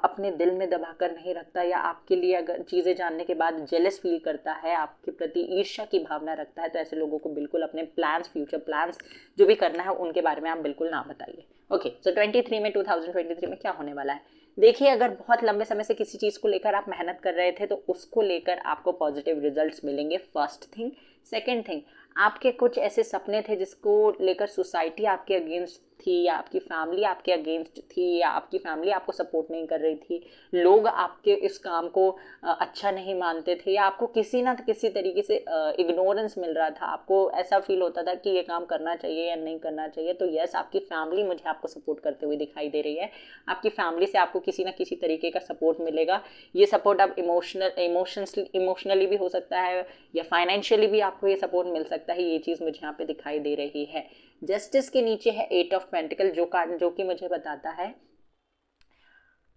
अपने दिल में दबा कर नहीं रखता, या आपके लिए अगर चीज़ें जानने के बाद जेलस फील करता है, आपके प्रति ईर्ष्या की भावना रखता है, तो ऐसे लोगों को बिल्कुल अपने प्लान्स, फ्यूचर प्लान्स जो भी करना है उनके बारे में आप बिल्कुल ना बताइए। ओके, सो 2023 में क्या होने वाला है। देखिए, अगर बहुत लंबे समय से किसी चीज़ को लेकर आप मेहनत कर रहे थे, तो उसको लेकर आपको पॉजिटिव रिजल्ट्स मिलेंगे, फर्स्ट थिंग। सेकंड थिंग, आपके कुछ ऐसे सपने थे जिसको लेकर सोसाइटी आपके अगेंस्ट थी, या आपकी फैमिली आपके अगेंस्ट थी, या आपकी फैमिली आपको सपोर्ट नहीं कर रही थी, लोग आपके इस काम को अच्छा नहीं मानते थे, या आपको किसी ना किसी तरीके से इग्नोरेंस मिल रहा था, आपको ऐसा फील होता था कि ये काम करना चाहिए या नहीं करना चाहिए, तो यस, आपकी फैमिली मुझे आपको सपोर्ट करते हुए दिखाई दे रही है। आपकी फैमिली से आपको किसी ना किसी तरीके का सपोर्ट मिलेगा। ये सपोर्ट अब इमोशनली भी हो सकता है, या फाइनेंशियली भी आपको ये सपोर्ट मिल सकता है। ये चीज़ मुझे यहाँ पे दिखाई दे रही है। जस्टिस के नीचे है 8 ऑफ पेंटिकल, जो कि मुझे बताता है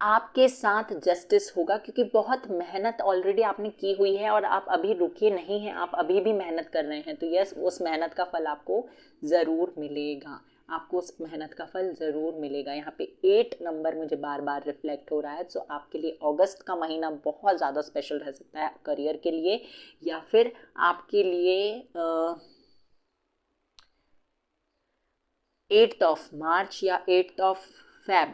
आपके साथ जस्टिस होगा, क्योंकि बहुत मेहनत ऑलरेडी आपने की हुई है और आप अभी रुके नहीं हैं, आप अभी भी मेहनत कर रहे हैं। तो यस, उस मेहनत का फल आपको ज़रूर मिलेगा, आपको उस मेहनत का फल ज़रूर मिलेगा। यहाँ पे 8 नंबर मुझे बार बार रिफ्लेक्ट हो रहा है। सो आपके लिए अगस्त का महीना बहुत ज़्यादा स्पेशल रह सकता है करियर के लिए, या फिर आपके लिए 8th ऑफ मार्च या 8th ऑफ फेब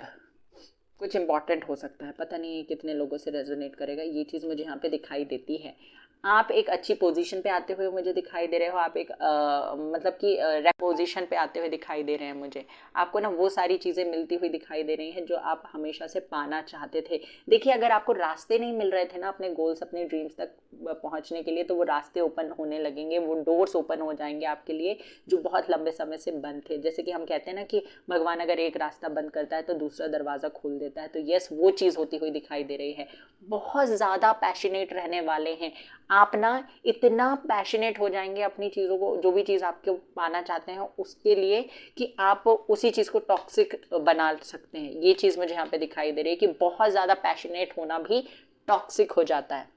कुछ इंपॉर्टेंट हो सकता है। पता नहीं कितने लोगों से रेजोनेट करेगा, ये चीज़ मुझे यहाँ पे दिखाई देती है। आप एक अच्छी पोजीशन पे आते हुए मुझे दिखाई दे रहे हो, आप एक मतलब कि पोजीशन पे आते हुए दिखाई दे रहे हैं मुझे। आपको ना वो सारी चीज़ें मिलती हुई दिखाई दे रही हैं जो आप हमेशा से पाना चाहते थे। देखिए, अगर आपको रास्ते नहीं मिल रहे थे ना अपने गोल्स, अपने ड्रीम्स तक पहुंचने के लिए, तो वो रास्ते ओपन होने लगेंगे, वो डोर्स ओपन हो जाएंगे आपके लिए जो बहुत लंबे समय से बंद थे। जैसे कि हम कहते हैं ना कि भगवान अगर एक रास्ता बंद करता है तो दूसरा दरवाज़ा खोल देता है। तो यस, वो चीज़ होती हुई दिखाई दे रही है। बहुत ज़्यादा पैशनेट रहने वाले हैं आप ना, इतना पैशनेट हो जाएंगे अपनी चीज़ों को, जो भी चीज़ आपके पाना चाहते हैं उसके लिए, कि आप उसी चीज़ को टॉक्सिक बना सकते हैं। ये चीज़ मुझे यहाँ पे दिखाई दे रही है कि बहुत ज़्यादा पैशनेट होना भी टॉक्सिक हो जाता है।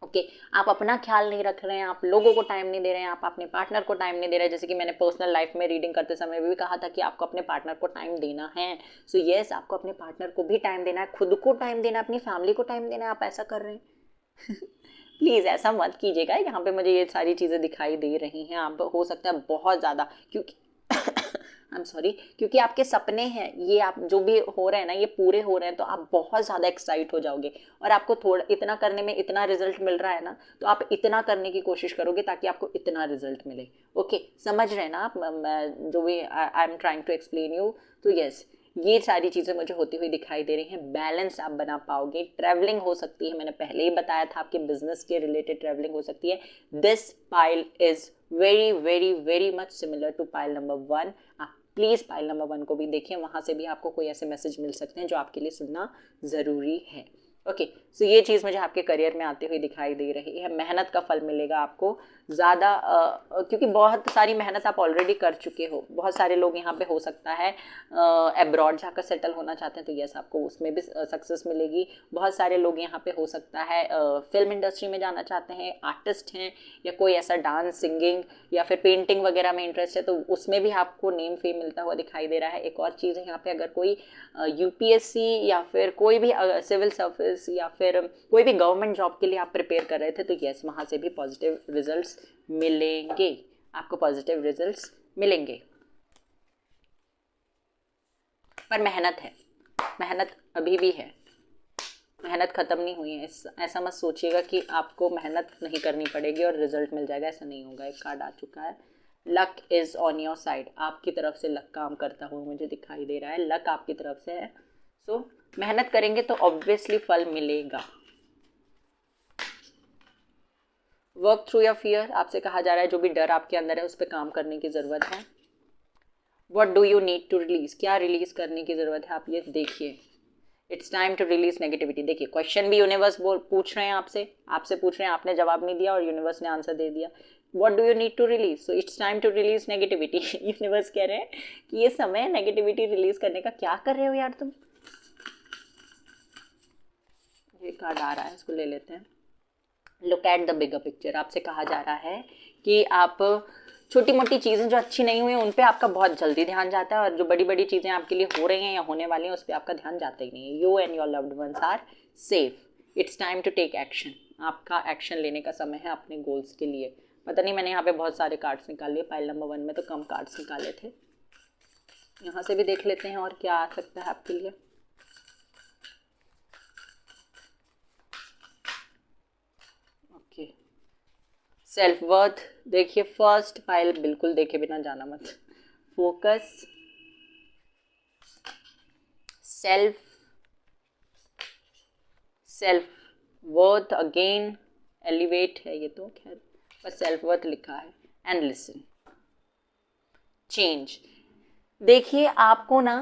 ओके, आप अपना ख्याल नहीं रख रहे हैं, आप लोगों को टाइम नहीं दे रहे हैं, आप अपने पार्टनर को टाइम नहीं दे रहे हैं। जैसे कि मैंने पर्सनल लाइफ में रीडिंग करते समय भी कहा था कि आपको अपने पार्टनर को टाइम देना है। सो यस, आपको अपने पार्टनर को भी टाइम देना है, खुद को टाइम देना है, अपनी फैमिली को टाइम देना है। आप ऐसा कर रहे हैं प्लीज़ ऐसा मत कीजिएगा। यहाँ पे मुझे ये सारी चीज़ें दिखाई दे रही हैं। आप हो सकता है बहुत ज़्यादा, क्योंकि आई एम सॉरी, क्योंकि आपके सपने हैं ये, आप जो भी हो रहे हैं ना ये पूरे हो रहे हैं, तो आप बहुत ज़्यादा एक्साइट हो जाओगे। और आपको थोड़ा इतना करने में इतना रिजल्ट मिल रहा है ना, तो आप इतना करने की कोशिश करोगे ताकि आपको इतना रिजल्ट मिले। ओके, समझ रहे हैं ना आप मैं जो भी I am trying to explain you. तो यस, ये सारी चीज़ें मुझे होती हुई दिखाई दे रही हैं। बैलेंस आप बना पाओगे। ट्रैवलिंग हो सकती है, मैंने पहले ही बताया था, आपके बिजनेस के रिलेटेड ट्रैवलिंग हो सकती है। This pile is very very very much similar to pile number 1। आप प्लीज़ पाइल नंबर 1 को भी देखें, वहाँ से भी आपको कोई ऐसे मैसेज मिल सकते हैं जो आपके लिए सुनना ज़रूरी है। ओके, सो ये चीज़ मुझे आपके करियर में आती हुई दिखाई दे रही है। मेहनत का फल मिलेगा आपको ज़्यादा, क्योंकि बहुत सारी मेहनत आप ऑलरेडी कर चुके हो। बहुत सारे लोग यहाँ पे हो सकता है एब्रॉड जाकर सेटल होना चाहते हैं, तो यस आपको उसमें भी सक्सेस मिलेगी। बहुत सारे लोग यहाँ पे हो सकता है फिल्म इंडस्ट्री में जाना चाहते हैं, आर्टिस्ट हैं, या कोई ऐसा डांस, सिंगिंग या फिर पेंटिंग वगैरह में इंटरेस्ट है, तो उसमें भी आपको नेम फेम मिलता हुआ दिखाई दे रहा है। एक और चीज़ है यहाँ पे, अगर कोई यूपीएससी या फिर कोई भी सिविल सर्विस या फिर कोई भी गवर्नमेंट जॉब के लिए आप प्रिपेयर कर रहे थे, तो यस वहाँ से भी पॉजिटिव रिजल्ट्स मिलेंगे, आपको पॉजिटिव रिजल्ट्स मिलेंगे। पर मेहनत है, मेहनत अभी भी है, मेहनत ख़त्म नहीं हुई है। ऐसा मत सोचिएगा कि आपको मेहनत नहीं करनी पड़ेगी और रिजल्ट मिल जाएगा, ऐसा नहीं होगा। एक कार्ड आ चुका है, luck is on your side. आपकी तरफ से लक काम करता हुआ मुझे दिखाई दे रहा है, लक आपकी तरफ से है। सो मेहनत करेंगे तो ऑब्वियसली फल मिलेगा। वर्क थ्रू योर फियर, आपसे कहा जा रहा है जो भी डर आपके अंदर है उस पर काम करने की ज़रूरत है। What do you need to release, क्या रिलीज करने की ज़रूरत है, आप ये देखिए। It's time to release negativity. देखिए, क्वेश्चन भी यूनिवर्स पूछ रहे हैं आपसे, आपसे पूछ रहे हैं, आपने जवाब नहीं दिया और यूनिवर्स ने आंसर दे दिया। What do you need to release, so it's time to release negativity. Universe कह रहे हैं कि ये समय है नेगेटिविटी रिलीज करने का। क्या कर रहे हो यार तुम। ये कार्ड आ रहा है, इसको ले लेते हैं। Look at the bigger picture. आपसे कहा जा रहा है कि आप छोटी मोटी चीज़ें जो अच्छी नहीं हुई उन पे आपका बहुत जल्दी ध्यान जाता है, और जो बड़ी बड़ी चीज़ें आपके लिए हो रही हैं या होने वाली हैं उस पर आपका ध्यान जाता ही नहीं है। You and your loved ones are safe. It's time to take action. आपका एक्शन लेने का समय है अपने गोल्स के लिए। पता नहीं, मैंने यहाँ पे बहुत सारे कार्ड्स निकाल लिए, पाइल नंबर 1 में तो कम कार्ड्स निकाले थे। यहाँ से भी देख लेते हैं और क्या आ सकता है आपके लिए। ओके, सेल्फ वर्थ देखिए, फर्स्ट फाइल बिल्कुल देखे बिना जाना मत। Focus, self worth, again elevate है ये तो खैर, बस सेल्फ वर्थ लिखा है। And listen, change. देखिए, आपको ना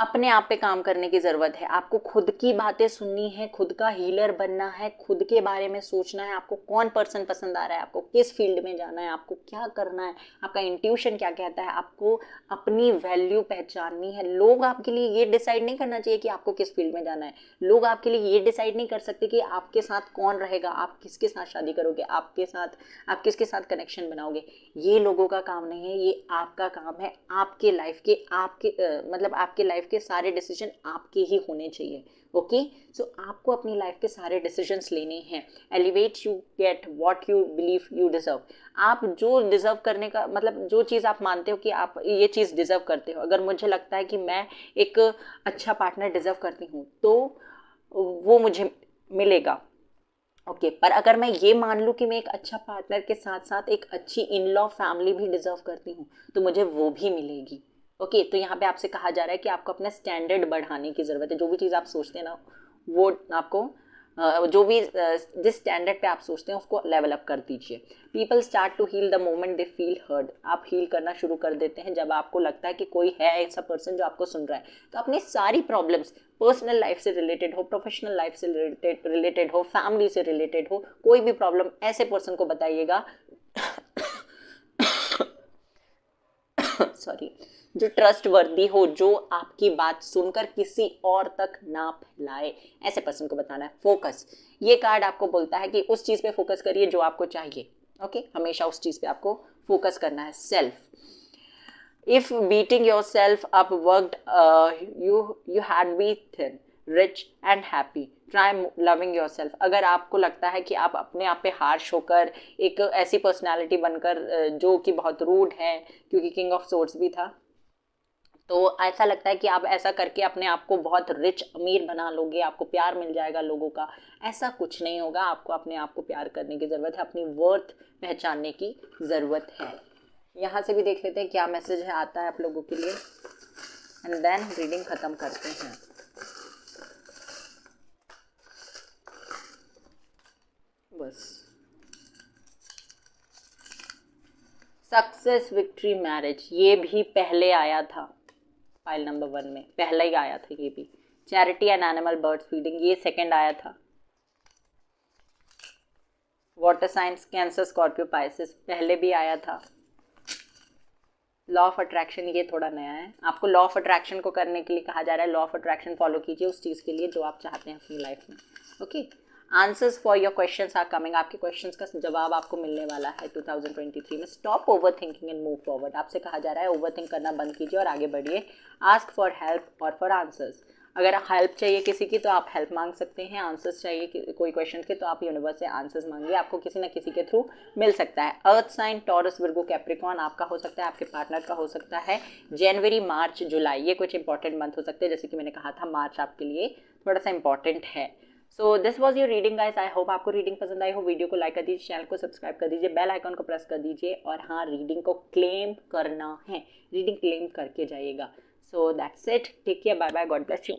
अपने आप पे काम करने की ज़रूरत है। आपको खुद की बातें सुननी है, खुद का हीलर बनना है, खुद के बारे में सोचना है, आपको कौन पर्सन पसंद आ रहा है, आपको किस फील्ड में जाना है, आपको क्या करना है, आपका इंट्यूशन क्या कहता है, आपको अपनी वैल्यू पहचाननी है। लोग आपके लिए ये डिसाइड नहीं करना चाहिए कि आपको किस फील्ड में जाना है। लोग आपके लिए ये डिसाइड नहीं कर सकते कि आपके साथ कौन रहेगा, आप किसके साथ शादी करोगे, आप किसके साथ कनेक्शन बनाओगे। ये लोगों का काम नहीं है, ये आपका काम है। आपके लाइफ के मतलब आपके लाइफ के सारे डिसीजन आपके ही होने चाहिए। ओके, सो आपको अपनी लाइफ के सारे डिसीजंस लेने हैं। Elevate you get what you believe you deserve. आप जो डिजर्व करने का मतलब जो चीज़ आप मानते हो कि आप ये चीज़ डिजर्व करते हो, अगर मुझे लगता है कि मैं एक अच्छा पार्टनर डिजर्व करती हूँ तो वो मुझे मिलेगा। ओके, पर अगर मैं ये मान लूँ कि मैं एक अच्छा पार्टनर के साथ साथ एक अच्छी इन लॉ फैमिली भी डिजर्व करती हूँ तो मुझे वो भी मिलेगी। ओके, तो यहाँ पे आपसे कहा जा रहा है कि आपको अपना स्टैंडर्ड बढ़ाने की ज़रूरत है। जो भी चीज़ आप सोचते हैं ना, वो आपको जो भी जिस स्टैंडर्ड पे आप सोचते हैं उसको लेवल अप कर दीजिए। People start to heal the moment they feel heard. आप हील करना शुरू कर देते हैं जब आपको लगता है कि कोई है ऐसा पर्सन जो आपको सुन रहा है। तो अपनी सारी प्रॉब्लम्स, पर्सनल लाइफ से रिलेटेड हो, प्रोफेशनल लाइफ से रिलेटेड हो, फैमिली से रिलेटेड हो, कोई भी प्रॉब्लम ऐसे पर्सन को बताइएगा सॉरी, जो ट्रस्ट वर्दी हो, जो आपकी बात सुनकर किसी और तक ना फैलाए, ऐसे पर्सन को बताना है। फोकस, ये कार्ड आपको बोलता है कि उस चीज़ पे फोकस करिए जो आपको चाहिए। ओके, हमेशा उस चीज़ पे आपको फोकस करना है। Self, if beating yourself up worked, you had been thin, rich and happy. Try loving yourself. अगर आपको लगता है कि आप अपने आप पे हार्श होकर एक ऐसी पर्सनालिटी बनकर जो कि बहुत रूड है, क्योंकि किंग ऑफ सोर्ड्स भी था, तो ऐसा लगता है कि आप ऐसा करके अपने आप को बहुत रिच अमीर बना लोगे, आपको प्यार मिल जाएगा लोगों का। ऐसा कुछ नहीं होगा। आपको अपने आप को प्यार करने की ज़रूरत है, अपनी वर्थ पहचानने की ज़रूरत है। यहाँ से भी देख लेते हैं क्या मैसेज है आता है आप लोगों के लिए, एंड देन रीडिंग ख़त्म करते हैं। बस, सक्सेस, विक्ट्री, मैरिज, ये भी पहले आया था फाइल नंबर 1 में, पहले ही आया था ये भी। Charity and animal birds feeding, ये सेकंड आया था। Water science, cancer, Scorpio, Pisces, पहले भी आया था। लॉ ऑफ अट्रैक्शन, ये थोड़ा नया है। आपको लॉ ऑफ अट्रैक्शन को करने के लिए कहा जा रहा है। लॉ ऑफ अट्रैक्शन फॉलो कीजिए उस चीज़ के लिए जो आप चाहते हैं अपनी लाइफ में। Okay, answers for your questions are coming. आपके क्वेश्चंस का जवाब आपको मिलने वाला है 2023 में। Stop over thinking and move forward. आपसे कहा जा रहा है ओवर थिंक करना बंद कीजिए और आगे बढ़िए। आस्क फॉर हेल्प और फॉर आंसर्स। अगर हेल्प चाहिए किसी की तो आप हेल्प मांग सकते हैं। आंसर्स चाहिए कोई क्वेश्चन के तो आप यूनिवर्स से आंसर्स मांगिए, आपको किसी न किसी के थ्रू मिल सकता है। Earth sign, Taurus, Virgo, Capricorn आपका हो सकता है, आपके पार्टनर का हो सकता है। जनवरी, मार्च, जुलाई, ये कुछ इंपॉर्टेंट मंथ हो सकते हैं। जैसे कि मैंने कहा था मार्च आपके लिए थोड़ा सा इंपॉर्टेंट है। सो this was your reading guys. I hope आपको रीडिंग पसंद आई हो। वीडियो को लाइक कर दीजिए, चैनल को सब्सक्राइब कर दीजिए, बेल आइकन को प्रेस कर दीजिए। और हाँ, रीडिंग को क्लेम करना है, रीडिंग क्लेम करके जाइएगा। So that's it, take care, bye bye, God bless you.